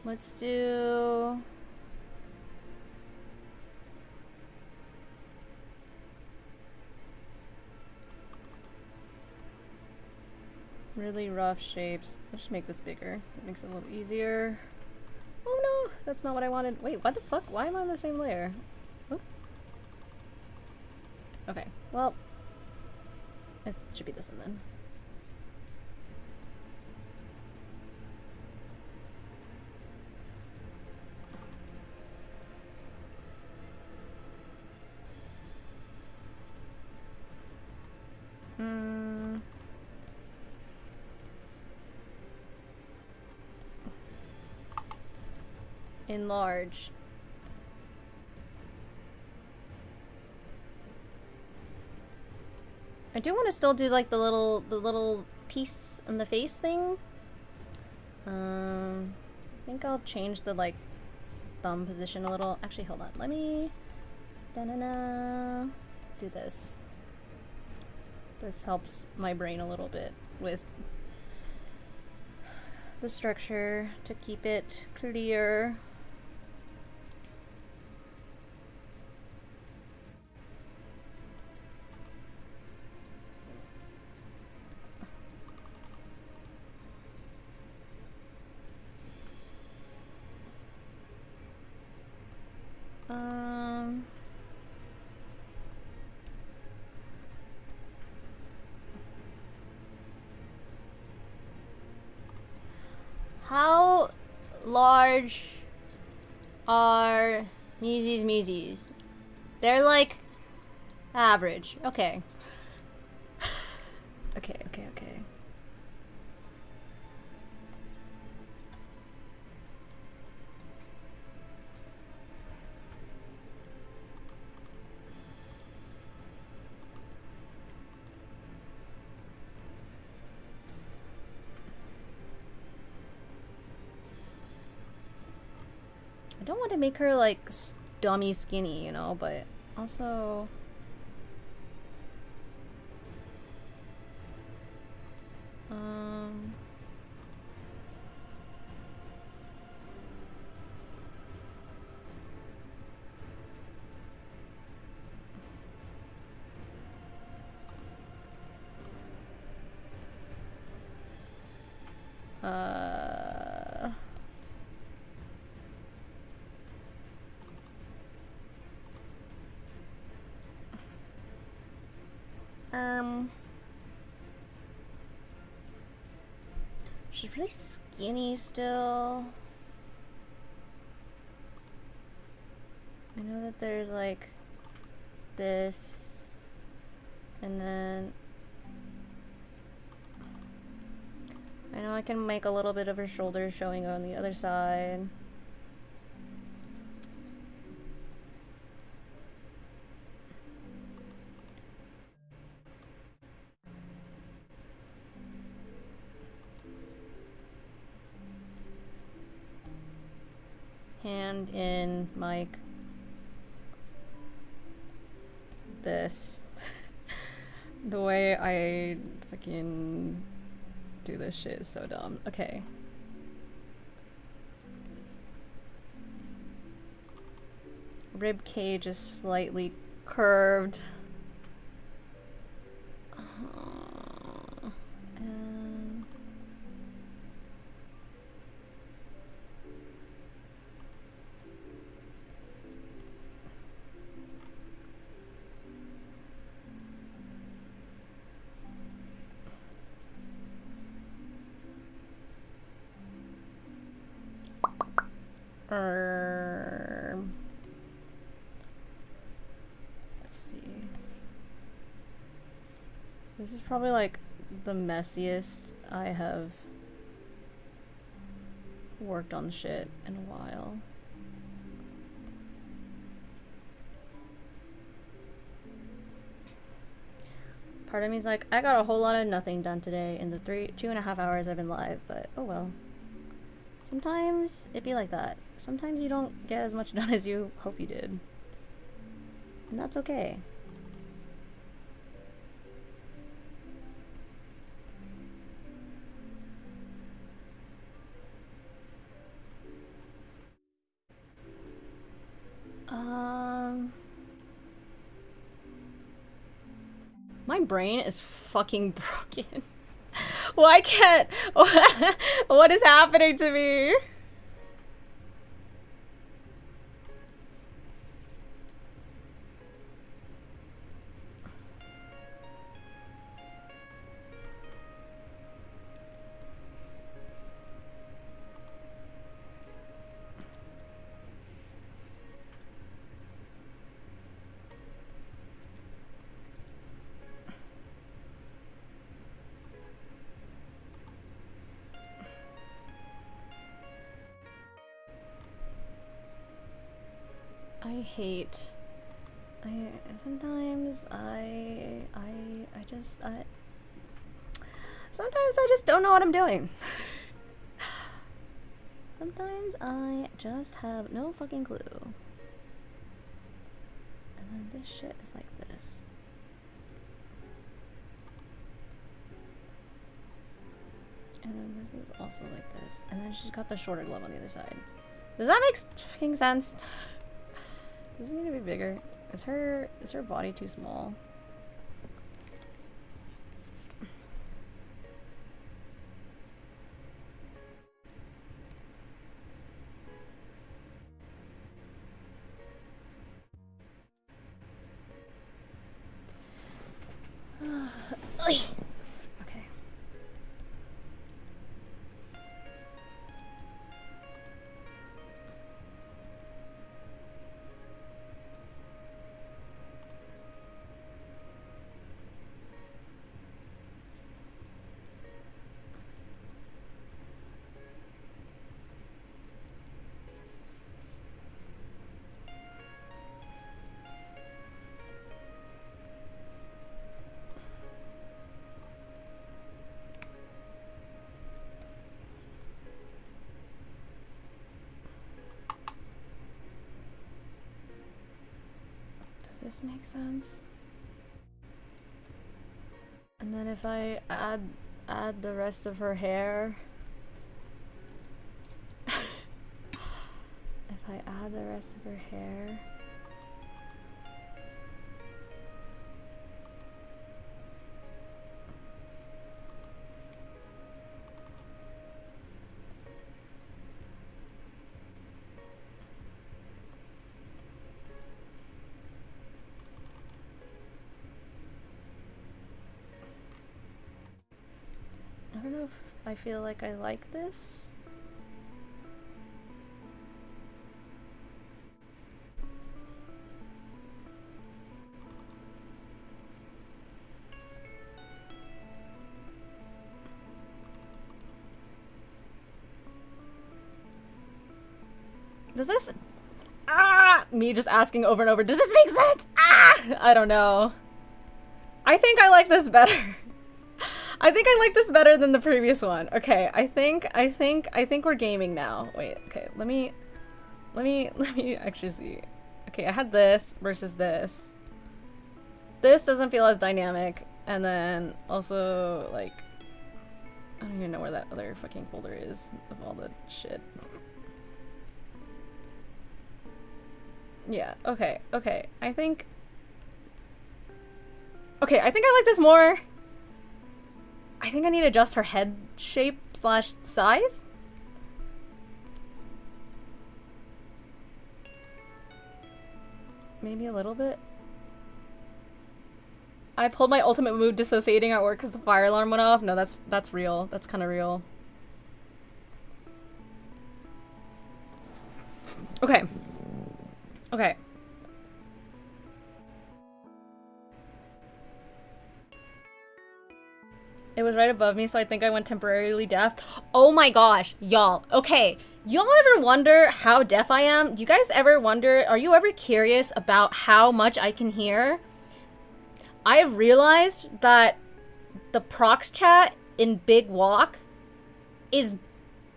Let's do... really rough shapes. Let's just make this bigger. That makes it a little easier. Oh no! That's not what I wanted. Wait, what the fuck? Why am I on the same layer? Huh? Okay, well... it should be this one then. Enlarge. I do want to still do like the little piece on the face thing. I think I'll change the like thumb position a little. Actually, hold on. Let me do this. This helps my brain a little bit with the structure to keep it clear. How large are Meezies? They're like average. Okay. Okay. I don't want to make her like dummy skinny, you know, but also she's really skinny still. I know that there's like this, and then I know I can make a little bit of her shoulder showing on the other side. Hand in mic. This. The way I fucking do this shit is so dumb. Okay. Rib cage is slightly curved. Let's see. This is probably like the messiest I have worked on shit in a while. Part of me is like, I got a whole lot of nothing done today in the 2.5 hours I've been live, but oh well. Sometimes it be like that. Sometimes you don't get as much done as you hope you did. And that's okay. My brain is fucking broken. Why can't... What is happening to me? I hate... Sometimes I just don't know what I'm doing. Sometimes I just have no fucking clue. And then this shit is like this. And then this is also like this. And then she's got the shorter glove on the other side. Does that make fucking sense? Does it need to be bigger? Is her body too small? Okay. Does this make sense? And then if I add the rest of her hair, if I add the rest of her hair, I don't know if I feel like I like this. Does this... Ah! Me just asking over and over, does this make sense? Ah! I don't know. I think I like this better. I think I like this better than the previous one. Okay, I think we're gaming now. Wait, okay, let me actually see. Okay, I had this versus this. This doesn't feel as dynamic, and then also, like, I don't even know where that other fucking folder is of all the shit. Yeah, okay, I think I like this more. I think I need to adjust her head shape / size. Maybe a little bit. I pulled my ultimate mood dissociating at work because the fire alarm went off. No, that's real. That's kind of real. Okay. Okay. It was right above me, so I think I went temporarily deaf. Oh my gosh, y'all. Okay, y'all ever wonder how deaf I am? Do you guys ever wonder, are you ever curious about how much I can hear? I have realized that the prox chat in Big Walk is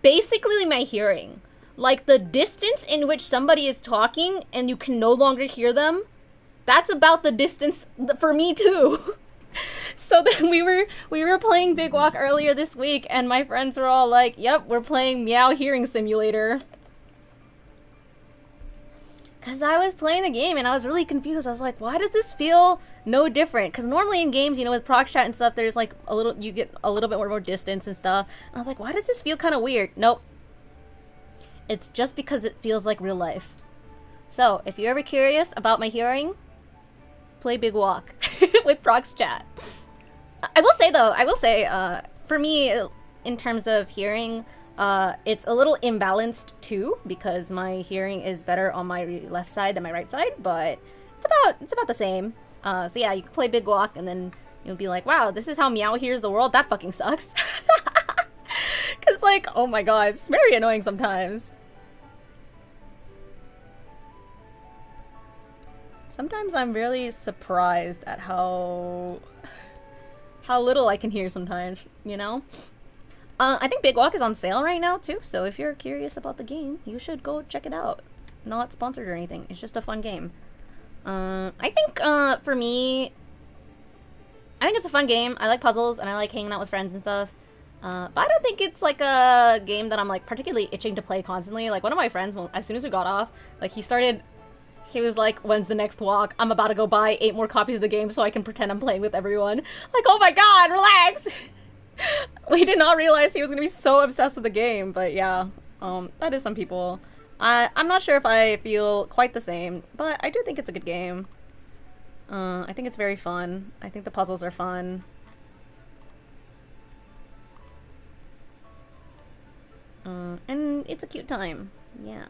basically my hearing. Like, the distance in which somebody is talking and you can no longer hear them, that's about the distance for me too. So then we were playing Big Walk earlier this week, and my friends were all like, yep, we're playing Miao Hearing Simulator. Because I was playing the game and I was really confused. I was like, why does this feel no different? Because normally in games, you know, with prox chat and stuff, there's like a little, you get a little bit more distance and stuff. And I was like, why does this feel kind of weird? Nope. It's just because it feels like real life. So, if you're ever curious about my hearing, play Big Walk with prox chat. I will say though, for me, in terms of hearing, it's a little imbalanced too, because my hearing is better on my left side than my right side, but it's about the same. So yeah, you can play Big Walk and then you'll be like, wow, this is how Miao hears the world? That fucking sucks. Cause like, oh my god, it's very annoying sometimes. Sometimes I'm really surprised at how little I can hear sometimes, you know? I think Big Walk is on sale right now too, so if you're curious about the game, you should go check it out. Not sponsored or anything, it's just a fun game. I think, for me, I think it's a fun game. I like puzzles and I like hanging out with friends and stuff. But I don't think it's like a game that I'm like particularly itching to play constantly. Like one of my friends, as soon as we got off, like he was like, when's the next walk? I'm about to go buy 8 more copies of the game so I can pretend I'm playing with everyone. Like, oh my god, relax! We did not realize he was gonna be so obsessed with the game, but yeah, that is some people. I'm not sure if I feel quite the same, but I do think it's a good game. I think it's very fun. I think the puzzles are fun. And it's a cute time. Yeah.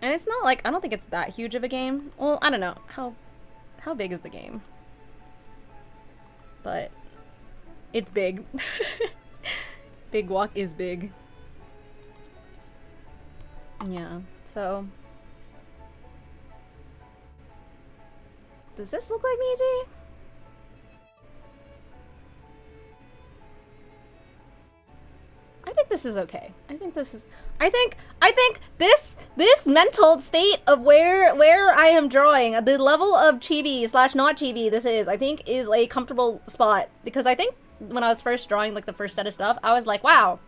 And it's not like, I don't think it's that huge of a game. Well, I don't know. How big is the game? But it's big. Big Walk is big. Yeah, so. Does this look like Measy? I think this is okay. I think this mental state of where I am drawing, the level of chibi / not chibi this is, I think is a comfortable spot. Because I think when I was first drawing like the first set of stuff, I was like, wow,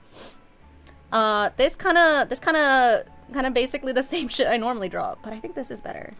this kind of basically the same shit I normally draw, but I think this is better.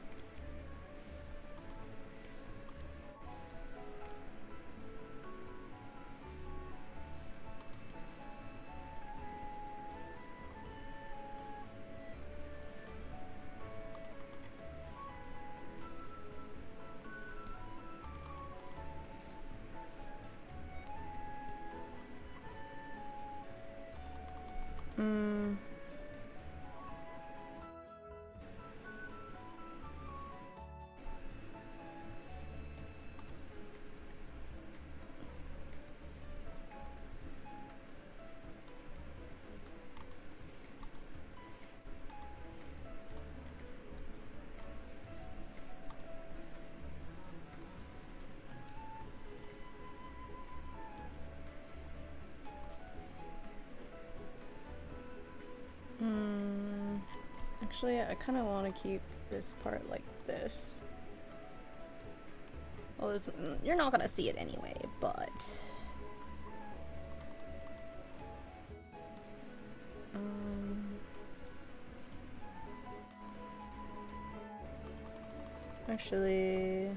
Actually, I kind of want to keep this part like this. Well, you're not gonna see it anyway, but actually,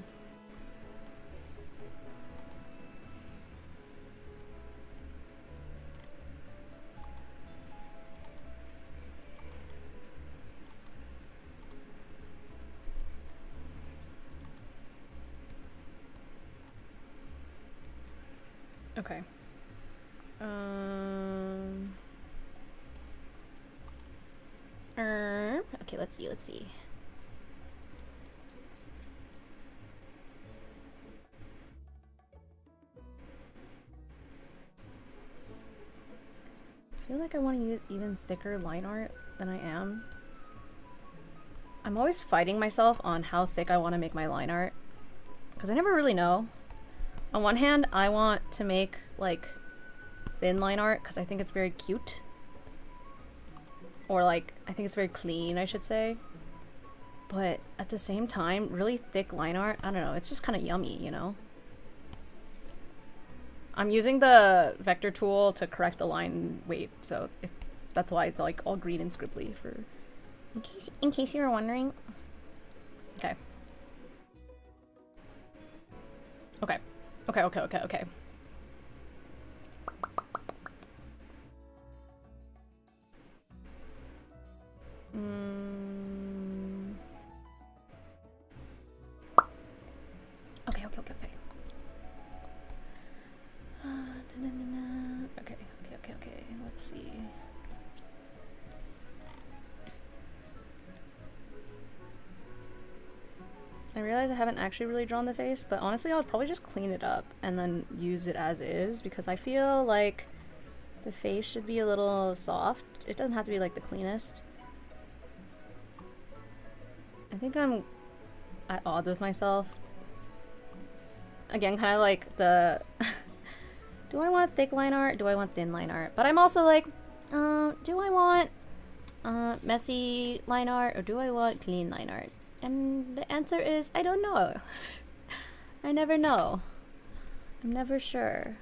okay. Okay, let's see. I feel like I want to use even thicker line art than I am. I'm always fighting myself on how thick I want to make my line art, because I never really know. On one hand, I want to make like thin line art because I think it's very cute. Or like, I think it's very clean, I should say. But at the same time, really thick line art, I don't know, it's just kind of yummy, you know? I'm using the vector tool to correct the line weight, so if that's why it's like all green and scribbly for in case you were wondering. Okay. Okay. Okay. Okay. Okay. Let's see. I realize I haven't actually really drawn the face, but honestly I'll probably just clean it up and then use it as is, because I feel like the face should be a little soft. It doesn't have to be like the cleanest. I think I'm at odds with myself. Again, kind of like the do I want thick line art? Do I want thin line art? But I'm also like, do I want messy line art or do I want clean line art? And the answer is, I don't know. I never know. I'm never sure.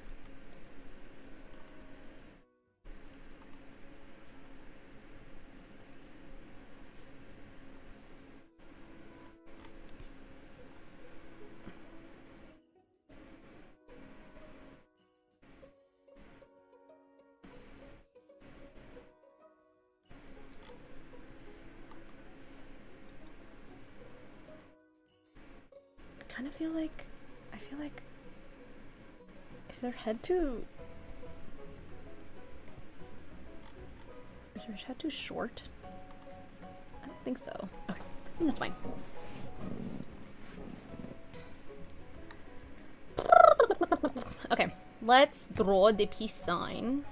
I feel like is their head too short? I don't think so. Okay, I think that's fine. Okay, let's draw the peace sign.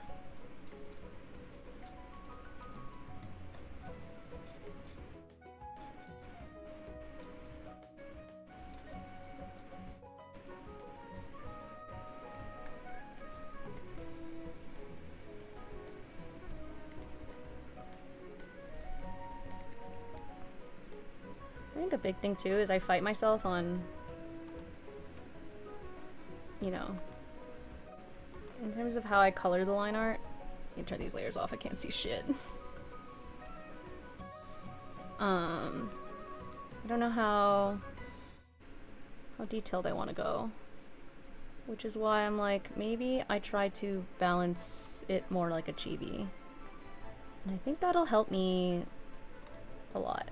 I think a big thing too is I fight myself on, you know, in terms of how I color the line art. Let me turn these layers off, I can't see shit. I don't know how detailed I want to go, which is why I'm like, maybe I try to balance it more like a chibi, and I think that'll help me a lot.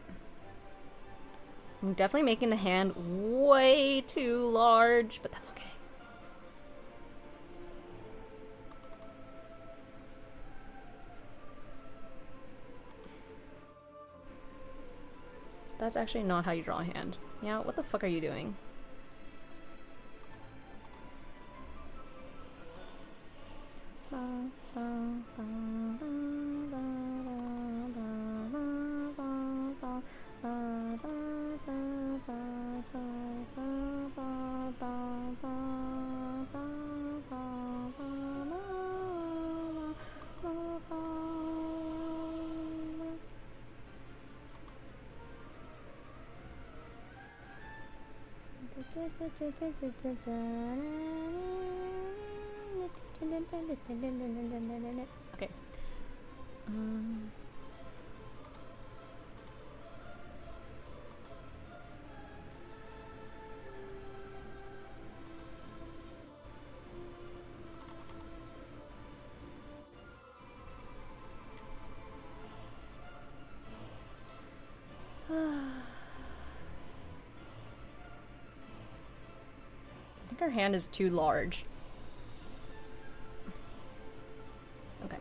I'm definitely making the hand way too large, but that's okay. That's actually not how you draw a hand. Meow, what the fuck are you doing? Okay. I think her hand is too large. Okay.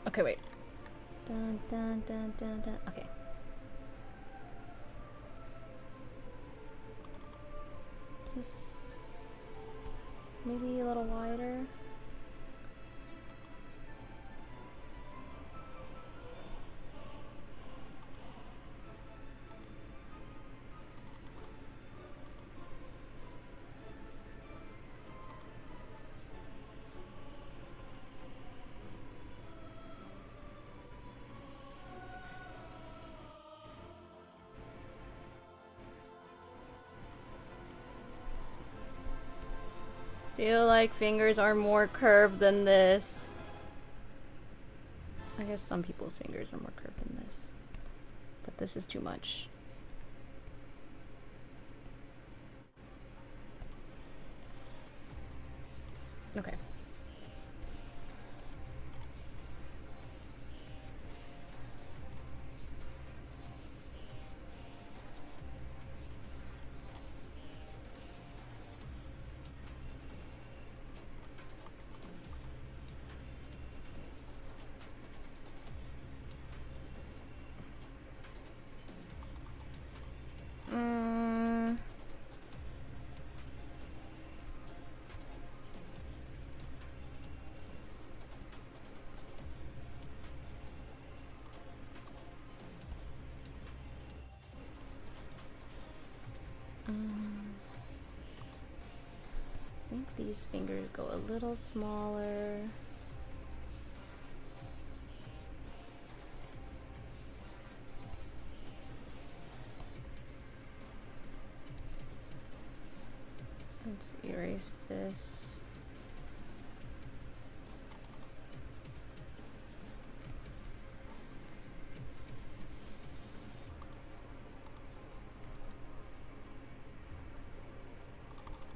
Okay, wait. Dun, dun, dun, dun, dun. Okay. Is this Maybe a little wider. Feel like fingers are more curved than this. I guess some people's fingers are more curved than this. But this is too much. Okay. I think these fingers go a little smaller. Let's erase this.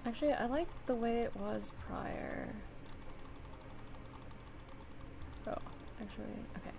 Actually, I like the way it was prior. Oh, actually, okay.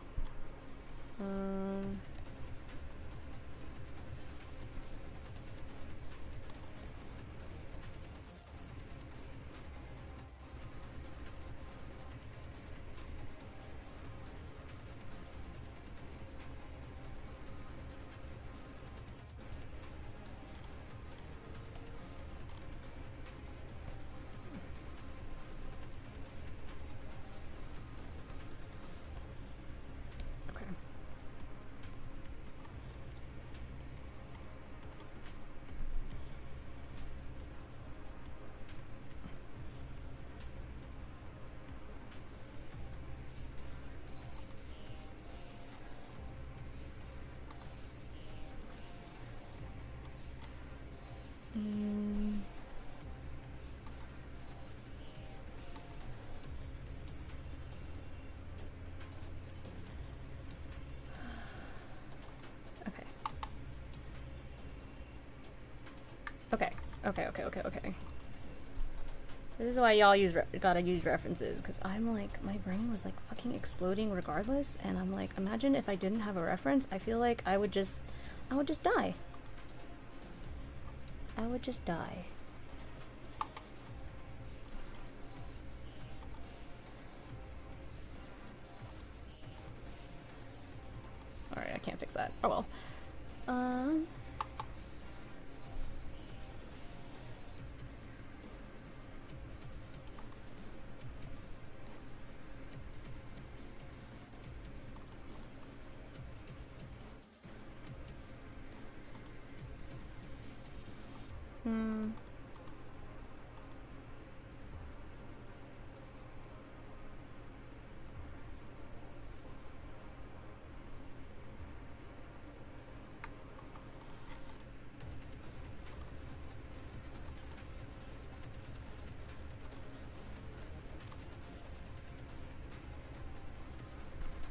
Okay. This is why y'all gotta use references, because I'm like, my brain was like fucking exploding regardless, and I'm like, imagine if I didn't have a reference. I feel like I would just die. I would just die. Alright, I can't fix that. Oh well.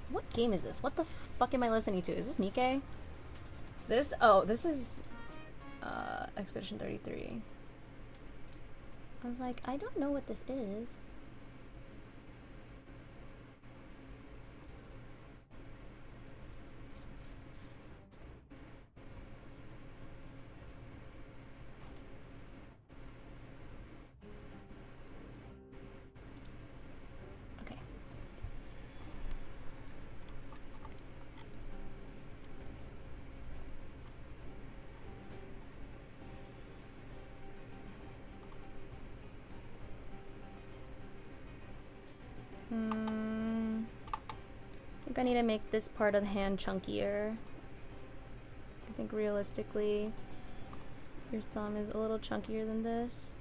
What game is this? What the fuck am I listening to? Is this Nikkei? This? Oh, this is Expedition 33. I was like, I don't know what this is. Okay. I need to make this part of the hand chunkier. I think realistically, your thumb is a little chunkier than this.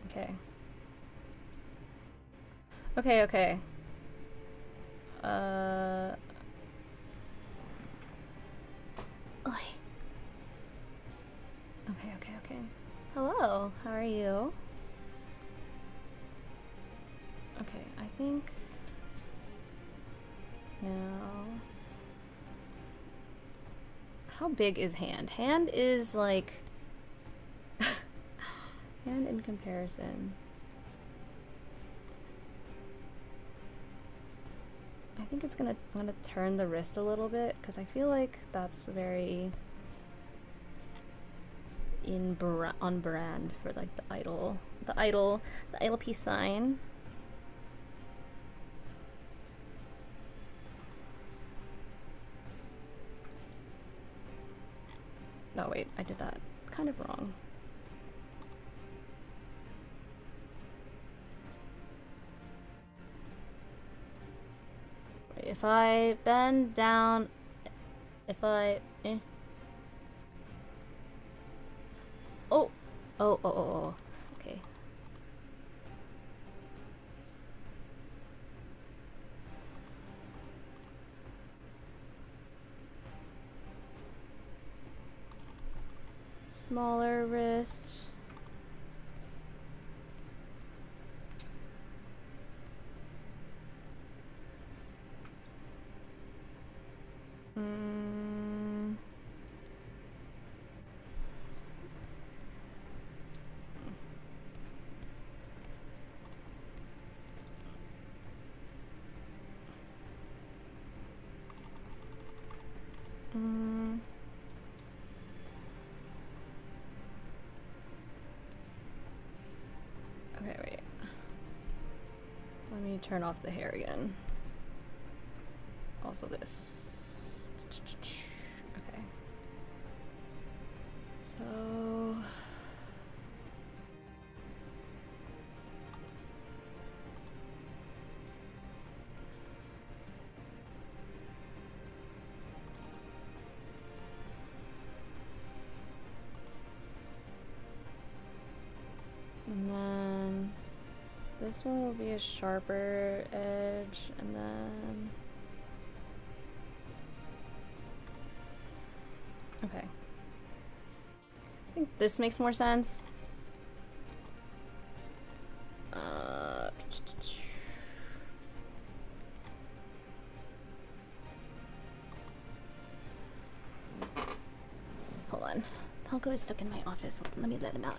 Okay. Okay, okay. Oy. Okay, okay, okay. Hello, how are you? Okay, I think now. How big is hand? Hand is like hand in comparison. I think I'm gonna turn the wrist a little bit because I feel like that's very on brand for like the idol peace sign. No, wait, I did that kind of wrong. If I bend down, if I, oh, okay. Smaller wrist. Okay, wait. Let me turn off the hair again. Also this. Okay. So... And then this one will be a sharper edge, and then okay. I think this makes more sense. Hold on. Palco is stuck in my office. Let me let him out.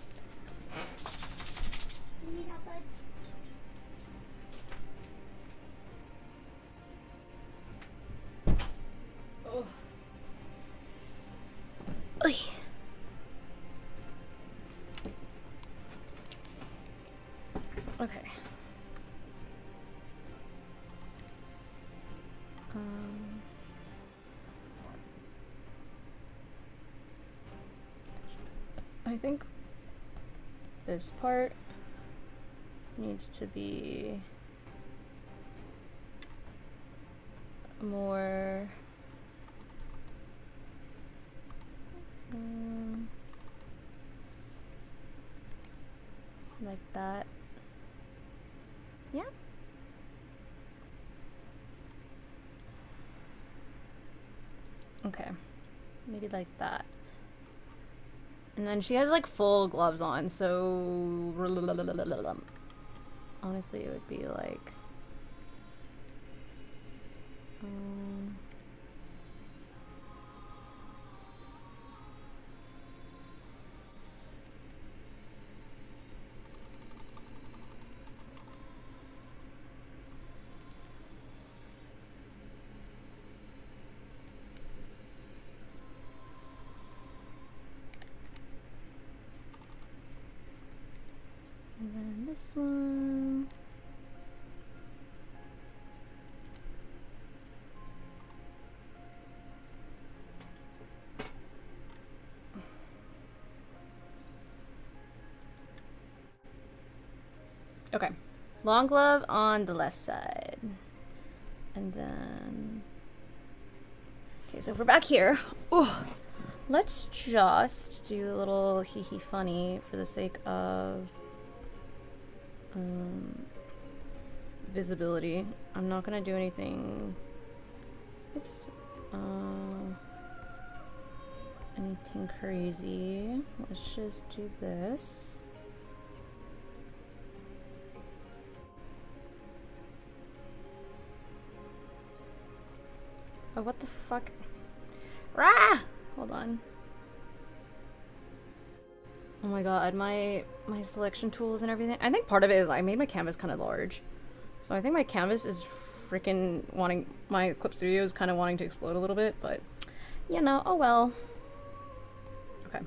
You need help, bud? Oh. Oy. Okay. I think this part needs to be more like that. Yeah. Okay. Maybe like that. And then she has like full gloves on, so honestly it would be like and then this one. Okay. Long glove on the left side. And then... Okay, so if we're back here. Ooh. Let's just do a little hee-hee funny for the sake of visibility. I'm not gonna do anything. Oops. Anything crazy. Let's just do this. Oh, what the fuck? Rah! Hold on. Oh my god, my selection tools and everything. I think part of it is I made my canvas kind of large. So I think my canvas is freaking wanting, my Clip Studio is kind of wanting to explode a little bit, but you know, oh well. Okay.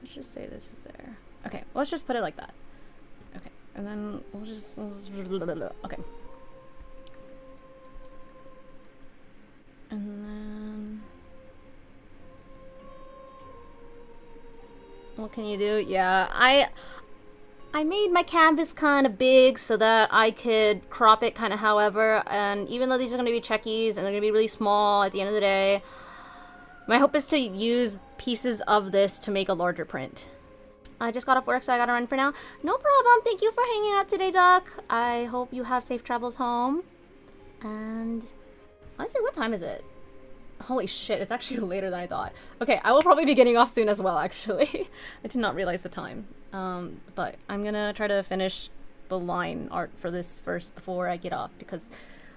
Let's just say this is there. Okay, let's just put it like that. Okay, and then we'll just okay. And then what can you do? Yeah, I made my canvas kind of big so that I could crop it kind of however, and even though these are going to be chekis and they're going to be really small at the end of the day, my hope is to use pieces of this to make a larger print. I just got off work, so I gotta run for now. No problem. Thank you for hanging out today, Duck. I hope you have safe travels home. And honestly, what time is it? Holy shit, it's actually later than I thought. Okay, I will probably be getting off soon as well, actually. I did not realize the time. But I'm gonna try to finish the line art for this first before I get off, because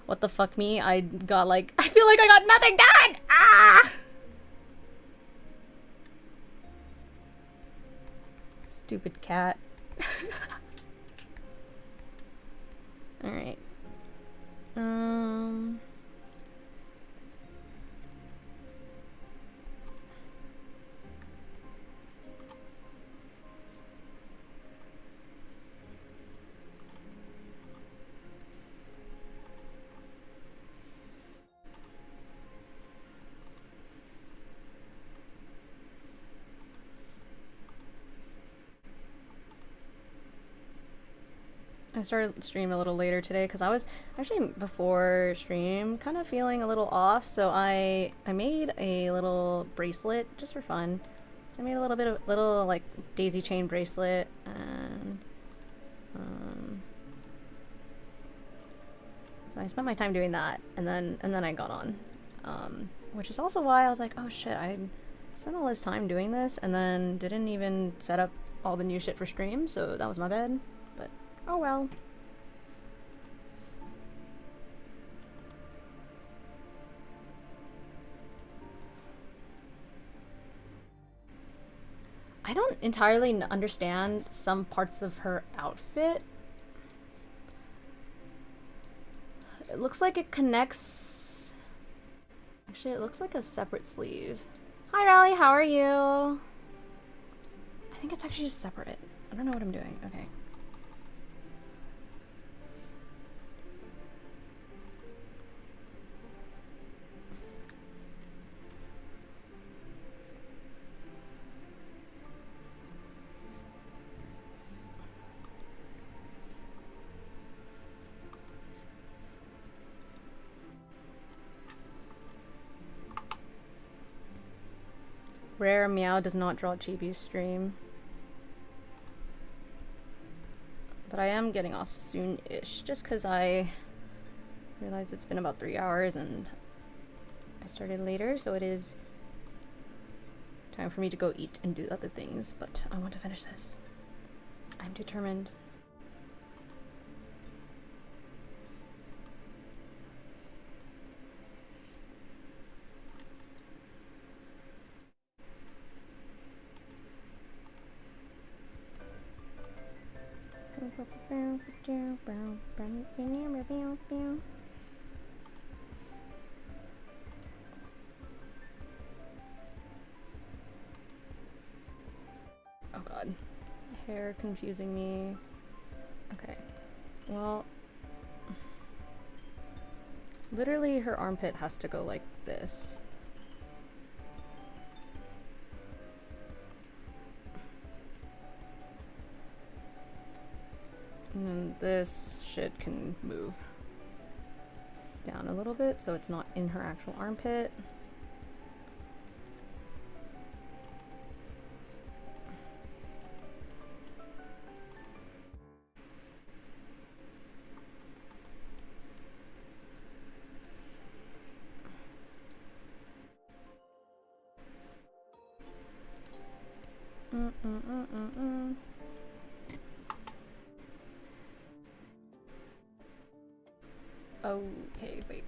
what the fuck me? I got like, I feel like I got nothing done! Ah! Stupid cat. Alright. I started stream a little later today because I was actually before stream kind of feeling a little off, so I made a little bracelet just for fun. So I made a little bit of little like daisy chain bracelet, and so I spent my time doing that, and then I got on, which is also why I was like, oh shit, I spent all this time doing this and then didn't even set up all the new shit for stream, so that was my bad. But oh well. I don't entirely understand some parts of her outfit. It looks like it connects... Actually, it looks like a separate sleeve. Hi, Raleigh, how are you? I think it's actually just separate. I don't know what I'm doing. Okay. Rare Miao does not draw chibi's stream. But I am getting off soon-ish, just because I realized it's been about 3 hours and I started later, so it is time for me to go eat and do other things, but I want to finish this. I'm determined. Oh god. Hair confusing me. Okay. Well, literally her armpit has to go like this. And then this shit can move down a little bit so it's not in her actual armpit. Okay, wait.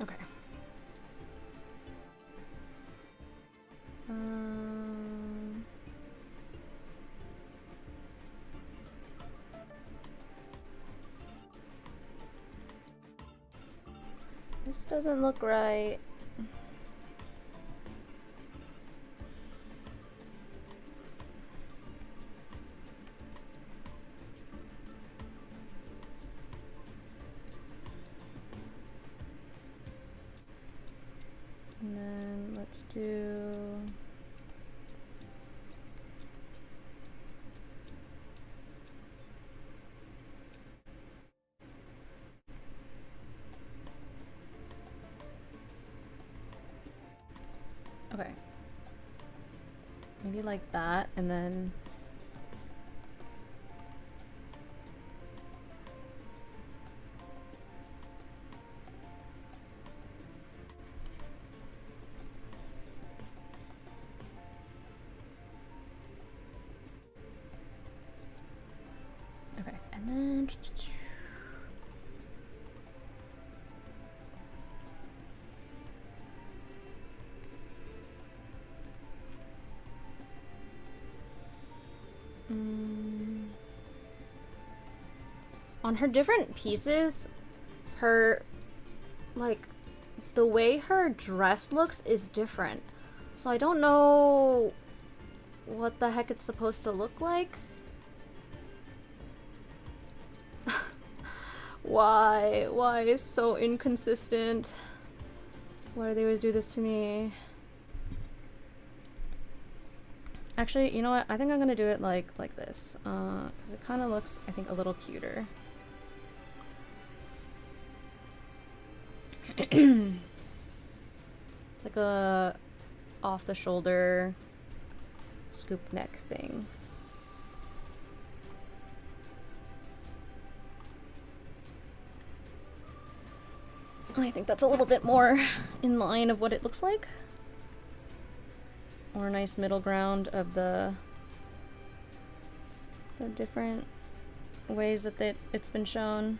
Okay. This doesn't look right. And then let's do okay. Maybe like that, and then okay, and then on her different pieces, her, like, the way her dress looks is different. So I don't know what the heck it's supposed to look like. Why? Why is so inconsistent? Why do they always do this to me? Actually, you know what? I think I'm gonna do it like this, because it kind of looks, I think, a little cuter. It's like a off-the-shoulder scoop neck thing. I think that's a little bit more in line of what it looks like. Or a nice middle ground of the different ways that it's been shown.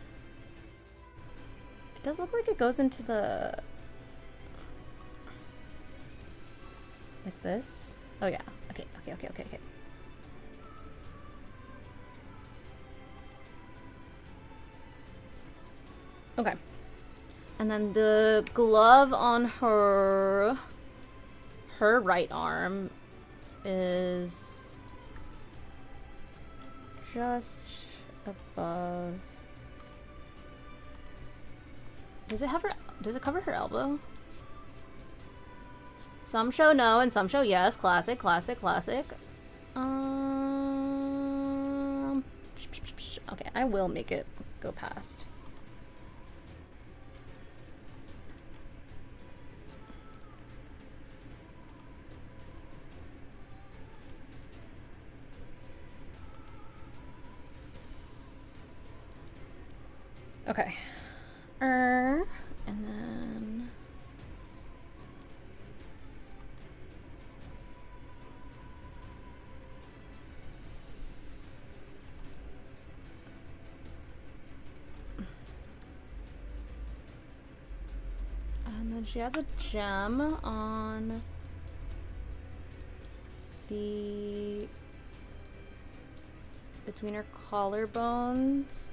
It does look like it goes into the... like this? Oh yeah. Okay. Okay. And then the glove on her right arm is just above. Does it cover her elbow? Some show no and some show yes. Classic. Okay, I will make it go past. Okay. And then And then she has a gem on the between her collarbones.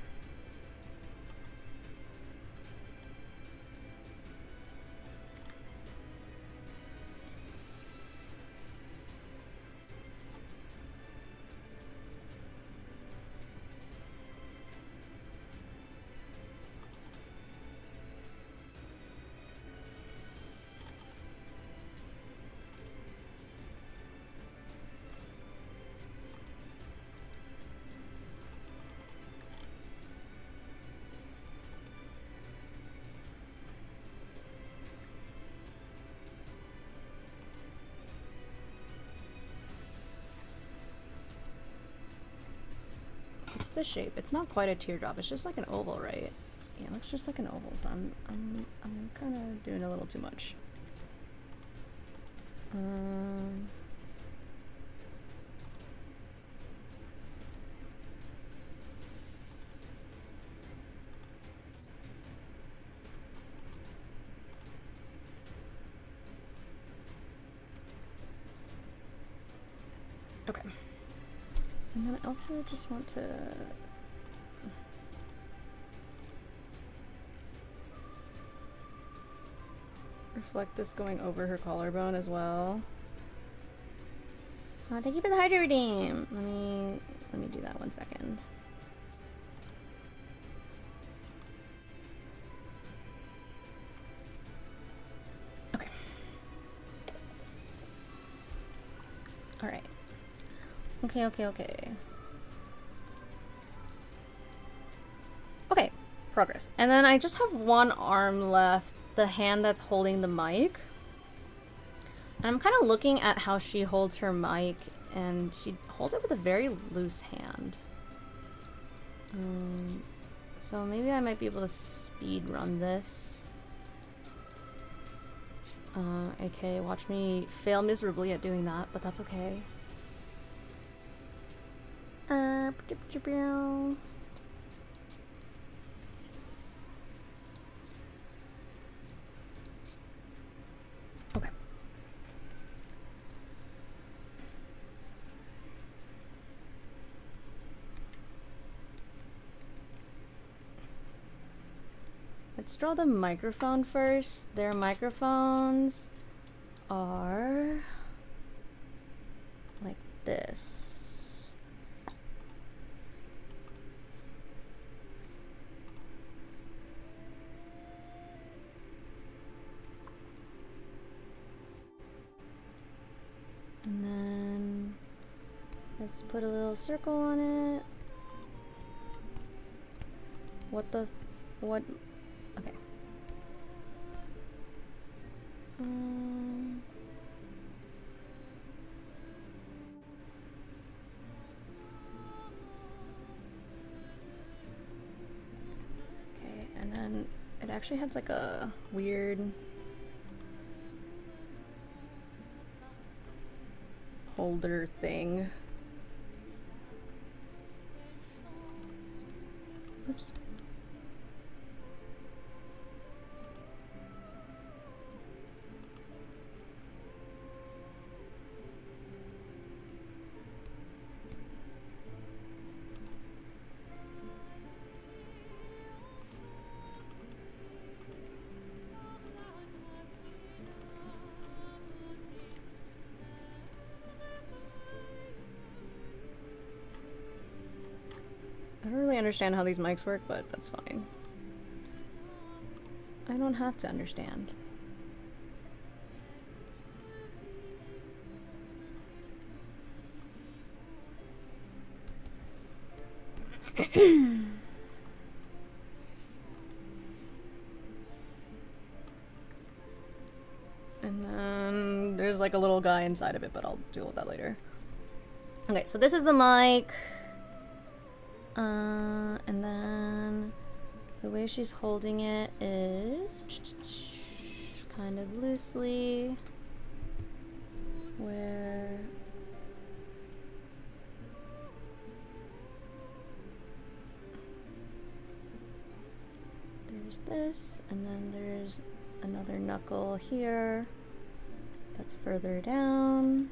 What's the shape? It's not quite a teardrop. It's just like an oval, right? Yeah, it looks just like an oval. So I'm kind of doing a little too much. Okay. And then I also just want to reflect this going over her collarbone as well. Thank you for the Hydra redeem. Let me do that 1 second. Okay. All right. Okay. Okay, progress. And then I just have one arm left, the hand that's holding the mic. And I'm kind of looking at how she holds her mic, and she holds it with a very loose hand. So maybe I might be able to speed run this. Okay, watch me fail miserably at doing that, but that's okay. Okay. Let's draw the microphone first. Their microphones are like this. And then let's put a little circle on it. What? Okay. Okay, and then it actually has like a weird holder thing. Oops. I don't really understand how these mics work, but that's fine. I don't have to understand. And then there's like a little guy inside of it, but I'll deal with that later. Okay, so this is the mic. And then the way she's holding it is kind of loosely, where there's this, and then there's another knuckle here. That's further down.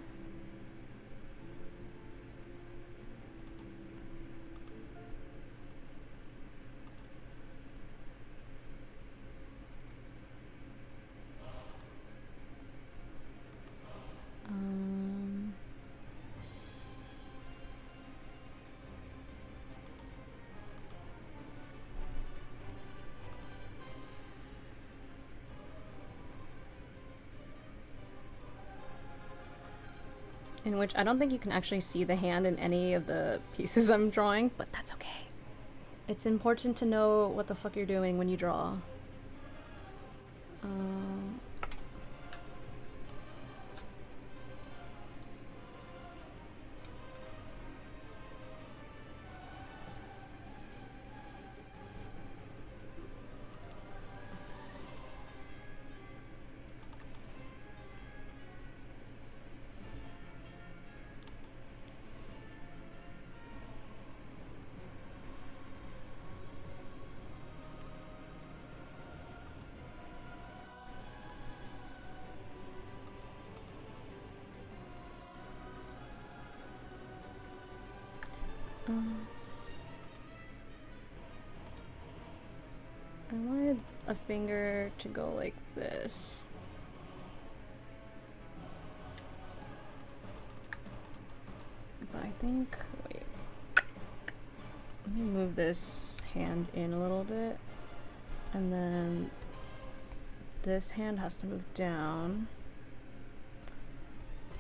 In which I don't think you can actually see the hand in any of the pieces I'm drawing, but that's okay. It's important to know what the fuck you're doing when you draw. I wanted a finger to go like this. But I think, wait. Let me move this hand in a little bit. And then this hand has to move down.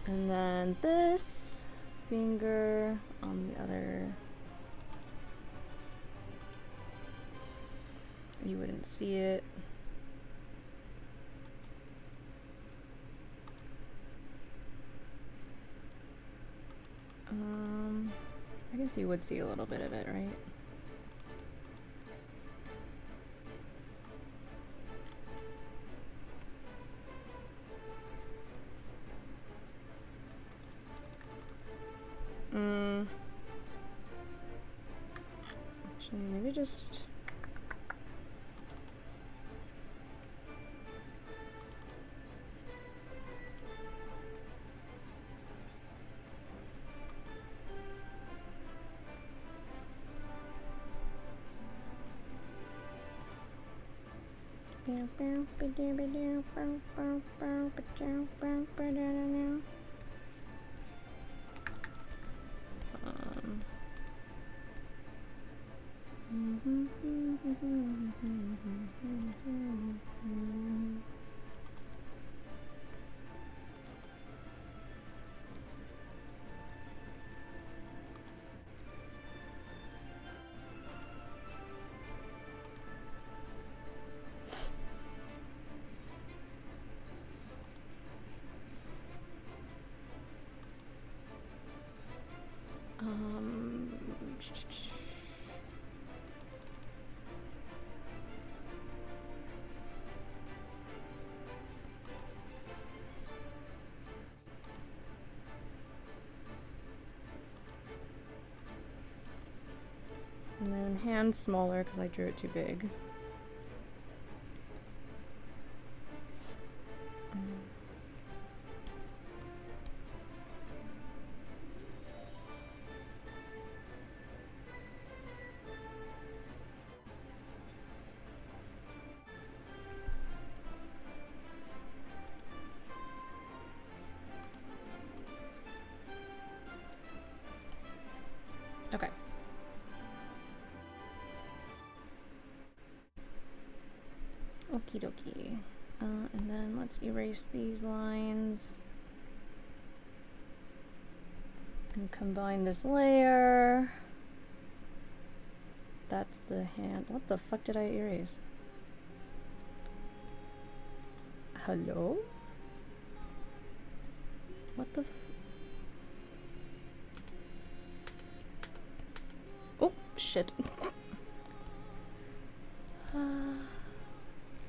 And then this finger on the other. You wouldn't see it. I guess you would see a little bit of it, right? Actually, maybe just... And then hand smaller because I drew it too big. Okay. Okie dokie. And then let's erase these lines. And combine this layer. That's the hand. What the fuck did I erase? Hello? What the f... Oh, shit.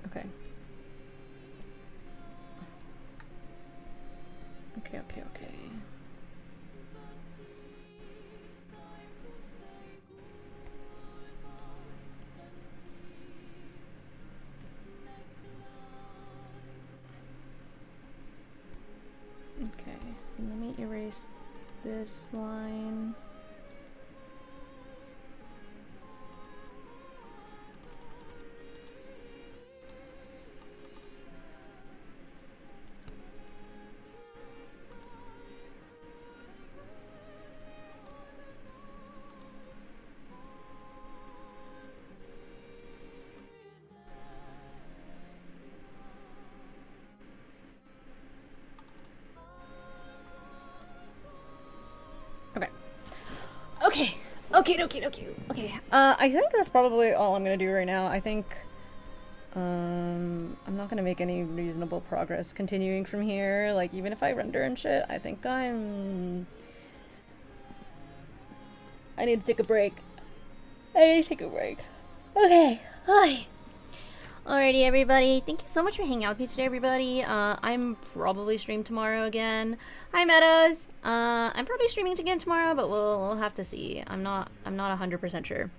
Okay. Okay. replace this line. Okay. I think that's probably all I'm gonna do right now. I think, I'm not gonna make any reasonable progress continuing from here. Like, even if I render and shit, I think I need to take a break. Okay. Hi. Alrighty, everybody. Thank you so much for hanging out with me today, everybody. I'm probably stream tomorrow again. Hi, Meadows. I'm probably streaming again tomorrow, but we'll have to see. I'm not 100% sure.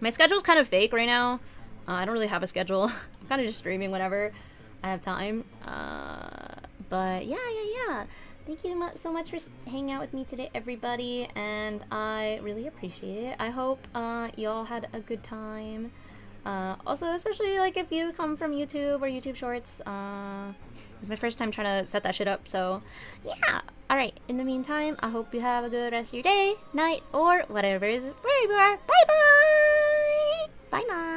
My schedule's kind of fake right now. I don't really have a schedule. I'm kind of just streaming whenever I have time. But yeah. Thank you so much for hanging out with me today, everybody, and I really appreciate it. I hope y'all had a good time. Also, especially like if you come from YouTube or YouTube Shorts, it's my first time trying to set that shit up, so yeah. Alright, in the meantime, I hope you have a good rest of your day, night, or whatever is where you are. Bye bye! Bye bye!